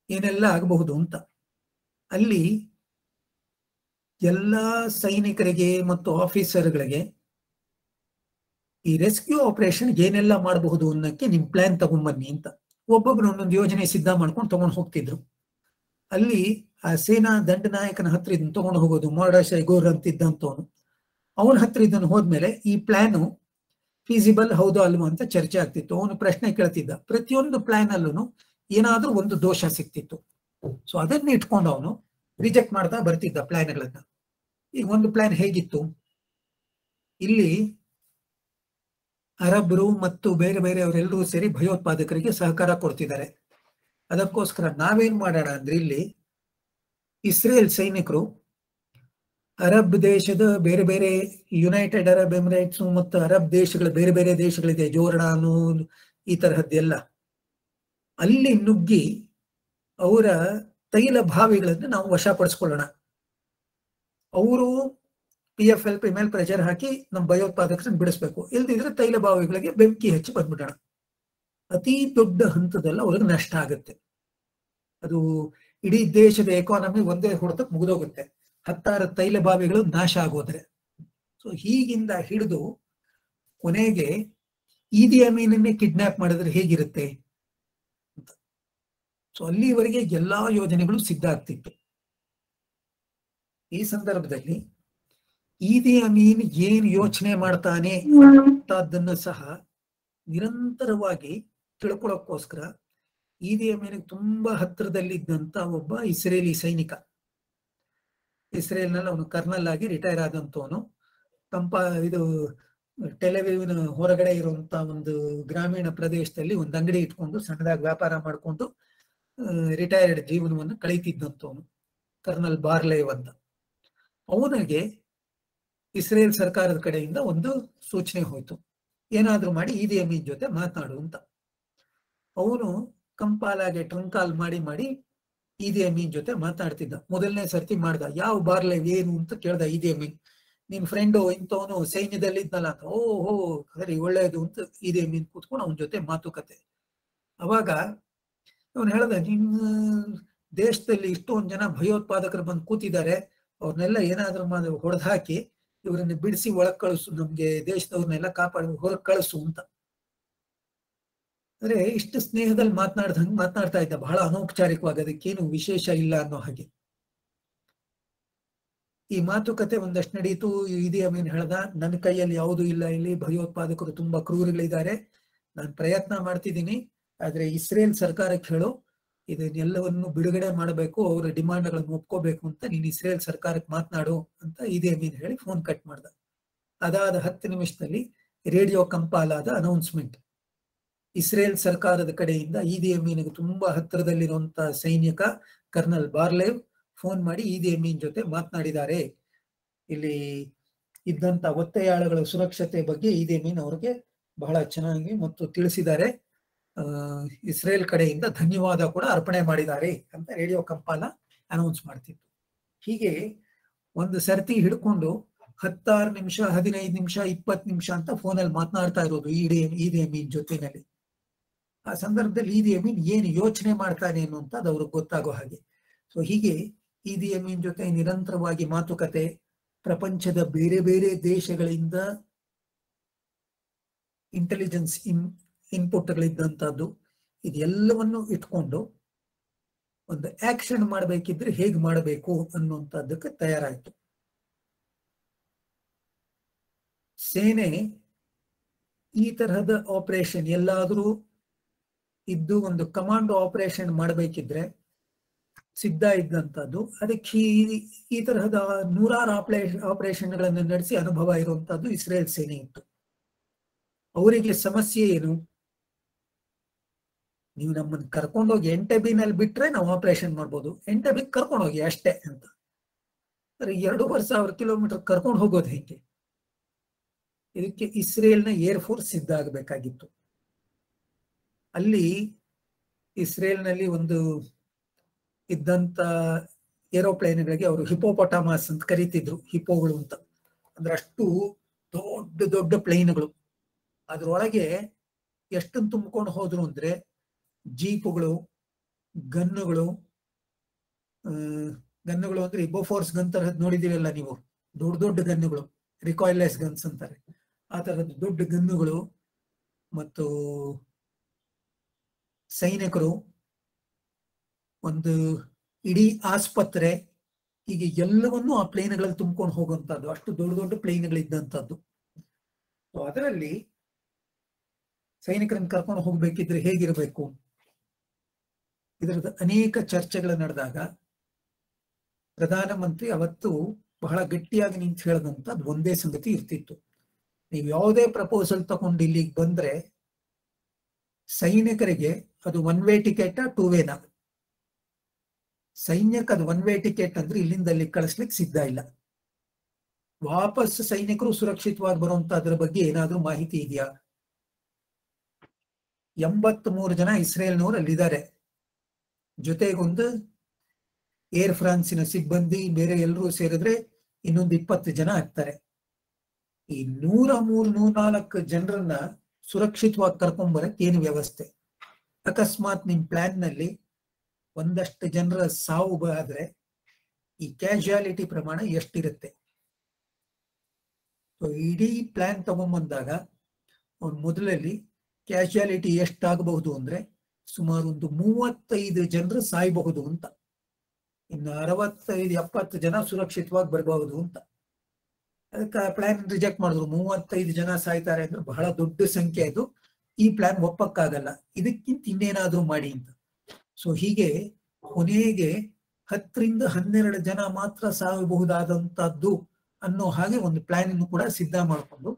ಏನೆಲ್ಲ ಆಗಬಹುದು ಅಂತ ಅಲ್ಲಿ ಎಲ್ಲಾ ಸೈನಿಕರಿಗೆ ಮತ್ತು ಆಫೀಸರ್ಗಳಿಗೆ ಈ ರೆಸ್ಕ್ಯೂ ಆಪರೇಷನ್ ಏನೆಲ್ಲ ಮಾಡಬಹುದು ಅನ್ನಕ್ಕೆ ನಿಮ್ ಪ್ಲಾನ್ ತಗೊಂಡ್ಬನ್ನಿ ಅಂತ ಒಬ್ಬೊಬ್ರು ಒಂದೊಂದು ಯೋಜನೆ ಸಿದ್ಧ ಮಾಡ್ಕೊಂಡು ತಗೊಂಡು ಹೋಗ್ತಿದ್ರು. ಅಲ್ಲಿ ಆ ಸೇನಾ ದಂಡನಾಯಕನ ಹತ್ರ ಇದನ್ನ ತಗೊಂಡು ಹೋಗೋದು, ಮೊರ್ಡಶೈ ಗೋರ್ ಅಂತಿದ್ದಂತವನು, ಅವನ ಹತ್ರ ಇದನ್ನು ಹೋದ್ಮೇಲೆ ಈ ಪ್ಲಾನು ಫೀಸಿಬಲ್ ಹೌದು ಅಲ್ವಾ ಅಂತ ಚರ್ಚೆ ಆಗ್ತಿತ್ತು. ಅವನು ಪ್ರಶ್ನೆ ಕೇಳ್ತಿದ್ದ. ಪ್ರತಿಯೊಂದು ಪ್ಲಾನ್ ಅಲ್ಲೂ ಏನಾದ್ರೂ ಒಂದು ದೋಷ ಸಿಕ್ತಿತ್ತು. ಸೊ ಅದನ್ನ ಇಟ್ಕೊಂಡು ಅವನು ರಿಜೆಕ್ಟ್ ಮಾಡ್ತಾ ಬರ್ತಿದ್ದ ಪ್ಲಾನ್ಗಳನ್ನ. ಈಗ ಒಂದು ಪ್ಲಾನ್ ಹೇಗಿತ್ತು, ಇಲ್ಲಿ ಅರಬ್ರು ಮತ್ತು ಬೇರೆ ಬೇರೆಯವರೆಲ್ಲರೂ ಸೇರಿ ಭಯೋತ್ಪಾದಕರಿಗೆ ಸಹಕಾರ ಕೊಡ್ತಿದ್ದಾರೆ. ಅದಕ್ಕೋಸ್ಕರ ನಾವೇನ್ ಮಾಡೋಣ ಅಂದ್ರೆ ಇಲ್ಲಿ ಇಸ್ರೇಲ್ ಸೈನಿಕರು ಅರಬ್ ದೇಶದ ಬೇರೆ ಬೇರೆ ಯುನೈಟೆಡ್ ಅರಬ್ ಎಮಿರೇಟ್ಸ್ ಮತ್ತು ಅರಬ್ ದೇಶಗಳ ಬೇರೆ ಬೇರೆ ದೇಶಗಳಿದೆ, ಜೋರ್ಡಾನು ಈ ತರಹದ್ದೆಲ್ಲ, ಅಲ್ಲಿ ನುಗ್ಗಿ ಅವರ ತೈಲ ಬಾವಿಗಳನ್ನು ನಾವು ವಶಪಡಿಸ್ಕೊಳ್ಳೋಣ. ಅವರು PFLP ಮೇಲೆ ಪ್ರೆಷರ್ ಹಾಕಿ ನಮ್ಮ ಭಯೋತ್ಪಾದಕರನ್ನ ಬಿಡಿಸ್ಬೇಕು. ಇಲ್ದಿದ್ರೆ ತೈಲ ಬಾವಿಗಳಿಗೆ ಬೆಂಕಿ ಹಚ್ಚಿ ಬಂದ್ಬಿಡೋಣ. ಅತಿ ದೊಡ್ಡ ಹಂತದಲ್ಲಿ ಅವ್ರಿಗೆ ನಷ್ಟ ಆಗುತ್ತೆ. ಅದು ಇಡೀ ದೇಶದ ಎಕಾನಮಿ ಒಂದೇ ಹೊಡೆತಕ್ಕೆ ಮುಗಿದೋಗುತ್ತೆ. 10 ತೈಲ ಬಾವಿಗಳು ನಾಶ ಆಗೋದ್ರೆ. ಸೊ ಹೀಗಿಂದ ಹಿಡಿದು ಕೊನೆಗೆ ಈದಿ ಅಮೀನನ್ನೇ ಕಿಡ್ನಾಪ್ ಮಾಡಿದ್ರೆ ಹೇಗಿರುತ್ತೆ ಅಂತ. ಸೊ ಅಲ್ಲಿವರೆಗೆ ಎಲ್ಲಾ ಯೋಜನೆಗಳು ಸಿದ್ಧ ಆಗ್ತಿತ್ತು. ಈ ಸಂದರ್ಭದಲ್ಲಿ ಈದಿ ಅಮೀನ್ ಏನ್ ಯೋಚನೆ ಮಾಡ್ತಾನೆ ಅಂತದನ್ನ ಸಹ ನಿರಂತರವಾಗಿ ತಿಳ್ಕೊಳ್ಳೋಕ್ಕೋಸ್ಕರ ಈದಿ ಅಮೀನ್ ತುಂಬಾ ಹತ್ತಿರದಲ್ಲಿದ್ದಂತ ಒಬ್ಬ ಇಸ್ರೇಲಿ ಸೈನಿಕ, ಇಸ್ರೇಲ್ನಲ್ಲಿ ಅವನು ಕರ್ನಲ್ ಆಗಿ ರಿಟೈರ್ ಆದಂತವನು. ಇದು ಟೆಲೆವಿವ್ನ ಹೊರಗಡೆ ಇರುವಂತ ಒಂದು ಗ್ರಾಮೀಣ ಪ್ರದೇಶದಲ್ಲಿ ಒಂದು ಅಂಗಡಿ ಇಟ್ಕೊಂಡು ಸಣ್ಣದಾಗಿ ವ್ಯಾಪಾರ ಮಾಡಿಕೊಂಡು ರಿಟೈರ್ಡ್ ಜೀವನವನ್ನು ಕಳೀತಿದ್ದಂತವನು ಕರ್ನಲ್ ಬಾರ್ಲೇವ್ ಅಂತ. ಅವನಿಗೆ ಇಸ್ರೇಲ್ ಸರ್ಕಾರದ ಕಡೆಯಿಂದ ಒಂದು ಸೂಚನೆ ಹೋಯ್ತು, ಏನಾದ್ರೂ ಮಾಡಿ ಈದಿ ಅಮೀನ್ ಜೊತೆ ಮಾತನಾಡು ಅಂತ. ಅವನು ಕಂಪಾಲಾಗೆ ಟ್ರಂಕ್ ಕಾಲ್ ಮಾಡಿ ಈದಿ ಅಮೀನ್ ಜೊತೆ ಮಾತಾಡ್ತಿದ್ದ. ಮೊದಲನೇ ಸರ್ತಿ ಮಾಡ್ದ. ಯಾವ ಬಾರ್ಲೇವ್ ಏನು ಅಂತ ಕೇಳ್ದ ಈದಿ ಅಮೀನ್. ನಿನ್ ಫ್ರೆಂಡು ಇಂಥವನು ಸೈನ್ಯದಲ್ಲಿ ಇದ್ನಲ್ಲ ಅಂತ. ಓಹೋ ಸರಿ ಒಳ್ಳೇದು ಅಂತ ಈದಿ ಅಮೀನ್ ಕೂತ್ಕೊಂಡು ಅವನ ಜೊತೆ ಮಾತುಕತೆ. ಅವಾಗ ಅವನು ಹೇಳ್ದ, ನಿನ್ನ ದೇಶದಲ್ಲಿ ಇಷ್ಟೊಂದು ಜನ ಭಯೋತ್ಪಾದಕರು ಬಂದು ಕೂತಿದ್ದಾರೆ, ಅವ್ರನ್ನೆಲ್ಲ ಏನಾದ್ರೂ ಹೊಡೆದು ಹಾಕಿ ಇವರನ್ನ ಬಿಡಿಸಿ ಒಳಗ್ ಕಳಿಸು, ನಮ್ಗೆ ದೇಶದವ್ರನ್ನೆಲ್ಲ ಕಾಪಾಡಿ ಹೊರಗೆ ಕಳಿಸು ಅಂತ. ಅಂದ್ರೆ ಇಷ್ಟು ಸ್ನೇಹದಲ್ಲಿ ಮಾತನಾಡ್ದಂಗೆ ಮಾತನಾಡ್ತಾ ಇದ್ದ, ಬಹಳ ಅನೌಪಚಾರಿಕವಾಗಿ, ಅದಕ್ಕೇನು ವಿಶೇಷ ಇಲ್ಲ ಅನ್ನೋ ಹಾಗೆ. ಈ ಮಾತುಕತೆ ಒಂದಷ್ಟು ನಡೀತು. ಈದಿ ಅಮೀನ್ ಹೇಳ್ದ, ನನ್ನ ಕೈಯಲ್ಲಿ ಯಾವುದೂ ಇಲ್ಲ, ಇಲ್ಲಿ ಭಯೋತ್ಪಾದಕರು ತುಂಬಾ ಕ್ರೂರಿಗಳಿದ್ದಾರೆ, ನಾನು ಪ್ರಯತ್ನ ಮಾಡ್ತಿದ್ದೀನಿ, ಆದ್ರೆ ಇಸ್ರೇಲ್ ಸರ್ಕಾರಕ್ಕೆ ಹೇಳು ಇದನ್ನೆಲ್ಲವನ್ನು ಬಿಡುಗಡೆ ಮಾಡಬೇಕು, ಅವರ ಡಿಮಾಂಡ್ಗಳನ್ನು ಒಪ್ಕೋಬೇಕು ಅಂತ ನೀನು ಇಸ್ರೇಲ್ ಸರ್ಕಾರಕ್ಕೆ ಮಾತನಾಡು ಅಂತ ಈದಿ ಅಮೀನ್ ಹೇಳಿ ಫೋನ್ ಕಟ್ ಮಾಡ್ದ. ಅದಾದ 10 ನಿಮಿಷದಲ್ಲಿ ರೇಡಿಯೋ ಕಂಪಾಲಾದ ಅನೌನ್ಸ್ಮೆಂಟ್. ಇಸ್ರೇಲ್ ಸರ್ಕಾರದ ಕಡೆಯಿಂದ ಈದಿ ಅಮೀನ್ಗೆ ತುಂಬಾ ಹತ್ತಿರದಲ್ಲಿರುವಂತ ಸೈನಿಕ ಕರ್ನಲ್ ಬಾರ್ಲೇವ್ ಫೋನ್ ಮಾಡಿ ಈದಿ ಅಮೀನ್ ಜೊತೆ ಮಾತನಾಡಿದ್ದಾರೆ. ಇಲ್ಲಿ ಇದ್ದಂತ ಒತ್ತೆಯಾಳುಗಳ ಸುರಕ್ಷತೆ ಬಗ್ಗೆ ಈದಿ ಅಮೀನ್ ಅವ್ರಿಗೆ ಬಹಳ ಚೆನ್ನಾಗಿ ಮತ್ತು ತಿಳಿಸಿದ್ದಾರೆ. ಇಸ್ರೇಲ್ ಕಡೆಯಿಂದ ಧನ್ಯವಾದ ಕೂಡ ಅರ್ಪಣೆ ಮಾಡಿದ್ದಾರೆ ಅಂತ ರೇಡಿಯೋ ಕಂಪಾಲ ಅನೌನ್ಸ್ ಮಾಡ್ತಿತ್ತು. ಹೀಗೆ ಒಂದು ಸರ್ತಿ ಹಿಡ್ಕೊಂಡು 16 ನಿಮಿಷ 15 ನಿಮಿಷ 20 ನಿಮಿಷ ಅಂತ ಫೋನಲ್ಲಿ ಮಾತನಾಡ್ತಾ ಇರೋದು ಈದಿ ಅಮೀನ್ ಜೊತೆನಲ್ಲಿ. ಆ ಸಂದರ್ಭದಲ್ಲಿ ಈದಿ ಅಮೀನ್ ಏನು ಯೋಚನೆ ಮಾಡ್ತಾನೆ ಅನ್ನುವಂತ ಅದು ಅವ್ರಿಗೆ ಗೊತ್ತಾಗೋ ಹಾಗೆ. ಸೊ ಹೀಗೆ ಈದಿ ಅಮೀನ್ ಜೊತೆ ನಿರಂತರವಾಗಿ ಮಾತುಕತೆ, ಪ್ರಪಂಚದ ಬೇರೆ ಬೇರೆ ದೇಶಗಳಿಂದ ಇಂಟೆಲಿಜೆನ್ಸ್ ಇನ್ಪುಟ್ಗಳಿದ್ದಂಥದ್ದು, ಇದೆಲ್ಲವನ್ನು ಇಟ್ಕೊಂಡು ಒಂದು ಆಕ್ಷನ್ ಮಾಡಬೇಕಿದ್ರೆ ಹೇಗೆ ಮಾಡಬೇಕು ಅನ್ನುವಂಥದ್ದಕ್ಕೆ ತಯಾರಾಯ್ತು. ಸೇನೆ ಈ ತರಹದ ಆಪರೇಷನ್ ಎಲ್ಲಾದ್ರೂ ಇದ್ದು ಒಂದು ಕಮಾಂಡೋ ಆಪರೇಷನ್ ಮಾಡಬೇಕಿದ್ರೆ ಸಿದ್ಧ ಇದ್ದಂಥದ್ದು. ಅದಕ್ಕೆ ಈ ತರಹದ 100 ಆಪರೇಷನ್ಗಳನ್ನು ನಡೆಸಿ ಅನುಭವ ಇರುವಂತಹದ್ದು ಇಸ್ರೇಲ್ ಸೇನೆ ಇತ್ತು. ಅವರಿಗೆ ಸಮಸ್ಯೆ ಏನು? ನೀವು ನಮ್ಮನ್ನು ಕರ್ಕೊಂಡೋಗಿ ಎಂಟೆಬಿನಲ್ಲಿ ಬಿಟ್ರೆ ನಾವು ಆಪರೇಷನ್ ಮಾಡ್ಬೋದು, ಎಂಟೆಬಿಗೆ ಕರ್ಕೊಂಡೋಗಿ ಅಷ್ಟೇ ಅಂತ. 2,500 ಕಿಲೋಮೀಟರ್ ಕರ್ಕೊಂಡು ಹೋಗೋದು ಹೇಗೆ? ಇದಕ್ಕೆ ಇಸ್ರೇಲ್ನ ಏರ್ ಫೋರ್ಸ್ ಸಿದ್ಧ ಆಗಬೇಕಾಗಿತ್ತು. ಅಲ್ಲಿ ಇಸ್ರೇಲ್ನಲ್ಲಿ ಒಂದು ಇದ್ದಂತ ಏರೋಪ್ಲೇನ್ಗಳಿಗೆ ಅವರು ಹಿಪೋಪೊಟಾಮಸ್ ಅಂತ ಕರೀತಿದ್ರು, ಹಿಪೋಗಳು ಅಂತ. ಅಂದ್ರೆ ಅಷ್ಟು ದೊಡ್ಡ ದೊಡ್ಡ ಪ್ಲೇನ್ಗಳು. ಅದ್ರೊಳಗೆ ಎಷ್ಟನ್ನು ತುಂಬಿಕೊಂಡು ಹೋದ್ರು ಅಂದ್ರೆ ಜೀಪುಗಳು, ಗನ್ನುಗಳು ಅಂದ್ರೆ ಬೋಫೋರ್ಸ್ ಗನ್ ತರಹದ್ ನೋಡಿದಿರಲ್ಲ ನೀವು, ದೊಡ್ಡ ದೊಡ್ಡ ಗನ್ನುಗಳು, ರಿಕಾಯ್ಲೆಸ್ ಗನ್ಸ್ ಅಂತಾರೆ, ಆ ತರಹದ ದೊಡ್ಡ ಗನ್ನುಗಳು ಮತ್ತು ಸೈನಿಕರು, ಒಂದು ಇಡೀ ಆಸ್ಪತ್ರೆ, ಹೀಗೆ ಎಲ್ಲವನ್ನೂ ಆ ಪ್ಲೇನ್ಗಳಲ್ಲಿ ತುಂಬಿಕೊಂಡು ಹೋಗುವಂತದ್ದು. ಅಷ್ಟು ದೊಡ್ಡ ದೊಡ್ಡ ಪ್ಲೇನ್ಗಳಿದ್ದಂಥದ್ದು. ಅದರಲ್ಲಿ ಸೈನಿಕರನ್ನು ಕರ್ಕೊಂಡು ಹೋಗ್ಬೇಕಿದ್ರೆ ಹೇಗಿರ್ಬೇಕು, ಇದರದ ಅನೇಕ ಚರ್ಚೆಗಳು ನಡೆದಾಗ ಪ್ರಧಾನಮಂತ್ರಿ ಅವತ್ತು ಬಹಳ ಗಟ್ಟಿಯಾಗಿ ನಿಂತು ಹೇಳದಂತದ್ದು ಒಂದೇ ಸಂಗತಿ ಇರ್ತಿತ್ತು. ನೀವು ಯಾವುದೇ ಪ್ರಪೋಸಲ್ ತಗೊಂಡು ಇಲ್ಲಿಗೆ ಬಂದ್ರೆ ಸೈನಿಕರಿಗೆ ಅದು 1 ವೇ ಟಿಕೆಟ್ 2 ವೇನ. ಸೈನ್ಯಕ್ಕೆ ಅದು 1 ವೇ ಟಿಕೆಟ್ ಅಂದ್ರೆ ಇಲ್ಲಿಂದ ಅಲ್ಲಿ ಕಳಿಸ್ಲಿಕ್ಕೆ ಸಿದ್ಧ ಇಲ್ಲ. ವಾಪಸ್ ಸೈನಿಕರು ಸುರಕ್ಷಿತವಾಗಿ ಬರುವಂತ ಅದ್ರ ಬಗ್ಗೆ ಏನಾದ್ರೂ ಮಾಹಿತಿ ಇದೆಯಾ? 83 ಜನ ಇಸ್ರೇಲ್ನವರು ಅಲ್ಲಿದ್ದಾರೆ. ಜೊತೆಗೊಂದು ಏರ್ ಫ್ರಾನ್ಸಿನ ಸಿಬ್ಬಂದಿ, ಬೇರೆ ಎಲ್ಲರೂ ಸೇರಿದ್ರೆ ಇನ್ನೊಂದು 20 ಜನ ಆಗ್ತಾರೆ. ಈ 103-104 ಜನರನ್ನ ಸುರಕ್ಷಿತವಾಗಿ ಕರ್ಕೊಂಡ್ ಬರಕ್ ಏನು ವ್ಯವಸ್ಥೆ? ಅಕಸ್ಮಾತ್ ನಿಮ್ ಪ್ಲಾನ್ ನಲ್ಲಿ ಒಂದಷ್ಟು ಜನರ ಸಾವು ಆದ್ರೆ ಈ ಕ್ಯಾಶುಯಾಲಿಟಿ ಪ್ರಮಾಣ ಎಷ್ಟಿರುತ್ತೆ? ಇಡೀ ಪ್ಲಾನ್ ತಗೊಂಡ್ಬಂದಾಗ ಮೊದಲಲ್ಲಿ ಕ್ಯಾಶುಯಾಲಿಟಿ ಎಷ್ಟಾಗಬಹುದು ಅಂದ್ರೆ ಸುಮಾರು ಒಂದು 35 ಜನರು ಸಾಯಬಹುದು ಅಂತ, ಇನ್ನು 65-70 ಜನ ಸುರಕ್ಷಿತವಾಗಿ ಬರಬಹುದು ಅಂತ. ಅದಕ್ಕೆ ಪ್ಲಾನ್ ರಿಜೆಕ್ಟ್ ಮಾಡಿದ್ರು. 35 ಜನ ಸಾಯ್ತಾರೆ ಅಂದ್ರೆ ಬಹಳ ದೊಡ್ಡ ಸಂಖ್ಯೆ. ಅದು ಈ ಪ್ಲಾನ್ ಒಪ್ಪಕ್ಕಾಗಲ್ಲ, ಇದಕ್ಕಿಂತ ಇನ್ನೇನಾದ್ರೂ ಮಾಡಿ ಅಂತ. ಸೊ ಹೀಗೆ ಕೊನೆಗೆ 10ರಿಂದ 12 ಜನ ಮಾತ್ರ ಸಾಗಬಹುದಾದಂತದ್ದು ಅನ್ನೋ ಹಾಗೆ ಒಂದು ಪ್ಲಾನ್ ಅನ್ನು ಕೂಡ ಸಿದ್ಧ ಮಾಡಿಕೊಂಡು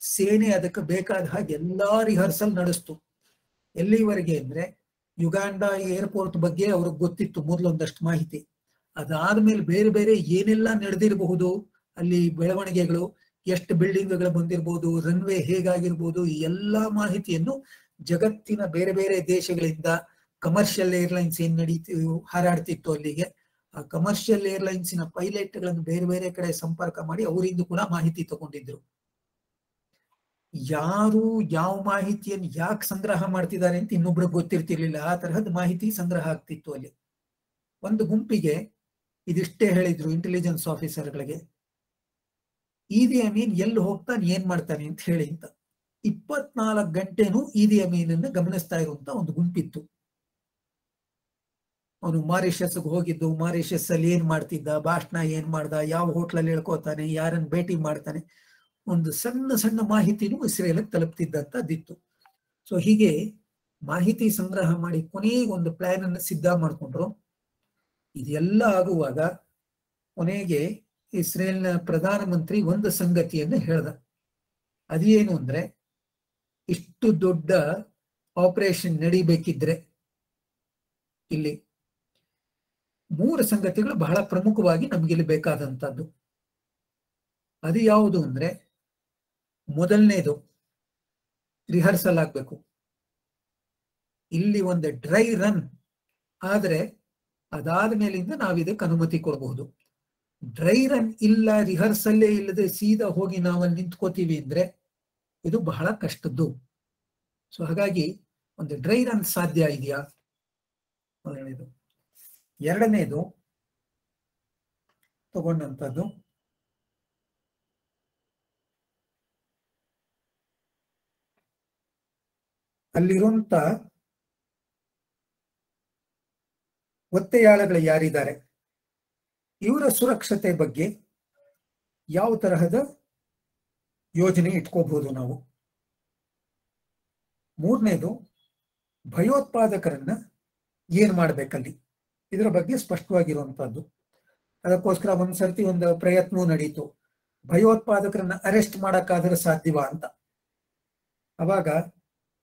ಸೇನೆ ಅದಕ್ಕೆ ಬೇಕಾದ ಹಾಗೆ ಎಲ್ಲಾ ರಿಹರ್ಸಲ್ ನಡೆಸ್ತು. ಎಲ್ಲಿವರೆಗೆ ಅಂದ್ರೆ ಯುಗಾಂಡ ಏರ್ಪೋರ್ಟ್ ಬಗ್ಗೆ ಅವ್ರಿಗೆ ಗೊತ್ತಿತ್ತು ಮೊದಲೊಂದಷ್ಟು ಮಾಹಿತಿ. ಅದಾದ್ಮೇಲೆ ಬೇರೆ ಬೇರೆ ಏನೆಲ್ಲ ನಡೆದಿರಬಹುದು, ಅಲ್ಲಿ ಬೆಳವಣಿಗೆಗಳು, ಎಷ್ಟು ಬಿಲ್ಡಿಂಗ್ಗಳು ಬಂದಿರಬಹುದು, ರನ್ವೇ ಹೇಗಾಗಿರ್ಬೋದು, ಈ ಎಲ್ಲಾ ಮಾಹಿತಿಯನ್ನು ಜಗತ್ತಿನ ಬೇರೆ ಬೇರೆ ದೇಶಗಳಿಂದ ಕಮರ್ಷಿಯಲ್ ಏರ್ಲೈನ್ಸ್ ಏನ್ ಹಾರಾಡ್ತಿತ್ತು ಅಲ್ಲಿಗೆ, ಆ ಕಮರ್ಷಿಯಲ್ ಏರ್ಲೈನ್ಸಿನ ಪೈಲಟ್ಗಳನ್ನು ಬೇರೆ ಬೇರೆ ಕಡೆ ಸಂಪರ್ಕ ಮಾಡಿ ಅವರಿಂದ ಕೂಡ ಮಾಹಿತಿ ತಗೊಂಡಿದ್ರು. ಯಾರು ಯಾವ ಮಾಹಿತಿಯನ್ನು ಯಾಕೆ ಸಂಗ್ರಹ ಮಾಡ್ತಿದ್ದಾರೆ ಅಂತ ಇನ್ನೊಬ್ರಿಗೆ ಗೊತ್ತಿರ್ತಿರ್ಲಿಲ್ಲ. ಆ ತರಹದ ಮಾಹಿತಿ ಸಂಗ್ರಹ ಆಗ್ತಿತ್ತು ಅಲ್ಲಿ. ಒಂದು ಗುಂಪಿಗೆ ಇದಿಷ್ಟೇ ಹೇಳಿದ್ರು ಇಂಟೆಲಿಜೆನ್ಸ್ ಆಫೀಸರ್ಗಳಿಗೆ, ಈದಿ ಅಮೀನ್ ಎಲ್ಲಿ ಹೋಗ್ತಾನೆ ಏನ್ ಮಾಡ್ತಾನೆ ಅಂತ ಹೇಳಿ ಅಂತ. 24 ಗಂಟೆನೂ ಈದಿ ಅಮೀನನ್ನು ಗಮನಿಸ್ತಾ ಇರುವಂತ ಒಂದು ಗುಂಪಿತ್ತು. ಅವನು ಮಾರಿಷಸ್ಗೆ ಹೋಗಿದ್ದು, ಮಾರಿಷಸ್ ಅಲ್ಲಿ ಏನ್ ಮಾಡ್ತಿದ್ದ, ಭಾಷಣ ಏನ್ ಮಾಡ್ದ, ಯಾವ ಹೋಟ್ಲಲ್ಲಿ ಹೇಳ್ಕೋತಾನೆ, ಯಾರನ್ನ ಭೇಟಿ ಮಾಡ್ತಾನೆ, ಒಂದು ಸಣ್ಣ ಸಣ್ಣ ಮಾಹಿತಿನೂ ಇಸ್ರೇಲ್ಗೆ ತಲುಪ್ತಿದ್ದಂತದ್ದಿತ್ತು. ಸೊ ಹೀಗೆ ಮಾಹಿತಿ ಸಂಗ್ರಹ ಮಾಡಿ ಕೊನೆಗೆ ಒಂದು ಪ್ಲಾನ್ ಅನ್ನು ಸಿದ್ಧ ಮಾಡ್ಕೊಂಡ್ರು. ಇದೆಲ್ಲ ಆಗುವಾಗ ಕೊನೆಗೆ ಇಸ್ರೇಲ್ನ ಪ್ರಧಾನಮಂತ್ರಿ ಒಂದು ಸಂಗತಿಯನ್ನು ಹೇಳ್ದ. ಅದೇನು ಅಂದ್ರೆ, ಇಷ್ಟು ದೊಡ್ಡ ಆಪರೇಷನ್ ನಡಿಬೇಕಿದ್ರೆ ಇಲ್ಲಿ 3 ಸಂಗತಿಗಳು ಬಹಳ ಪ್ರಮುಖವಾಗಿ ನಮಗಿಲ್ಲಿ ಬೇಕಾದಂತದ್ದು. ಅದು ಯಾವುದು ಅಂದ್ರೆ, ಮೊದಲನೇದು ರಿಹರ್ಸಲ್ ಆಗ್ಬೇಕು. ಇಲ್ಲಿ ಒಂದು ಡ್ರೈ ರನ್ ಆದ್ರೆ ಅದಾದ ಮೇಲಿಂದ ನಾವಿದಕ್ಕೆ ಅನುಮತಿ ಕೊಡಬಹುದು. ಡ್ರೈ ರನ್ ಇಲ್ಲ, ರಿಹರ್ಸಲ್ಲೇ ಇಲ್ಲದೆ ಸೀದಾ ಹೋಗಿ ನಾವಲ್ಲಿ ನಿಂತ್ಕೋತೀವಿ ಅಂದ್ರೆ ಇದು ಬಹಳ ಕಷ್ಟದ್ದು. ಸೊ ಹಾಗಾಗಿ ಒಂದು ಡ್ರೈ ರನ್ ಸಾಧ್ಯ ಇದೆಯಾ, ಮೊದಲನೇದು. ಎರಡನೇದು ತಗೊಂಡಂಥದ್ದು ಅಲ್ಲಿರುವಂತ ಒತ್ತೆಯಾಳಗಳು ಯಾರಿದ್ದಾರೆ ಇವರ ಸುರಕ್ಷತೆ ಬಗ್ಗೆ ಯಾವ ತರಹದ ಯೋಜನೆ ಇಟ್ಕೋಬಹುದು ನಾವು. ಮೂರನೇದು ಭಯೋತ್ಪಾದಕರನ್ನ ಏನ್ ಮಾಡ್ಬೇಕಲ್ಲಿ, ಇದರ ಬಗ್ಗೆ ಸ್ಪಷ್ಟವಾಗಿರುವಂತಹದ್ದು. ಅದಕ್ಕೋಸ್ಕರ ಒಂದ್ಸರ್ತಿ ಒಂದು ಪ್ರಯತ್ನವೂ ನಡೀತು, ಭಯೋತ್ಪಾದಕರನ್ನ ಅರೆಸ್ಟ್ ಮಾಡಕ್ಕಾದ್ರೆ ಸಾಧ್ಯವಾ ಅಂತ. ಅವಾಗ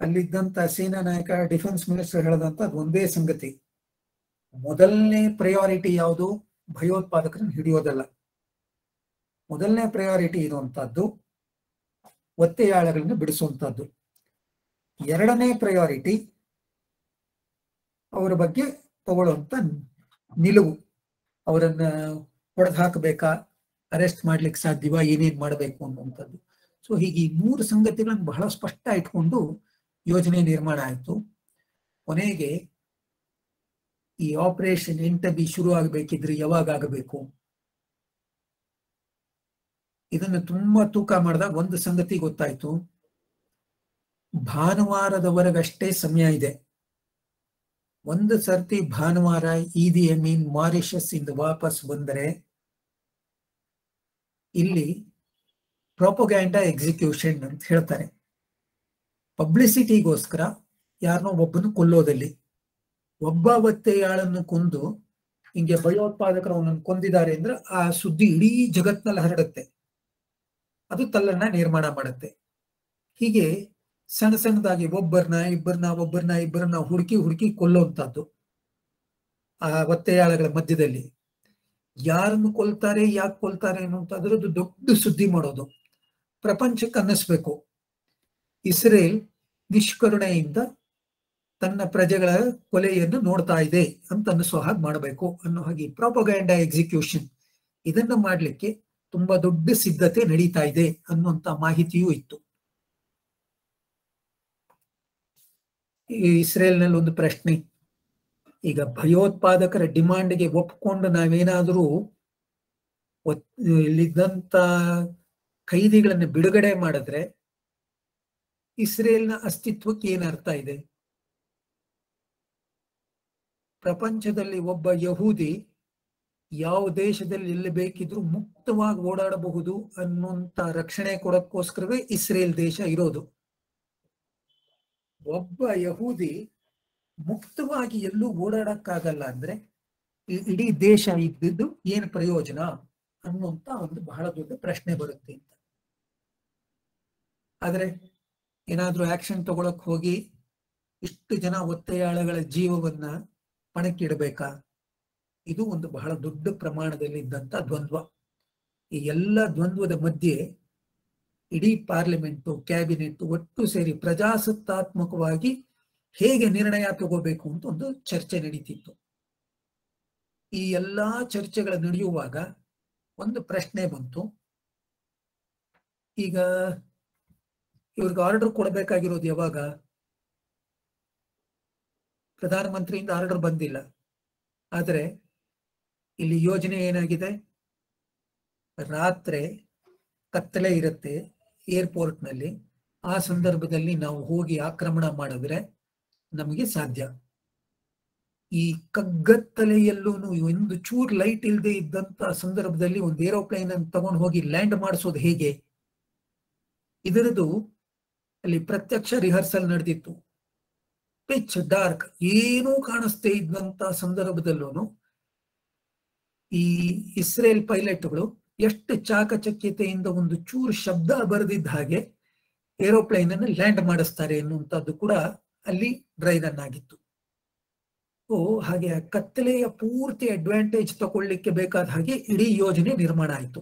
ಅಲ್ಲಿದ್ದಂತ ಸೇನಾ ನಾಯಕ, ಡಿಫೆನ್ಸ್ ಮಿನಿಸ್ಟರ್ ಹೇಳದಂತ ಒಂದೇ ಸಂಗತಿ, ಮೊದಲನೇ ಪ್ರಯಾರಿಟಿ ಯಾವುದು, ಭಯೋತ್ಪಾದಕರನ್ನು ಹಿಡಿಯೋದಲ್ಲ. ಮೊದಲನೇ ಪ್ರಯಾರಿಟಿ ಇರುವಂತಹದ್ದು ಒತ್ತೆಯಾಳಗಳನ್ನು ಬಿಡಿಸುವಂತಹದ್ದು. ಎರಡನೇ ಪ್ರಯಾರಿಟಿ ಅವರ ಬಗ್ಗೆ ತಗೊಳ್ಳುವಂತ ನಿಲುವು, ಅವರನ್ನ ಹೊಡೆದು ಹಾಕಬೇಕಾ, ಅರೆಸ್ಟ್ ಮಾಡ್ಲಿಕ್ಕೆ ಸಾಧ್ಯವಾ, ಏನೇನ್ ಮಾಡಬೇಕು ಅನ್ನುವಂಥದ್ದು. ಸೊ ಹೀಗೆ ಈ 3 ಸಂಗತಿಗಳನ್ನು ಬಹಳ ಸ್ಪಷ್ಟ ಇಟ್ಕೊಂಡು ಯೋಜನೆ ನಿರ್ಮಾಣ ಆಯ್ತು. ಕೊನೆಗೆ ಈ ಆಪರೇಷನ್ ಎಂಟಬಿ ಶುರು ಆಗಬೇಕಿದ್ರೆ ಯಾವಾಗ ಆಗಬೇಕು, ಇದನ್ನು ತುಂಬಾ ತೂಕ ಮಾಡಿದಾಗ ಒಂದು ಸಂಗತಿ ಗೊತ್ತಾಯ್ತು, ಭಾನುವಾರದವರೆಗಷ್ಟೇ ಸಮಯ ಇದೆ. ಒಂದು ಸರ್ತಿ ಭಾನುವಾರ ಈದಿ ಅಮೀನ್ ಮಾರಿಷಸ್ ಇಂದ ವಾಪಸ್ ಬಂದರೆ ಇಲ್ಲಿ ಪ್ರೊಪಗ್ಯಾಂಡಾ ಎಕ್ಸಿಕ್ಯೂಷನ್ ಅಂತ ಹೇಳ್ತಾರೆ. ಪಬ್ಲಿಸಿಟಿಗೋಸ್ಕರ ಯಾರನ್ನೋ ಒಬ್ಬನು ಕೊಲ್ಲೋದಲ್ಲಿ, ಒಬ್ಬ ಒತ್ತೆಯಾಳನ್ನು ಕೊಂದು ಹಿಂಗೆ ಭಯೋತ್ಪಾದಕರು ಅವನನ್ನು ಕೊಂದಿದ್ದಾರೆ ಅಂದ್ರೆ ಆ ಸುದ್ದಿ ಇಡೀ ಜಗತ್ನಲ್ಲಿ ಹರಡುತ್ತೆ, ಅದು ತಲ್ಲನ್ನ ನಿರ್ಮಾಣ ಮಾಡುತ್ತೆ. ಹೀಗೆ ಸಣ್ಣ ಸಣ್ಣದಾಗಿ ಒಬ್ಬರನ್ನ ಹುಡುಕಿ ಕೊಲ್ಲುವಂತಹದ್ದು ಆ ಒತ್ತೆಯಾಳಗಳ ಮಧ್ಯದಲ್ಲಿ. ಯಾರನ್ನು ಕೊಲ್ತಾರೆ, ಯಾಕೆ ಕೊಲ್ತಾರೆ ಅನ್ನುವಂಥದ್ರದ್ದು ದೊಡ್ಡ ಸುದ್ದಿ ಮಾಡೋದು, ಪ್ರಪಂಚಕ್ಕೆ ಅನ್ನಿಸ್ಬೇಕು ಇಸ್ರೇಲ್ ನಿಷ್ಕರುಣೆಯಿಂದ ತನ್ನ ಪ್ರಜೆಗಳ ಕೊಲೆಯನ್ನು ನೋಡ್ತಾ ಇದೆ ಅಂತ ಅನ್ನಿಸೋ ಹಾಗೆ ಮಾಡಬೇಕು ಅನ್ನೋ ಹಾಗೆ ಪ್ರಾಪಗ್ಯಾಂಡಾ ಎಕ್ಸಿಕ್ಯೂಷನ್, ಇದನ್ನು ಮಾಡ್ಲಿಕ್ಕೆ ತುಂಬಾ ದೊಡ್ಡ ಸಿದ್ಧತೆ ನಡೀತಾ ಇದೆ ಅನ್ನುವಂತ ಮಾಹಿತಿಯೂ ಇತ್ತು. ಇಸ್ರೇಲ್ನಲ್ಲಿ ಒಂದು ಪ್ರಶ್ನೆ, ಈಗ ಭಯೋತ್ಪಾದಕರ ಡಿಮಾಂಡ್ಗೆ ಒಪ್ಕೊಂಡು ನಾವೇನಾದರೂ ಇಲ್ಲಿದ್ದಂತ ಖೈದಿಗಳನ್ನು ಬಿಡುಗಡೆ ಮಾಡಿದ್ರೆ ಇಸ್ರೇಲ್ನ ಅಸ್ತಿತ್ವಕ್ಕೆ ಏನ್ ಅರ್ಥ ಇದೆ? ಪ್ರಪಂಚದಲ್ಲಿ ಒಬ್ಬ ಯಹೂದಿ ಯಾವ ದೇಶದಲ್ಲಿ ಎಲ್ಲಿ ಬೇಕಿದ್ರೂ ಮುಕ್ತವಾಗಿ ಓಡಾಡಬಹುದು ಅನ್ನುವಂತ ರಕ್ಷಣೆ ಕೊಡಕ್ಕೋಸ್ಕರವೇ ಇಸ್ರೇಲ್ ದೇಶ ಇರೋದು. ಒಬ್ಬ ಯಹೂದಿ ಮುಕ್ತವಾಗಿ ಎಲ್ಲೂ ಓಡಾಡಕ್ಕಾಗಲ್ಲ ಅಂದ್ರೆ ಇಡೀ ದೇಶ ಇದ್ದಿದ್ದು ಏನು ಪ್ರಯೋಜನ ಅನ್ನುವಂತ ಒಂದು ಬಹಳ ದೊಡ್ಡ ಪ್ರಶ್ನೆ ಬರುತ್ತೆ ಅಂತ. ಆದ್ರೆ ಏನಾದ್ರೂ ಆಕ್ಷನ್ ತಗೊಳಕ್ ಹೋಗಿ ಇಷ್ಟು ಜನ ಒತ್ತೆಯಾಳಗಳ ಜೀವವನ್ನ ಪಣಕ್ಕಿಡಬೇಕಾ? ಇದು ಒಂದು ಬಹಳ ದೊಡ್ಡ ಪ್ರಮಾಣದಲ್ಲಿ ಇದ್ದಂತ ದ್ವಂದ್ವ. ಈ ಎಲ್ಲ ದ್ವಂದ್ವದ ಮಧ್ಯೆ ಇಡೀ ಪಾರ್ಲಿಮೆಂಟು, ಕ್ಯಾಬಿನೆಟ್ ಒಟ್ಟು ಸೇರಿ ಪ್ರಜಾಸತ್ತಾತ್ಮಕವಾಗಿ ಹೇಗೆ ನಿರ್ಣಯ ತಗೋಬೇಕು ಅಂತ ಒಂದು ಚರ್ಚೆ ನಡೀತಿತ್ತು. ಈ ಎಲ್ಲಾ ಚರ್ಚೆಗಳ ನಡೆಯುವಾಗ ಒಂದು ಪ್ರಶ್ನೆ ಬಂತು. ಈಗ ಇವ್ರಿಗೆ ಆರ್ಡರ್ ಕೊಡಬೇಕಾಗಿರೋದು ಯಾವಾಗ? ಪ್ರಧಾನಮಂತ್ರಿಯಿಂದ ಆರ್ಡರ್ ಬಂದಿಲ್ಲ. ಆದ್ರೆ ಇಲ್ಲಿ ಯೋಜನೆ ಏನಾಗಿದೆ, ರಾತ್ರಿ ಕತ್ತಲೆ ಇರುತ್ತೆ ಏರ್ಪೋರ್ಟ್ ನಲ್ಲಿ, ಆ ಸಂದರ್ಭದಲ್ಲಿ ನಾವು ಹೋಗಿ ಆಕ್ರಮಣ ಮಾಡಿದ್ರೆ ನಮಗೆ ಸಾಧ್ಯ. ಈ ಕಗ್ಗತ್ತಲೆಯಲ್ಲೂ ಒಂದು ಚೂರ್ ಲೈಟ್ ಇಲ್ಲದೆ ಇದ್ದಂತ ಸಂದರ್ಭದಲ್ಲಿ ಒಂದು ಏರೋಪ್ಲೇನ್ ಅನ್ನು ತಗೊಂಡು ಹೋಗಿ ಲ್ಯಾಂಡ್ ಮಾಡಿಸೋದು ಹೇಗೆ? ಇದರದು ಅಲ್ಲಿ ಪ್ರತ್ಯಕ್ಷ ರಿಹರ್ಸಲ್ ನಡೆದಿತ್ತು. ಪಿಚ್ ಡಾರ್ಕ್, ಏನೂ ಕಾಣಿಸ್ದೇ ಇದ್ದಂತ ಸಂದರ್ಭದಲ್ಲೂ ಈ ಇಸ್ರೇಲ್ ಪೈಲಟ್ಗಳು ಎಷ್ಟು ಚಾಕಚಕ್ಯತೆಯಿಂದ ಒಂದು ಚೂರು ಶಬ್ದ ಬರೆದಿದ್ದ ಹಾಗೆ ಏರೋಪ್ಲೇನ್ ಅನ್ನು ಲ್ಯಾಂಡ್ ಮಾಡಿಸ್ತಾರೆ ಎನ್ನುವಂಥದ್ದು ಕೂಡ ಅಲ್ಲಿ ಡ್ರೈ ರನ್ ಆಗಿತ್ತು. ಹಾಗೆ ಕತ್ತಲೆಯ ಪೂರ್ತಿ ಅಡ್ವಾಂಟೇಜ್ ತಗೊಳ್ಳಿಕ್ಕೆ ಬೇಕಾದ ಹಾಗೆ ಇಡೀ ಯೋಜನೆ ನಿರ್ಮಾಣ ಆಯಿತು.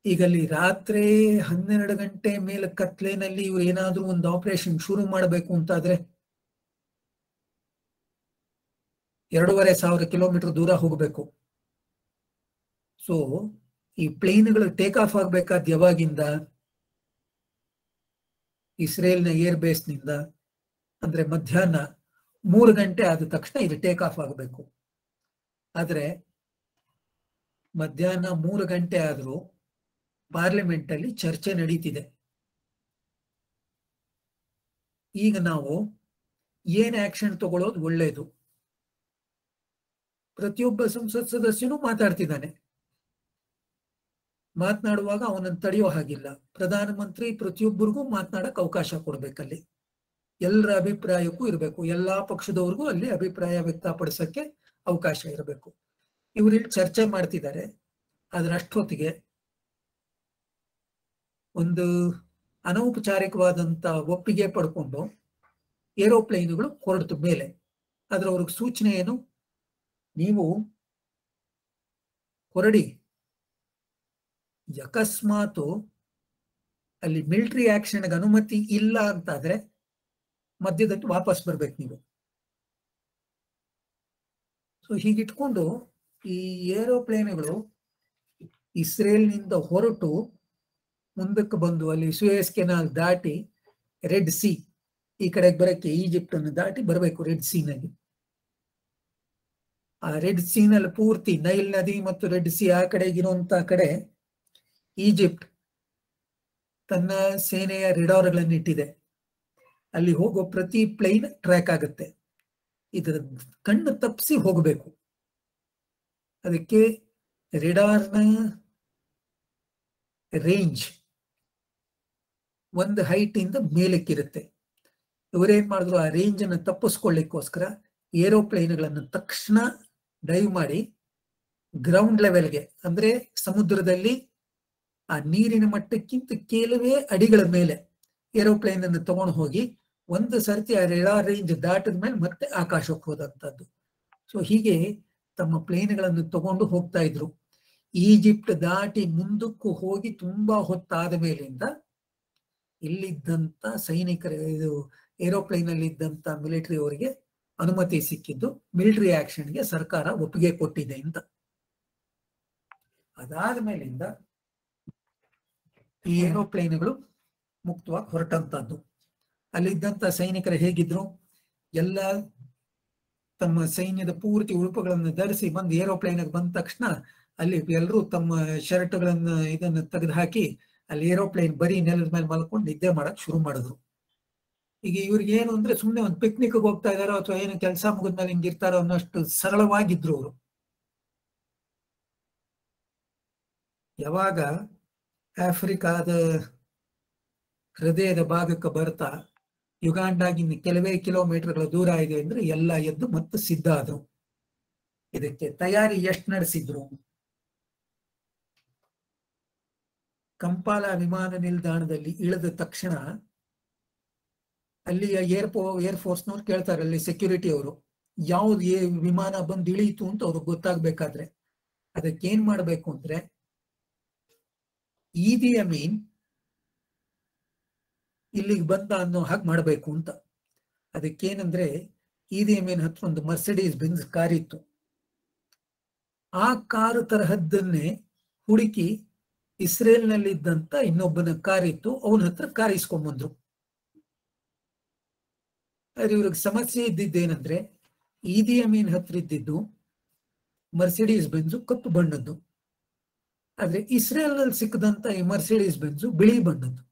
ಈಗ ಅಲ್ಲಿ ರಾತ್ರಿ 12 ಗಂಟೆ ಮೇಲೆ ಕತ್ಲೆನಲ್ಲಿ ಇವ್ರು ಏನಾದ್ರೂ ಒಂದು ಆಪರೇಷನ್ ಶುರು ಮಾಡಬೇಕು ಅಂತಾದ್ರೆ 2500 ಕಿಲೋಮೀಟರ್ ದೂರ ಹೋಗಬೇಕು. ಸೊ ಈ ಪ್ಲೇನ್ಗಳು ಟೇಕ್ ಆಫ್ ಆಗ್ಬೇಕಾದ ಯಾವಾಗಿಂದ? ಇಸ್ರೇಲ್ನ ಏರ್ ಬೇಸ್ ನಿಂದ. ಅಂದ್ರೆ ಮಧ್ಯಾಹ್ನ 3 ಗಂಟೆ ಆದ ತಕ್ಷಣ ಇದು ಟೇಕ್ ಆಫ್ ಆಗಬೇಕು. ಆದ್ರೆ ಮಧ್ಯಾಹ್ನ 3 ಗಂಟೆ ಆದ್ರೂ ಪಾರ್ಲಿಮೆಂಟ್ ಅಲ್ಲಿ ಚರ್ಚೆ ನಡೀತಿದೆ. ಈಗ ನಾವು ಏನ್ ಆಕ್ಷನ್ ತಗೊಳ್ಳೋದು ಒಳ್ಳೇದು? ಪ್ರತಿಯೊಬ್ಬ ಸಂಸತ್ ಸದಸ್ಯನೂ ಮಾತಾಡ್ತಿದ್ದಾನೆ. ಮಾತನಾಡುವಾಗ ಅವನನ್ನು ತಡೆಯೋ ಹಾಗಿಲ್ಲ. ಪ್ರಧಾನಮಂತ್ರಿ ಪ್ರತಿಯೊಬ್ಬರಿಗೂ ಮಾತನಾಡಕ್ ಅವಕಾಶ ಕೊಡ್ಬೇಕಲ್ಲಿ. ಎಲ್ಲರ ಅಭಿಪ್ರಾಯಕ್ಕೂ ಇರಬೇಕು. ಎಲ್ಲಾ ಪಕ್ಷದವ್ರಿಗೂ ಅಲ್ಲಿ ಅಭಿಪ್ರಾಯ ವ್ಯಕ್ತಪಡಿಸಕ್ಕೆ ಅವಕಾಶ ಇರಬೇಕು. ಇವರಿಲ್ಲಿ ಚರ್ಚೆ ಮಾಡ್ತಿದ್ದಾರೆ. ಆದ್ರೆ ಅಷ್ಟೊತ್ತಿಗೆ ಒಂದು ಅನೌಪಚಾರಿಕವಾದಂತ ಒಪ್ಪಿಗೆ ಪಡ್ಕೊಂಡು ಏರೋಪ್ಲೇನ್ಗಳು ಹೊರಡ್ತು ಮೇಲೆ. ಆದ್ರೆ ಅವ್ರಿಗೆ ಸೂಚನೆ ಏನು? ನೀವು ಹೊರಡಿ, ಅಕಸ್ಮಾತ್ ಅಲ್ಲಿ ಮಿಲಿಟರಿ ಆಕ್ಷನ್ಗೆ ಅನುಮತಿ ಇಲ್ಲ ಅಂತಾದ್ರೆ ಮಧ್ಯದಲ್ಲಿ ವಾಪಸ್ ಬರ್ಬೇಕು ನೀವು. ಸೊ ಹೀಗಿಟ್ಕೊಂಡು ಈ ಏರೋಪ್ಲೇನ್ಗಳು ಇಸ್ರೇಲ್ನಿಂದ ಹೊರಟು ಮುಂದಕ್ಕೆ ಬಂದು ಅಲ್ಲಿ ಸುಯೇಸ್ ಕೆನಾಲ್ ದಾಟಿ ರೆಡ್ ಸಿ ಈ ಕಡೆಗೆ ಬರಕ್ಕೆ ಈಜಿಪ್ಟ್ ಅನ್ನು ದಾಟಿ ಬರಬೇಕು. ರೆಡ್ ಸೀನಲ್ಲಿ, ಆ ರೆಡ್ ಸೀನಲ್ಲಿ ಪೂರ್ತಿ ನೈಲ್ ನದಿ ಮತ್ತು ರೆಡ್ ಸಿ ಆ ಕಡೆಗಿರುವಂತ ಕಡೆ ಈಜಿಪ್ಟ್ ತನ್ನ ಸೇನೆಯ ರಿಡಾರ್ಗಳನ್ನು ಇಟ್ಟಿದೆ. ಅಲ್ಲಿ ಹೋಗೋ ಪ್ರತಿ ಪ್ಲೇನ್ ಟ್ರ್ಯಾಕ್ ಆಗುತ್ತೆ. ಇದರ ಕಣ್ಣು ತಪ್ಪಿಸಿ ಹೋಗಬೇಕು. ಅದಕ್ಕೆ ರಿಡಾರ್ನ ರೇಂಜ್ ಒಂದು ಹೈಟ್ ಇಂದ ಮೇಲಕ್ಕಿರುತ್ತೆ. ಇವರೇನ್ ಮಾಡಿದ್ರು, ಆ ರೇಂಜ್ ಅನ್ನು ತಪ್ಪಿಸ್ಕೊಳ್ಳಿಕ್ಕೋಸ್ಕರ ಏರೋಪ್ಲೇನ್ಗಳನ್ನು ತಕ್ಷಣ ಡೈವ್ ಮಾಡಿ ಗ್ರೌಂಡ್ ಲೆವೆಲ್ಗೆ, ಅಂದ್ರೆ ಸಮುದ್ರದಲ್ಲಿ ಆ ನೀರಿನ ಮಟ್ಟಕ್ಕಿಂತ ಕೆಲವೇ ಅಡಿಗಳ ಮೇಲೆ ಏರೋಪ್ಲೇನ್ ಅನ್ನು ತಗೊಂಡು ಹೋಗಿ ಒಂದು ಸರ್ತಿ ಆ ರೇಡಾರ್ ರೇಂಜ್ ದಾಟಿದ ಮೇಲೆ ಮತ್ತೆ ಆಕಾಶಕ್ಕೆ ಹೋದಂಥದ್ದು. ಸೊ ಹೀಗೆ ತಮ್ಮ ಪ್ಲೇನ್ಗಳನ್ನು ತಗೊಂಡು ಹೋಗ್ತಾ ಇದ್ರು. ಈಜಿಪ್ಟ್ ದಾಟಿ ಮುಂದಕ್ಕೂ ಹೋಗಿ ತುಂಬಾ ಹೊತ್ತಾದ ಮೇಲಿಂದ ಇಲ್ಲಿದ್ದಂತ ಸೈನಿಕರ ಇದು ಏರೋಪ್ಲೇನ್ ಅಲ್ಲಿ ಇದ್ದಂತ ಮಿಲಿಟರಿ ಅವರಿಗೆ ಅನುಮತಿ ಸಿಕ್ಕಿದ್ದು ಮಿಲಿಟರಿ ಆಕ್ಷನ್ಗೆ ಸರ್ಕಾರ ಒಪ್ಪಿಗೆ ಕೊಟ್ಟಿದೆ ಅಂತ. ಅದಾದ ಮೇಲಿಂದ ಈ ಏರೋಪ್ಲೇನ್ಗಳು ಮುಕ್ತವಾಗಿ ಹೊರಟಂತದ್ದು. ಅಲ್ಲಿದ್ದಂತ ಸೈನಿಕರು ಹೇಗಿದ್ರು, ಎಲ್ಲ ತಮ್ಮ ಸೈನ್ಯದ ಪೂರ್ತಿ ಉಡುಪುಗಳನ್ನು ಧರಿಸಿ ಬಂದು ಏರೋಪ್ಲೇನ್ ಬಂದ ತಕ್ಷಣ ಅಲ್ಲಿ ಎಲ್ಲರೂ ತಮ್ಮ ಶರ್ಟ್ಗಳನ್ನ ಇದನ್ನ ತೆಗೆದು ಹಾಕಿ ಅಲ್ಲಿ ಏರೋಪ್ಲೇನ್ ಬರೀ ನೆಲದ ಮೇಲೆ ಮಲ್ಕೊಂಡು ನಿದ್ದೆ ಮಾಡಕ್ ಶುರು ಮಾಡಿದ್ರು. ಈಗ ಇವ್ರಿಗೆ ಏನು ಅಂದ್ರೆ ಸುಮ್ಮನೆ ಒಂದು ಪಿಕ್ನಿಕ್ ಹೋಗ್ತಾ ಇದಾರೋ ಅಥವಾ ಏನು ಕೆಲಸ ಮುಗಿದ್ಮೇಲೆ ಹಿಂಗಿರ್ತಾರೋ ಅನ್ನೋಷ್ಟು ಸರಳವಾಗಿದ್ರು ಅವರು. ಯಾವಾಗ ಆಫ್ರಿಕಾದ ಹೃದಯದ ಭಾಗಕ್ಕೆ ಬರ್ತಾ ಯುಗಾಂಡಾಗಿನ ಕೆಲವೇ ಕಿಲೋಮೀಟರ್ಗಳ ದೂರ ಇದೆ ಅಂದ್ರೆ ಎಲ್ಲ ಎದ್ದು ಮತ್ತೆ ಸಿದ್ಧ ಆದ್ರು. ಇದಕ್ಕೆ ತಯಾರಿ ಎಷ್ಟು ನಡೆಸಿದ್ರು? ಕಂಪಾಲ ವಿಮಾನ ನಿಲ್ದಾಣದಲ್ಲಿ ಇಳಿದ ತಕ್ಷಣ ಅಲ್ಲಿಯ ಏರ್ಫೋರ್ಸ್ನವ್ರು ಕೇಳ್ತಾರೆ, ಅಲ್ಲಿ ಸೆಕ್ಯೂರಿಟಿ ಅವರು, ಯಾವ್ದು ವಿಮಾನ ಬಂದು ಇಳೀತು ಅಂತ ಅವ್ರಿಗೆ ಗೊತ್ತಾಗ್ಬೇಕಾದ್ರೆ ಅದಕ್ಕೆ ಏನ್ ಮಾಡ್ಬೇಕು ಅಂದ್ರೆ, ಈದಿ ಅಮೀನ್ ಇಲ್ಲಿಗೆ ಬಂದ ಅನ್ನೋ ಹಾಗೆ ಮಾಡ್ಬೇಕು ಅಂತ. ಅದಕ್ಕೇನಂದ್ರೆ, ಈದಿ ಅಮೀನ್ ಹತ್ರ ಒಂದು ಮರ್ಸಿಡೀಸ್ ಬೆಂಜ್ ಕಾರ್ ಇತ್ತು. ಆ ಕಾರು ತರಹದ್ದನ್ನೇ ಹುಡುಕಿ ಇಸ್ರೇಲ್ ನಲ್ಲಿ ಇದ್ದಂತ ಇನ್ನೊಬ್ಬನ ಕಾರ್ ಇತ್ತು, ಅವನ ಹತ್ರ ಕಾರ್ ಇಸ್ಕೊಂಡ್ಬಂದ್ರು. ಆದ್ರೆ ಇವ್ರಿಗೆ ಸಮಸ್ಯೆ ಇದ್ದಿದ್ದೇನಂದ್ರೆ, ಈದಿ ಅಮೀನ್ ಹತ್ರ ಇದ್ದಿದ್ದು ಮರ್ಸಿಡೀಸ್ ಬೆಂಜು ಕಪ್ಪು ಬಣ್ಣದ್ದು, ಆದ್ರೆ ಇಸ್ರೇಲ್ ನಲ್ಲಿ ಸಿಕ್ಕದಂತ ಈ ಮರ್ಸಿಡೀಸ್ ಬೆಂಜು ಬಿಳಿ ಬಣ್ಣದ್ದು.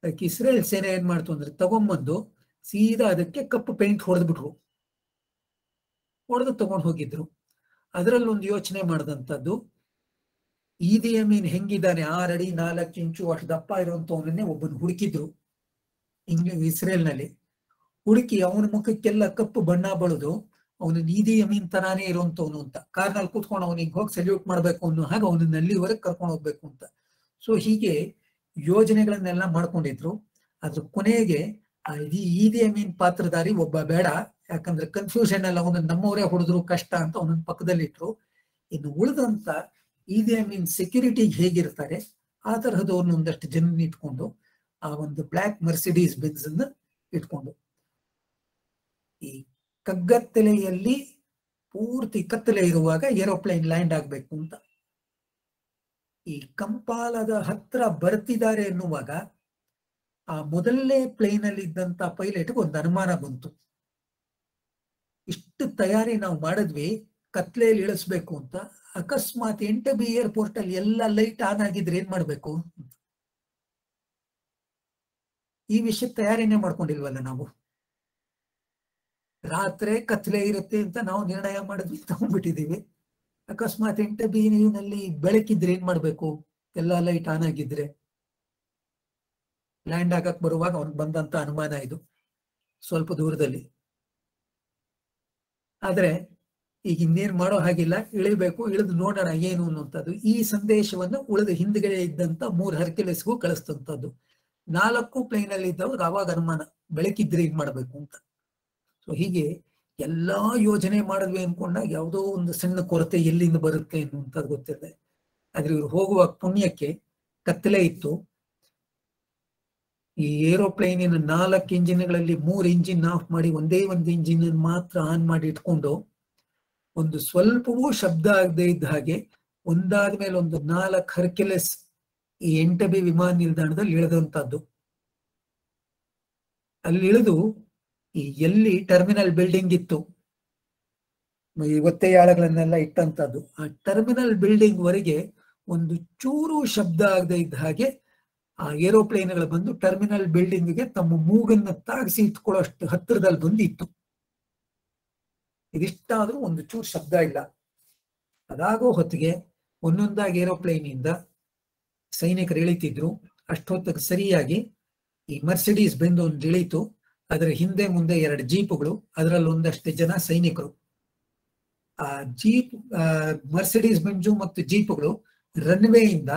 ಅದಕ್ಕೆ ಇಸ್ರೇಲ್ ಸೇನೆ ಏನ್ ಮಾಡ್ತು ಅಂದ್ರೆ, ತಗೊಂಬಂದು ಸೀದಾ ಅದಕ್ಕೆ ಕಪ್ಪು ಪೇಂಟ್ ಹೊಡೆದ್ಬಿಟ್ರು, ಹೊಡೆದು ತಗೊಂಡು ಹೋಗಿದ್ರು. ಅದರಲ್ಲಿ ಒಂದು ಯೋಚನೆ ಮಾಡಿದಂಥದ್ದು, ಈದಿ ಅಮೀನ್ ಹೆಂಗಿದ್ದಾನೆ 6 ಅಡಿ 4 ಇಂಚು ಅಷ್ಟು ದಪ್ಪ ಇರುವಂತವನನ್ನೇ ಒಬ್ಬನ ಹುಡುಕಿದ್ರು ಇಸ್ರೇಲ್ ನಲ್ಲಿ. ಹುಡುಕಿ ಅವನ ಮುಖಕ್ಕೆಲ್ಲ ಕಪ್ಪು ಬಣ್ಣ ಬಳಿದು ಅವನು ಈದಿ ಅಮೀನ್ ತರಾನೇ ಇರುವಂತವನು ಅಂತ ಕಾರ್ನಲ್ಲಿ ಕೂತ್ಕೊಂಡು ಅವನಿಗೆ ಹೋಗಿ ಸಲ್ಯೂಟ್ ಮಾಡ್ಬೇಕು ಅನ್ನೋ ಹಾಗೆ ಅವನನ್ನ ಅಲ್ಲಿವರೆಗೆ ಕರ್ಕೊಂಡು ಹೋಗ್ಬೇಕು ಅಂತ. ಸೊ ಹೀಗೆ ಯೋಜನೆಗಳನ್ನೆಲ್ಲ ಮಾಡ್ಕೊಂಡಿದ್ರು. ಅದ್ರ ಕೊನೆಗೆ ಈದಿ ಅಮೀನ್ ಪಾತ್ರಧಾರಿ ಒಬ್ಬ ಬೇಡ, ಯಾಕಂದ್ರೆ ಕನ್ಫ್ಯೂಷನ್ ಅಲ್ಲಿ ಅವನನ್ನ ನಮ್ಮವರೇ ಹೊಡೆದ್ರು ಕಷ್ಟ ಅಂತ ಅವನನ್ನ ಪಕ್ಕದಲ್ಲಿ ಇಟ್ರು. ಇನ್ನು ಉಳಿದಂತ ಈದಿ ಅಮೀನ್ ಸೆಕ್ಯೂರಿಟಿಗೆ ಹೇಗಿರ್ತಾರೆ ಆ ತರಹದವ್ರನ್ನ ಒಂದಷ್ಟು ಜನ ಇಟ್ಕೊಂಡು ಆ ಒಂದು ಬ್ಲ್ಯಾಕ್ ಮರ್ಸಿಡೀಸ್ ಬೆಂಜ್ ಅನ್ನ ಇಟ್ಕೊಂಡು, ಈ ಕಗ್ಗತ್ತಲೆಯಲ್ಲಿ ಪೂರ್ತಿ ಕತ್ತಲೆ ಇರುವಾಗ ಏರೋಪ್ಲೇನ್ ಲ್ಯಾಂಡ್ ಆಗ್ಬೇಕು ಅಂತ ಈ ಕಂಪಾಲದ ಹತ್ರ ಬರ್ತಿದ್ದಾರೆ ಎನ್ನುವಾಗ ಆ ಮೊದಲನೇ ಪ್ಲೇನ್ ಅಲ್ಲಿ ಇದ್ದಂತ ಪೈಲಟ್ಗೆ ಒಂದು ಅನುಮಾನ ಬಂತು. ಇಷ್ಟು ತಯಾರಿ ನಾವು ಮಾಡಿದ್ವಿ ಕತ್ಲೆಯಲ್ಲಿ ಇಳಿಸ್ಬೇಕು ಅಂತ, ಅಕಸ್ಮಾತ್ ಎಂಟಬಿ ಏರ್ಪೋರ್ಟ್ ಅಲ್ಲಿ ಎಲ್ಲ ಲೈಟ್ ಆನ್ ಆಗಿದ್ರೆ ಏನ್ ಮಾಡ್ಬೇಕು? ಈ ವಿಷಯ ತಯಾರಿನೇ ಮಾಡ್ಕೊಂಡಿಲ್ವಲ್ಲ ನಾವು. ರಾತ್ರಿ ಕತ್ಲೆ ಇರುತ್ತೆ ಅಂತ ನಾವು ನಿರ್ಣಯ ಮಾಡಿದ್ವಿ, ತಗೊಂಡ್ಬಿಟ್ಟಿದೀವಿ. ಅಕಸ್ಮಾತ್ ಎಂಟಬಿನಲ್ಲಿ ಬೆಳಕಿದ್ರೆ ಏನ್ ಮಾಡ್ಬೇಕು? ಎಲ್ಲ ಲೈಟ್ ಆನ್ ಆಗಿದ್ರೆ. ಲ್ಯಾಂಡ್ ಆಗಕ್ ಬರುವಾಗ ಅವ್ನ್ ಬಂದಂತ ಅನುಮಾನ ಇದು, ಸ್ವಲ್ಪ ದೂರದಲ್ಲಿ. ಆದ್ರೆ ಈಗ ಇನ್ನೇನ್ ಮಾಡೋ ಹಾಗಿಲ್ಲ, ಇಳಿಬೇಕು, ಇಳಿದು ನೋಡೋಣ ಏನು ಅನ್ನುವಂಥದ್ದು. ಈ ಸಂದೇಶವನ್ನು ಉಳಿದ ಹಿಂದ್ಗಡೆ ಇದ್ದಂತ 3 ಹರ್ಕ್ಯುಲಿಸ್ಗೂ ಕಳಿಸ್ತಂಥದ್ದು. 4 ಪ್ಲೇನ್ ಅಲ್ಲಿ ಇದ್ದವ್ರು ಅವಾಗ ಅನುಮಾನ, ಬೆಳಕಿದ್ರೆ ಏನ್ ಮಾಡ್ಬೇಕು ಅಂತ. ಸೊ ಹೀಗೆ ಎಲ್ಲಾ ಯೋಜನೆ ಮಾಡಿದ್ವಿ ಅನ್ಕೊಂಡಾಗ ಯಾವುದೋ ಒಂದು ಸಣ್ಣ ಕೊರತೆ ಎಲ್ಲಿಂದ ಬರುತ್ತೆ ಅನ್ನುವಂಥದ್ದು ಗೊತ್ತಿದೆ. ಆದ್ರೆ ಇವ್ರು ಹೋಗುವ ಪುಣ್ಯಕ್ಕೆ ಕತ್ತಲೆ ಇತ್ತು. ಈ ಏರೋಪ್ಲೇನಿನ 4 ಇಂಜಿನ್ಗಳಲ್ಲಿ 3 ಇಂಜಿನ್ ಆಫ್ ಮಾಡಿ ಒಂದೇ ಒಂದು ಇಂಜಿನ್ ಮಾತ್ರ ಆನ್ ಮಾಡಿ ಇಟ್ಕೊಂಡು ಒಂದು ಸ್ವಲ್ಪವೂ ಶಬ್ದ ಆಗದೆ ಇದ್ದ ಹಾಗೆ ಒಂದಾದ್ಮೇಲೆ ಒಂದು 4 ಹರ್ಕ್ಯುಲಿಸ್ ಈ ಎಂಟಬಿ ವಿಮಾನ ನಿಲ್ದಾಣದಲ್ಲಿ ಇಳಿದಂತದ್ದು. ಅಲ್ಲಿ ಇಳಿದು ಈ ಎಲ್ಲಿ ಟರ್ಮಿನಲ್ ಬಿಲ್ಡಿಂಗ್ ಇತ್ತು, ಈ ಒತ್ತೆಯಾಳಗಳನ್ನೆಲ್ಲ ಇಟ್ಟಂತದ್ದು, ಆ ಟರ್ಮಿನಲ್ ಬಿಲ್ಡಿಂಗ್ ವರೆಗೆ ಒಂದು ಚೂರು ಶಬ್ದ ಆಗದೆ ಇದ್ದ ಹಾಗೆ ಆ ಏರೋಪ್ಲೇನ್ಗಳು ಬಂದು ಟರ್ಮಿನಲ್ ಬಿಲ್ಡಿಂಗ್ಗೆ ತಮ್ಮ ಮೂಗನ್ನ ತಾಗಿಸಿ ಇಟ್ಕೊಳ್ಳೋಷ್ಟು ಹತ್ತಿರದಲ್ಲಿ ಬಂದು ಇತ್ತು. ಇದಿಷ್ಟಾದ್ರೂ ಒಂದು ಚೂರು ಶಬ್ದ ಇಲ್ಲ. ಅದಾಗೋ ಹೊತ್ತಿಗೆ ಒಂದೊಂದಾಗಿ ಏರೋಪ್ಲೇನ್ ಇಂದ ಸೈನಿಕರು ಇಳಿತಿದ್ರು. ಅಷ್ಟೊತ್ತಿಗೆ ಸರಿಯಾಗಿ ಈ ಮರ್ಸಿಡೀಸ್ ಬೆಂದು ಒಂದು ಇಳೀತು. ಅದರ ಹಿಂದೆ ಮುಂದೆ 2 ಜೀಪುಗಳು, ಅದರಲ್ಲಿ ಒಂದಷ್ಟು ಜನ ಸೈನಿಕರು. ಆ ಜೀಪ್ ಮರ್ಸಿಡೀಸ್ ಬೆಂಜು ಮತ್ತು ಜೀಪುಗಳು ರನ್ವೇ ಇಂದ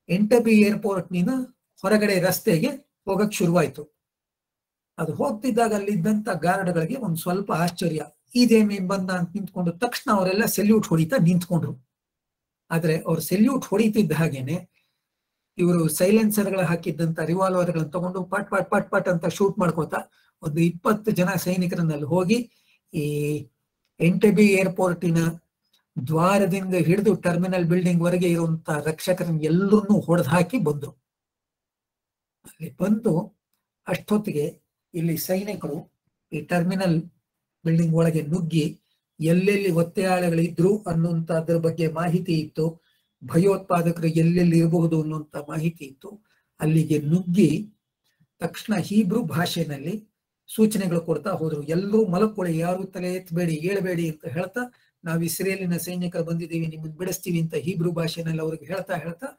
ಎಂಟಬಿ ಏರ್ಪೋರ್ಟ್ ನಿಂದ ಹೊರಗಡೆ ರಸ್ತೆಗೆ ಹೋಗಕ್ ಶುರುವಾಯ್ತು. ಅದು ಹೋಗ್ತಿದ್ದಾಗ ಅಲ್ಲಿದ್ದಂತ ಗಾರ್ಡ್ಗಳಿಗೆ ಒಂದ್ ಸ್ವಲ್ಪ ಆಶ್ಚರ್ಯ, ಇದೇನೇನ್ ಬಂದ ಅಂತ ನಿಂತ್ಕೊಂಡು ತಕ್ಷಣ ಅವರೆಲ್ಲ ಸೆಲ್ಯೂಟ್ ಹೊಡಿತಾ ನಿಂತ್ಕೊಂಡ್ರು. ಆದ್ರೆ ಅವ್ರು ಸೆಲ್ಯೂಟ್ ಹೊಡಿತಿದ್ದ ಹಾಗೇನೆ ಇವರು ಸೈಲೆನ್ಸರ್ಗಳ ಹಾಕಿದ್ದಂತ ರಿವಾಲ್ವರ್ಗಳನ್ನ ತಗೊಂಡು ಪಟ್ ಪಟ್ ಪಟ್ ಪಟ್ ಅಂತ ಶೂಟ್ ಮಾಡ್ಕೋತಾ ಒಂದು 20 ಜನ ಸೈನಿಕರನ್ನಲ್ಲಿ ಹೋಗಿ ಈ ಎಂಟಬಿ ಏರ್ಪೋರ್ಟಿನ ದ್ವಾರದಿಂದ ಹಿಡಿದು ಟರ್ಮಿನಲ್ ಬಿಲ್ಡಿಂಗ್ ವರೆಗೆ ಇರುವಂತ ರಕ್ಷಕರನ್ನ ಎಲ್ಲರನ್ನೂ ಹೊಡೆದು ಹಾಕಿ ಬಂದ್ರು. ಅಲ್ಲಿ ಬಂದು ಅಷ್ಟೊತ್ತಿಗೆ ಇಲ್ಲಿ ಸೈನಿಕರು ಈ ಟರ್ಮಿನಲ್ ಬಿಲ್ಡಿಂಗ್ ಒಳಗೆ ನುಗ್ಗಿ ಎಲ್ಲೆಲ್ಲಿ ಒತ್ತೆಯಾಳಗಳಿದ್ರು ಅನ್ನುವಂತ ಅದ್ರ ಬಗ್ಗೆ ಮಾಹಿತಿ ಇತ್ತು, ಭಯೋತ್ಪಾದಕರು ಎಲ್ಲೆಲ್ಲಿ ಇರಬಹುದು ಅನ್ನುವಂತ ಮಾಹಿತಿ ಇತ್ತು. ಅಲ್ಲಿಗೆ ನುಗ್ಗಿ ತಕ್ಷಣ ಹೀಬ್ರೂ ಭಾಷೆನಲ್ಲಿ ಸೂಚನೆಗಳು ಕೊಡ್ತಾ ಹೋದ್ರು. ಎಲ್ಲರೂ ಮಲಕ್ಕೊಳ್ಳಿ, ಯಾರು ತಲೆ ಎತ್ತಬೇಡಿ, ಏಳಬೇಡಿ ಅಂತ ಹೇಳ್ತಾ, ನಾವು ಇಸ್ರೇಲಿನ ಸೈನಿಕರು ಬಂದಿದ್ದೀವಿ, ನಿಮ್ಮನ್ನು ಬಿಡಿಸ್ತೀವಿ ಅಂತ ಹೀಬ್ರೂ ಭಾಷೆನಲ್ಲಿ ಅವ್ರಿಗೆ ಹೇಳ್ತಾ ಹೇಳ್ತಾ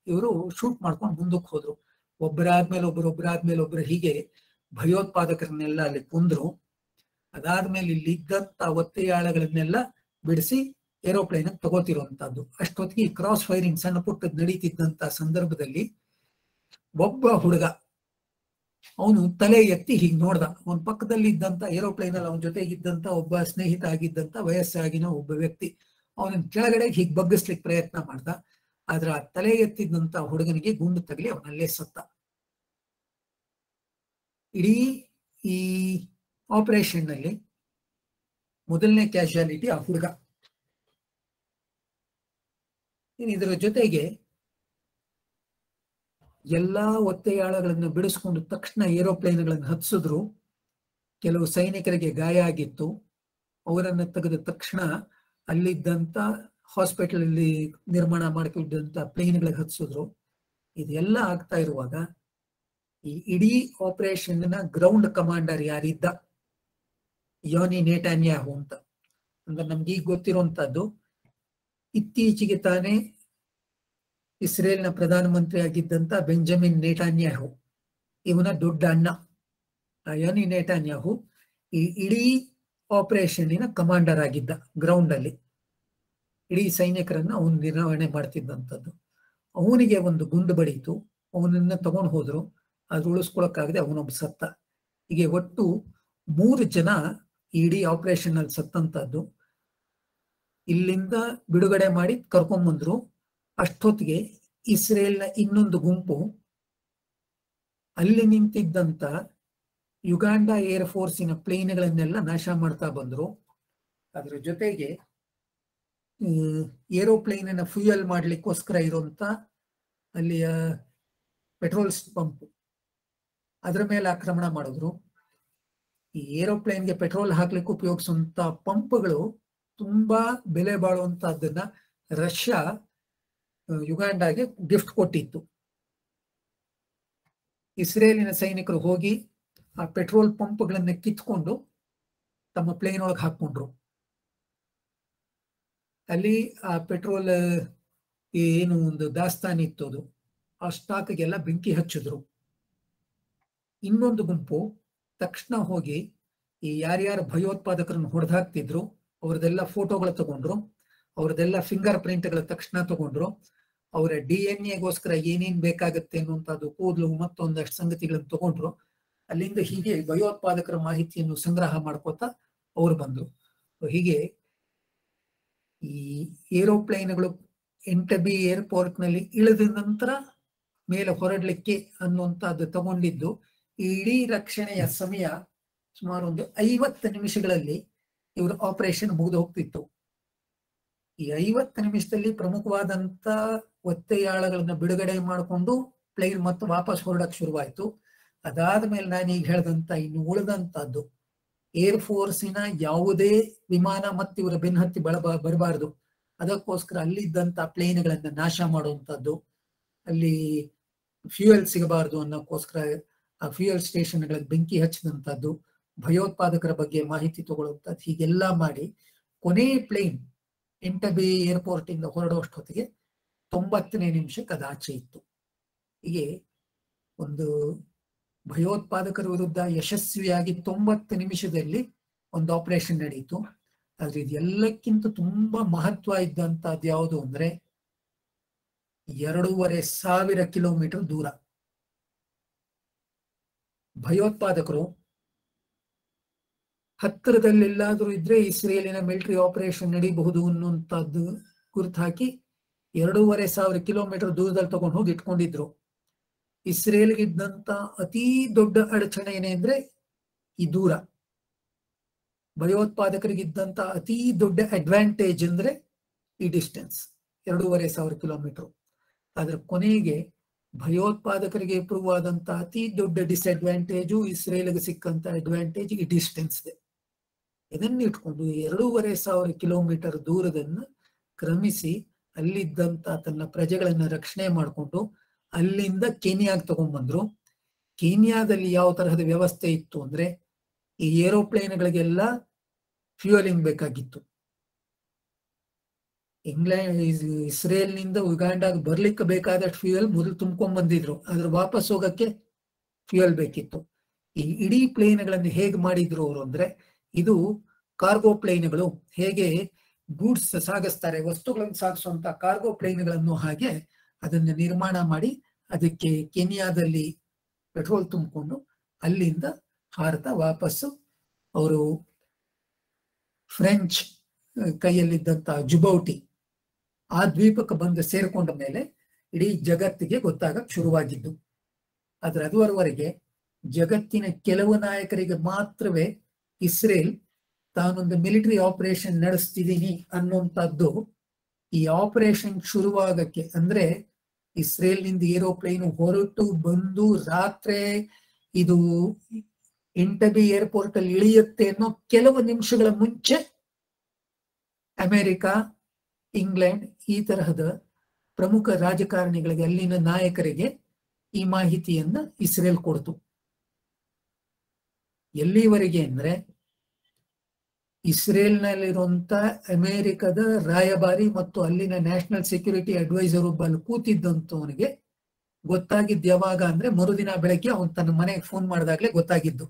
ಇವರು ಶೂಟ್ ಮಾಡ್ಕೊಂಡು ಮುಂದಕ್ಕೆ ಹೋದ್ರು. ಒಬ್ಬರಾದ್ಮೇಲೆ ಒಬ್ಬರು ಹೀಗೆ ಭಯೋತ್ಪಾದಕರನ್ನೆಲ್ಲ ಅಲ್ಲಿ ಕೊಂದ್ರು. ಅದಾದ್ಮೇಲೆ ಇಲ್ಲಿ ಇದ್ದಂತ ಒತ್ತೆಯಾಳಗಳನ್ನೆಲ್ಲ ಬಿಡಿಸಿ ಏರೋಪ್ಲೇನ್ ತಗೋತಿರುವಂತಹದ್ದು. ಅಷ್ಟೊತ್ತಿಗೆ ಕ್ರಾಸ್ ಫೈರಿಂಗ್ ಸಣ್ಣ ಪುಟ್ಟದ್ ನಡೀತಿದ್ದಂತ ಸಂದರ್ಭದಲ್ಲಿ ಒಬ್ಬ ಹುಡುಗ ಅವನು ತಲೆ ಎತ್ತಿ ಹೀಗೆ ನೋಡ್ದ. ಅವನ ಪಕ್ಕದಲ್ಲಿ ಇದ್ದಂತ ಏರೋಪ್ಲೇನ್ ಅಲ್ಲಿ ಅವನ ಜೊತೆಗಿದ್ದಂತ ಒಬ್ಬ ಸ್ನೇಹಿತ ಆಗಿದ್ದಂತ ವಯಸ್ಸಾಗಿನ ಒಬ್ಬ ವ್ಯಕ್ತಿ ಅವನ ಕೆಳಗಡೆ ಹೀಗೆ ಬಗ್ಗಿಸ್ಲಿಕ್ಕೆ ಪ್ರಯತ್ನ ಮಾಡ್ದ. ಆದ್ರೆ ಆ ತಲೆ ಎತ್ತಿದ್ದಂತ ಹುಡುಗನಿಗೆ ಗುಂಡು ತಗಲಿ ಅವನಲ್ಲೇ ಸತ್ತ. ಇಡೀ ಈ ಆಪರೇಷನ್ ನಲ್ಲಿ ಮೊದಲನೇ ಕ್ಯಾಶುಯಾಲಿಟಿ ಆ ಹುಡುಗ. ಇದರ ಜೊತೆಗೆ ಎಲ್ಲಾ ಒತ್ತೆಯಾಳಗಳನ್ನು ಬಿಡಿಸ್ಕೊಂಡು ತಕ್ಷಣ ಏರೋಪ್ಲೇನ್ಗಳನ್ನು ಹತ್ತಿಸಿದ್ರು. ಕೆಲವು ಸೈನಿಕರಿಗೆ ಗಾಯ ಆಗಿತ್ತು, ಅವರನ್ನು ತೆಗೆದ ತಕ್ಷಣ ಅಲ್ಲಿದ್ದಂತ ಹಾಸ್ಪಿಟಲ್ ಅಲ್ಲಿ ನಿರ್ಮಾಣ ಮಾಡ್ಕೊಂಡಿದ್ದಂತ ಪ್ಲೇನ್ಗಳಿಗೆ ಹತ್ತಿಸಿದ್ರು. ಇದೆಲ್ಲ ಆಗ್ತಾ ಇರುವಾಗ ಈ ಇಡೀ ಆಪರೇಷನ್ ನ ಗ್ರೌಂಡ್ ಕಮಾಂಡರ್ ಯಾರಿದ್ದ, ಯೋನಿ ನೇಟಾನ್ಯಾಹು ಅಂತ. ಅಂದ್ರೆ ನಮ್ಗೆ ಈಗ ಗೊತ್ತಿರುವಂತದ್ದು, ಇತ್ತೀಚೆಗೆ ತಾನೇ ಇಸ್ರೇಲ್ನ ಪ್ರಧಾನಮಂತ್ರಿ ಆಗಿದ್ದಂತ ಬೆಂಜಮಿನ್ ನೇಟಾನ್ಯಾಹು ಇವನ ದೊಡ್ಡ ಅಣ್ಣ. ಯೋನಿ ನೇಟಾನ್ಯಾಹು ಈ ಇಡೀ ಆಪರೇಷನ್ನಿನ ಕಮಾಂಡರ್ ಆಗಿದ್ದ. ಗ್ರೌಂಡ್ ಅಲ್ಲಿ ಇಡೀ ಸೈನಿಕರನ್ನ ಅವನು ನಿರ್ವಹಣೆ ಮಾಡ್ತಿದ್ದಂಥದ್ದು. ಅವನಿಗೆ ಒಂದು ಗುಂಡು ಬಡೀತು, ಅವನನ್ನ ತಗೊಂಡು ಹೋದ್ರು. ಅದು ಉಳಿಸ್ಕೊಳಕ್ಕಾಗದೆ ಅವನೊಬ್ಬ ಸತ್ತ. ಹೀಗೆ ಒಟ್ಟು 3 ಜನ ಇಡೀ ಆಪರೇಷನ್ ಅಲ್ಲಿ ಸತ್ತಂತದ್ದು. ಇಲ್ಲಿಂದ ಬಿಡುಗಡೆ ಮಾಡಿ ಕರ್ಕೊಂಡ್ಬಂದ್ರು. ಅಷ್ಟೊತ್ತಿಗೆ ಇಸ್ರೇಲ್ನ ಇನ್ನೊಂದು ಗುಂಪು ಅಲ್ಲಿ ನಿಂತಿದ್ದಂತ ಯುಗಾಂಡ ಏರ್ ಫೋರ್ಸಿನ ಪ್ಲೇನ್ಗಳನ್ನೆಲ್ಲ ನಾಶ ಮಾಡ್ತಾ ಬಂದ್ರು. ಅದ್ರ ಜೊತೆಗೆ ಏರೋಪ್ಲೇನ್ ಫ್ಯೂಯಲ್ ಮಾಡ್ಲಿಕ್ಕೋಸ್ಕರ ಇರುವಂತ ಅಲ್ಲಿಯ ಪೆಟ್ರೋಲ್ ಪಂಪ್ ಅದರ ಮೇಲೆ ಆಕ್ರಮಣ ಮಾಡಿದ್ರು. ಈ ಏರೋಪ್ಲೇನ್ಗೆ ಪೆಟ್ರೋಲ್ ಹಾಕ್ಲಿಕ್ಕೆ ಉಪಯೋಗಿಸುವಂತ ಪಂಪ್ಗಳು ತುಂಬಾ ಬೆಲೆ ಬಾಳುವಂತಹದ್ದನ್ನ ರಷ್ಯಾ ಯುಗಾಂಡಾಗೆ ಗಿಫ್ಟ್ ಕೊಟ್ಟಿತ್ತು. ಇಸ್ರೇಲಿನ ಸೈನಿಕರು ಹೋಗಿ ಆ ಪೆಟ್ರೋಲ್ ಪಂಪ್ಗಳನ್ನ ಕಿತ್ಕೊಂಡು ತಮ್ಮ ಪ್ಲೇನ್ ಒಳಗೆ ಹಾಕೊಂಡ್ರು. ಅಲ್ಲಿ ಆ ಪೆಟ್ರೋಲ್ ಏನು ಒಂದು ದಾಸ್ತಾನು ಇತ್ತು, ಅದು ಆ ಸ್ಟಾಕ್ಗೆಲ್ಲ ಬೆಂಕಿ ಹಚ್ಚಿದ್ರು. ಇನ್ನೊಂದು ಗುಂಪು ತಕ್ಷಣ ಹೋಗಿ ಈ ಯಾರ್ಯಾರು ಭಯೋತ್ಪಾದಕರನ್ನು ಹೊಡೆದಾಕ್ತಿದ್ರು ಅವ್ರದೆಲ್ಲ ಫೋಟೋಗಳು ತಗೊಂಡ್ರು, ಅವ್ರದೆಲ್ಲ ಫಿಂಗರ್ ಪ್ರಿಂಟ್ಗಳ ತಕ್ಷಣ ತಗೊಂಡ್ರು. ಅವರ DNA ಏನೇನ್ ಬೇಕಾಗತ್ತೆ ಅನ್ನುವಂಥದ್ದು ಕೂದಲು ಮತ್ತೊಂದಷ್ಟು ಸಂಗತಿಗಳನ್ನು ತಗೊಂಡ್ರು. ಅಲ್ಲಿಂದ ಹೀಗೆ ಭಯೋತ್ಪಾದಕರ ಮಾಹಿತಿಯನ್ನು ಸಂಗ್ರಹ ಮಾಡ್ಕೋತಾ ಅವ್ರು ಬಂದ್ರು. ಹೀಗೆ ಈ ಏರೋಪ್ಲೇನ್ಗಳು ಎಂಟಬಿ ಏರ್ಪೋರ್ಟ್ ನಲ್ಲಿ ಇಳಿದ ನಂತರ ಮೇಲೆ ಹೊರಡ್ಲಿಕ್ಕೆ ಅನ್ನುವಂಥದ್ದು ತಗೊಂಡಿದ್ದು. ಇಡೀ ರಕ್ಷಣೆಯ ಸಮಯ ಸುಮಾರು ಒಂದು 50 ನಿಮಿಷಗಳಲ್ಲಿ ಇವರು ಆಪರೇಷನ್ ಮುಗಿದು ಹೋಗ್ತಿತ್ತು. ಈ 50 ನಿಮಿಷದಲ್ಲಿ ಪ್ರಮುಖವಾದಂತ ಒತ್ತೆಯಾಳಗಳನ್ನ ಬಿಡುಗಡೆ ಮಾಡಿಕೊಂಡು ಪ್ಲೇನ್ ಮತ್ತೆ ವಾಪಸ್ ಹೊರಡಕ್ ಶುರುವಾಯ್ತು. ಅದಾದ್ಮೇಲೆ ನಾನು ಈಗ ಹೇಳ್ದಂತ ಇನ್ನು ಉಳಿದಂತದ್ದು ಏರ್ ಫೋರ್ಸಿನ ಯಾವುದೇ ವಿಮಾನ ಮತ್ತೆ ಇವರ ಬೆನ್ನತ್ತಿ ಬರಬಾರದು, ಅದಕ್ಕೋಸ್ಕರ ಅಲ್ಲಿದ್ದಂತ ಪ್ಲೇನ್ಗಳನ್ನ ನಾಶ ಮಾಡುವಂತದ್ದು, ಅಲ್ಲಿ ಫ್ಯೂಯಲ್ ಸಿಗಬಾರದು ಅನ್ನೋಕ್ಕೋಸ್ಕರ ಆ ಫ್ಯೂಯಲ್ ಸ್ಟೇಷನ್ಗಳಲ್ಲಿ ಬೆಂಕಿ ಹಚ್ಚಿದಂಥದ್ದು, ಭಯೋತ್ಪಾದಕರ ಬಗ್ಗೆ ಮಾಹಿತಿ ತಗೊಳ್ಳುವಂಥದ್ದು, ಹೀಗೆಲ್ಲ ಮಾಡಿ ಕೊನೆ ಪ್ಲೇನ್ ಎಂಟಬಿ ಏರ್ಪೋರ್ಟ್ ಇಂದ ಹೊರಡುವಷ್ಟೊತ್ತಿಗೆ 90ನೇ ನಿಮಿಷಕ್ಕೆ ಅದು ಆಚೆ ಇತ್ತು. ಹೀಗೆ ಒಂದು ಭಯೋತ್ಪಾದಕರ ವಿರುದ್ಧ ಯಶಸ್ವಿಯಾಗಿ 90 ನಿಮಿಷದಲ್ಲಿ ಒಂದು ಆಪರೇಷನ್ ನಡೆಯಿತು. ಆದ್ರೆ ಇದೆಲ್ಲಕ್ಕಿಂತ ತುಂಬಾ ಮಹತ್ವ ಇದ್ದಂತದ್ದು ಯಾವುದು ಅಂದ್ರೆ 2,500 ಕಿಲೋಮೀಟರ್ ದೂರ ಭಯೋತ್ಪಾದಕರು ಹತ್ತಿರದಲ್ಲೆಲ್ಲಾದ್ರೂ ಇದ್ರೆ ಇಸ್ರೇಲಿನ ಮಿಲಿಟರಿ ಆಪರೇಷನ್ ನಡೀಬಹುದು ಅನ್ನುವಂಥದ್ದು ಗುರುತು ಹಾಕಿ 2,500 ಕಿಲೋಮೀಟರ್ ದೂರದಲ್ಲಿ ತಗೊಂಡು ಹೋಗಿ ಇಟ್ಕೊಂಡಿದ್ರು. ಇಸ್ರೇಲ್ಗಿದ್ದಂತ ಅತೀ ದೊಡ್ಡ ಅಡಚಣೆ ಏನೇ ಅಂದ್ರೆ ಈ ದೂರ. ಭಯೋತ್ಪಾದಕರಿಗಿದ್ದಂತ ಅತೀ ದೊಡ್ಡ ಅಡ್ವಾಂಟೇಜ್ ಅಂದ್ರೆ ಈ ಡಿಸ್ಟೆನ್ಸ್ 2,500 ಕಿಲೋಮೀಟರ್. ಆದ್ರೆ ಕೊನೆಗೆ ಭಯೋತ್ಪಾದಕರಿಗೆ ಪ್ರೂವ್ ಆದಂತ ಅತಿ ದೊಡ್ಡ ಡಿಸ್ಅಡ್ವಾಂಟೇಜು ಇಸ್ರೇಲ್ಗೆ ಸಿಕ್ಕಂತ ಅಡ್ವಾಂಟೇಜ್ ಈ ಡಿಸ್ಟೆನ್ಸ್ ಇದೆ. ಇದನ್ನ ಇಟ್ಕೊಂಡು 2,500 ಕಿಲೋಮೀಟರ್ ದೂರದನ್ನ ಕ್ರಮಿಸಿ ಅಲ್ಲಿದ್ದಂತ ತನ್ನ ಪ್ರಜೆಗಳನ್ನ ರಕ್ಷಣೆ ಮಾಡಿಕೊಂಡು ಅಲ್ಲಿಂದ ಕೆನಿಯಾಗ್ ತಗೊಂಡ್ಬಂದ್ರು. ಕೆನಿಯಾದಲ್ಲಿ ಯಾವ ತರಹದ ವ್ಯವಸ್ಥೆ ಇತ್ತು ಅಂದ್ರೆ ಈ ಏರೋಪ್ಲೇನ್ಗಳಿಗೆಲ್ಲ ಫ್ಯೂಯಲಿಂಗ್ ಬೇಕಾಗಿತ್ತು. ಇಸ್ರೇಲ್ನಿಂದ ಉಗಾಂಡಾಗ ಬರ್ಲಿಕ್ಕೆ ಬೇಕಾದಷ್ಟು ಫ್ಯೂಯಲ್ ಮೊದಲು ತುಂಬ್ಕೊಂಡ್ ಬಂದಿದ್ರು, ಆದ್ರೆ ವಾಪಸ್ ಹೋಗಕ್ಕೆ ಫ್ಯೂಯಲ್ ಬೇಕಿತ್ತು. ಈ ಇಡೀ ಪ್ಲೇನ್ಗಳನ್ನು ಹೇಗ್ ಮಾಡಿದ್ರು ಅವರು ಅಂದ್ರೆ ಇದು ಕಾರ್ಗೋ ಪ್ಲೇನ್ಗಳು ಹೇಗೆ ಗೂಡ್ಸ್ ಸಾಗಿಸ್ತಾರೆ, ವಸ್ತುಗಳನ್ನು ಸಾಗಿಸುವಂತ ಕಾರ್ಗೋ ಪ್ಲೇನ್ಗಳನ್ನು ಹಾಗೆ ಅದನ್ನು ನಿರ್ಮಾಣ ಮಾಡಿ ಅದಕ್ಕೆ ಕೆನಿಯಾದಲ್ಲಿ ಪೆಟ್ರೋಲ್ ತುಂಬಿಕೊಂಡು ಅಲ್ಲಿಂದ ಭಾರತ ವಾಪಸ್ಸು ಅವರು ಫ್ರೆಂಚ್ ಕೈಯಲ್ಲಿದ್ದಂತ ಜುಬೌಟಿ ಆ ದ್ವೀಪಕ್ಕೆ ಬಂದು ಸೇರ್ಕೊಂಡ ಮೇಲೆ ಇಡೀ ಜಗತ್ತಿಗೆ ಗೊತ್ತಾಗಕ್ ಶುರುವಾಗಿದ್ದು. ಆದ್ರೆ ಅದುವರೆಗೆ ಜಗತ್ತಿನ ಕೆಲವು ನಾಯಕರಿಗೆ ಮಾತ್ರವೇ ಇಸ್ರೇಲ್ ತಾನೊಂದು ಮಿಲಿಟರಿ ಆಪರೇಷನ್ ನಡೆಸ್ತಿದ್ದೀನಿ ಅನ್ನುವಂಥದ್ದು ಈ ಆಪರೇಷನ್ ಶುರುವಾಗಕ್ಕೆ ಅಂದ್ರೆ ಇಸ್ರೇಲ್ನಿಂದ ಏರೋಪ್ಲೇನ್ ಹೊರಟು ಬಂದು ರಾತ್ರಿ ಇದು ಎಂಟಬಿ ಏರ್ಪೋರ್ಟ್ ಅಲ್ಲಿ ಇಳಿಯುತ್ತೆ ಅನ್ನೋ ಕೆಲವು ನಿಮಿಷಗಳ ಮುಂಚೆ ಅಮೆರಿಕ, ಇಂಗ್ಲೆಂಡ್ ಈ ತರಹದ ಪ್ರಮುಖ ರಾಜಕಾರಣಿಗಳಿಗೆ, ಅಲ್ಲಿನ ನಾಯಕರಿಗೆ ಈ ಮಾಹಿತಿಯನ್ನ ಇಸ್ರೇಲ್ ಕೊಡ್ತು. ಎಲ್ಲಿವರೆಗೆ ಅಂದ್ರೆ ಇಸ್ರೇಲ್ನಲ್ಲಿರುವಂತ ಅಮೆರಿಕದ ರಾಯಭಾರಿ ಮತ್ತು ಅಲ್ಲಿನ ನ್ಯಾಷನಲ್ ಸೆಕ್ಯೂರಿಟಿ ಅಡ್ವೈಸರ್ ಒಬ್ಬ ಅಲ್ಲಿ ಕೂತಿದ್ದಂತವನಿಗೆ ಗೊತ್ತಾಗಿದ್ದು ಯಾವಾಗ ಅಂದ್ರೆ ಮರುದಿನ ಬೆಳಗ್ಗೆ ಅವನು ತನ್ನ ಮನೆಗೆ ಫೋನ್ ಮಾಡಿದಾಗ್ಲೇ ಗೊತ್ತಾಗಿದ್ದು.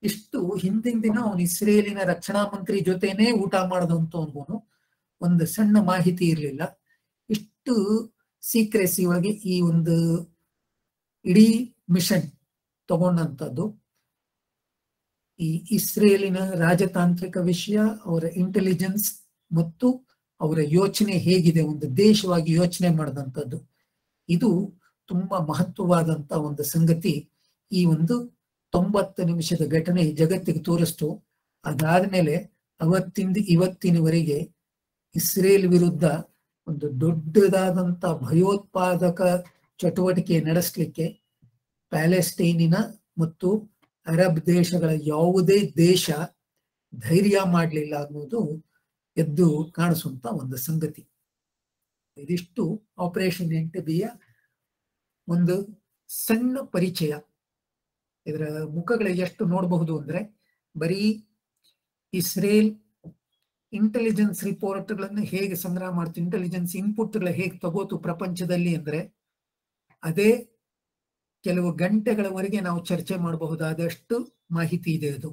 ಇಷ್ಟು ಹಿಂದಿನ ದಿನ ಅವನು ಇಸ್ರೇಲಿನ ರಕ್ಷಣಾ ಮಂತ್ರಿ ಜೊತೆನೆ ಊಟ ಮಾಡದಂತವನ್ಗೂ ಒಂದು ಸಣ್ಣ ಮಾಹಿತಿ ಇರಲಿಲ್ಲ. ಇಷ್ಟು ಸೀಕ್ರೆಸಿ ಒಳಗೆ ಈ ಒಂದು ಇಡೀ ಮಿಷನ್ ತಗೊಂಡಂಥದ್ದು. ಈ ಇಸ್ರೇಲಿನ ರಾಜತಾಂತ್ರಿಕ ವಿಷಯ, ಅವರ ಇಂಟೆಲಿಜೆನ್ಸ್ ಮತ್ತು ಅವರ ಯೋಚನೆ ಹೇಗಿದೆ, ಒಂದು ದೇಶವಾಗಿ ಯೋಚನೆ ಮಾಡಿದಂಥದ್ದು, ಇದು ತುಂಬಾ ಮಹತ್ವವಾದಂತ ಒಂದು ಸಂಗತಿ. ಈ ಒಂದು 90 ನಿಮಿಷದ ಘಟನೆ ಜಗತ್ತಿಗೆ ತೋರಿಸ್ತು. ಅದಾದ್ಮೇಲೆ ಅವತ್ತಿಂದ ಇವತ್ತಿನವರೆಗೆ ಇಸ್ರೇಲ್ ವಿರುದ್ಧ ಒಂದು ದೊಡ್ಡದಾದಂತ ಭಯೋತ್ಪಾದಕ ಚಟುವಟಿಕೆ ನಡೆಸಲಿಕ್ಕೆ ಪ್ಯಾಲೆಸ್ಟೈನಿನ ಮತ್ತು ಅರಬ್ ದೇಶಗಳ ಯಾವುದೇ ದೇಶ ಧೈರ್ಯ ಮಾಡಲಿಲ್ಲ ಅನ್ನೋದು ಎದ್ದು ಕಾಣಿಸುವಂತ ಒಂದು ಸಂಗತಿ. ಇದಿಷ್ಟು ಆಪರೇಷನ್ ಎಂಟಬಿಯ ಒಂದು ಸಣ್ಣ ಪರಿಚಯ. ಇದರ ಮುಖಗಳು ಎಷ್ಟು ನೋಡಬಹುದು ಅಂದ್ರೆ ಬರೀ ಇಸ್ರೇಲ್ ಇಂಟೆಲಿಜೆನ್ಸ್ ರಿಪೋರ್ಟ್ಗಳನ್ನು ಹೇಗೆ ಸಂಗ್ರಹ ಮಾಡ್ತು, ಇಂಟೆಲಿಜೆನ್ಸ್ ಇನ್ಪುಟ್ಗಳ ಹೇಗೆ ತಗೋತು ಪ್ರಪಂಚದಲ್ಲಿ ಅಂದ್ರೆ ಅದೇ ಕೆಲವು ಗಂಟೆಗಳವರೆಗೆ ನಾವು ಚರ್ಚೆ ಮಾಡಬಹುದಾದಷ್ಟು ಮಾಹಿತಿ ಇದೆ. ಅದು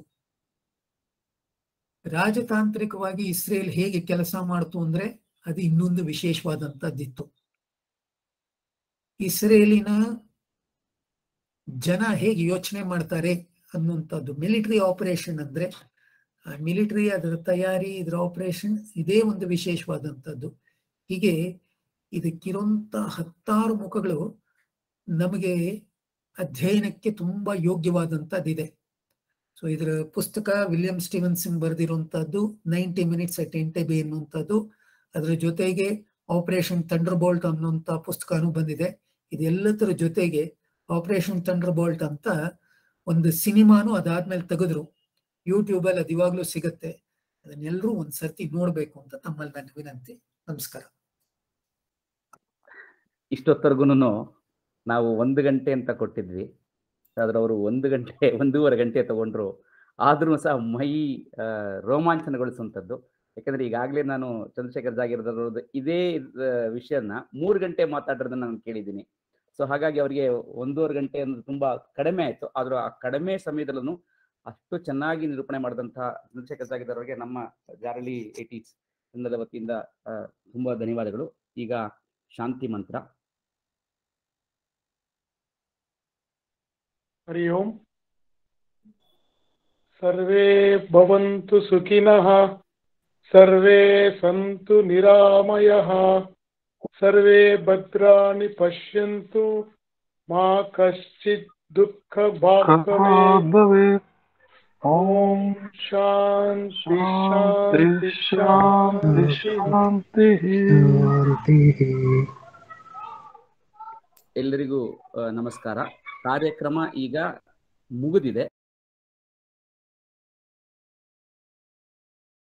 ರಾಜತಾಂತ್ರಿಕವಾಗಿ ಇಸ್ರೇಲ್ ಹೇಗೆ ಕೆಲಸ ಮಾಡ್ತು ಅಂದ್ರೆ ಅದು ಇನ್ನೊಂದು ವಿಶೇಷವಾದಂತದ್ದಿತ್ತು. ಇಸ್ರೇಲಿನ ಜನ ಹೇಗೆ ಯೋಚನೆ ಮಾಡ್ತಾರೆ ಅನ್ನುವಂಥದ್ದು. ಮಿಲಿಟರಿ ಆಪರೇಷನ್ ಅಂದ್ರೆ ಮಿಲಿಟರಿ, ಅದರ ತಯಾರಿ, ಇದರ ಆಪರೇಷನ್ ಇದೇ ಒಂದು ವಿಶೇಷವಾದಂಥದ್ದು. ಹೀಗೆ ಇದಕ್ಕಿರುವಂತ 10 ಮುಖಗಳು ನಮಗೆ ಅಧ್ಯಯನಕ್ಕೆ ತುಂಬಾ ಯೋಗ್ಯವಾದಂಥದ್ದಿದೆ. ಸೊ ಇದರ ಪುಸ್ತಕ William Stevenson ಬರೆದಿರುವಂತಹದ್ದು 90 Minutes at Entebbe ಎನ್ನುವಂಥದ್ದು. ಅದರ ಜೊತೆಗೆ ಆಪರೇಷನ್ ಥಂಡರ್ ಬೋಲ್ಟ್ ಅನ್ನುವಂಥ ಪುಸ್ತಕನೂ ಬಂದಿದೆ. ಇದೆಲ್ಲದರ ಜೊತೆಗೆ ಆಪರೇಷನ್ ಥಂಡರ್ ಬೋಲ್ಟ್ ಅಂತ ಒಂದು ಸಿನಿಮಾನು ಅದಾದ್ಮೇಲೆ ತೆಗೆದ್ರು. ಯೂಟ್ಯೂಬ್ ಅಲ್ಲಿ ಅದು ಇವಾಗ್ಲೂ ಸಿಗತ್ತೆ. ಅದನ್ನೆಲ್ಲರೂ ಒಂದ್ಸರ್ತಿ ನೋಡ್ಬೇಕು ಅಂತ ತಮ್ಮಲ್ಲಿ ನನ್ನ ವಿನಂತಿ. ನಮಸ್ಕಾರ. ಇಷ್ಟೊತ್ತರ್ಗುನು ನಾವು 1 ಗಂಟೆ ಅಂತ ಕೊಟ್ಟಿದ್ವಿ, ಆದ್ರೆ ಅವರು 1.5 ಗಂಟೆ ತಗೊಂಡ್ರು. ಆದ್ರೂ ಸಹ ಮೈ ರೋಮಾಂಚನಗೊಳಿಸುವಂಥದ್ದು. ಯಾಕಂದ್ರೆ ಈಗಾಗಲೇ ನಾನು ಚಂದ್ರಶೇಖರ್ ಜಾಗೀರ್ದಾರ್ ಇದೇ ವಿಷಯನ 3 ಗಂಟೆ ಮಾತಾಡೋದನ್ನ ನಾನು ಕೇಳಿದ್ದೀನಿ. ಸೊ ಹಾಗಾಗಿ ಅವರಿಗೆ 1.5 ಗಂಟೆ ಅನ್ನೋದು ತುಂಬಾ ಕಡಿಮೆ ಆಯ್ತು. ಆದ್ರೂ ಆ ಕಡಿಮೆ ಸಮಯದಲ್ಲೂ ಅಷ್ಟು ಚೆನ್ನಾಗಿ ನಿರೂಪಣೆ ಮಾಡಿದಂತಹ ಚಂದ್ರಶೇಖರ್ ಜಾಗೀರ್ದಾರ್ ಅವರಿಗೆ ನಮ್ಮ ಜಾರಳಿ 80s ತಂಡದ ವತಿಯಿಂದ ತುಂಬಾ ಧನ್ಯವಾದಗಳು. ಈಗ ಶಾಂತಿ ಮಂತ್ರ. ಹರಿ ಓಂ. ಸರ್ವೇ ಭವಂತು ಸುಖಿನಃ, ಸರ್ವೇ ಸಂತು ನಿರಾಮಯಃ, ಸರ್ವೇ ಭದ್ರಾಣಿ ಪಶ್ಯಂತು, ಮಾ ಕಶ್ಚಿತ್ ದುಃಖ ಭಾಗ್ ಭವೇತ್. ಓಂ ಶಾಂತಿ ಶಾಂತಿ ಶಾಂತಿ ಶಾಂತಿ. ಎಲ್ಲರಿಗೂ ನಮಸ್ಕಾರ. ಕಾರ್ಯಕ್ರಮ ಈಗ ಮುಗಿದಿದೆ.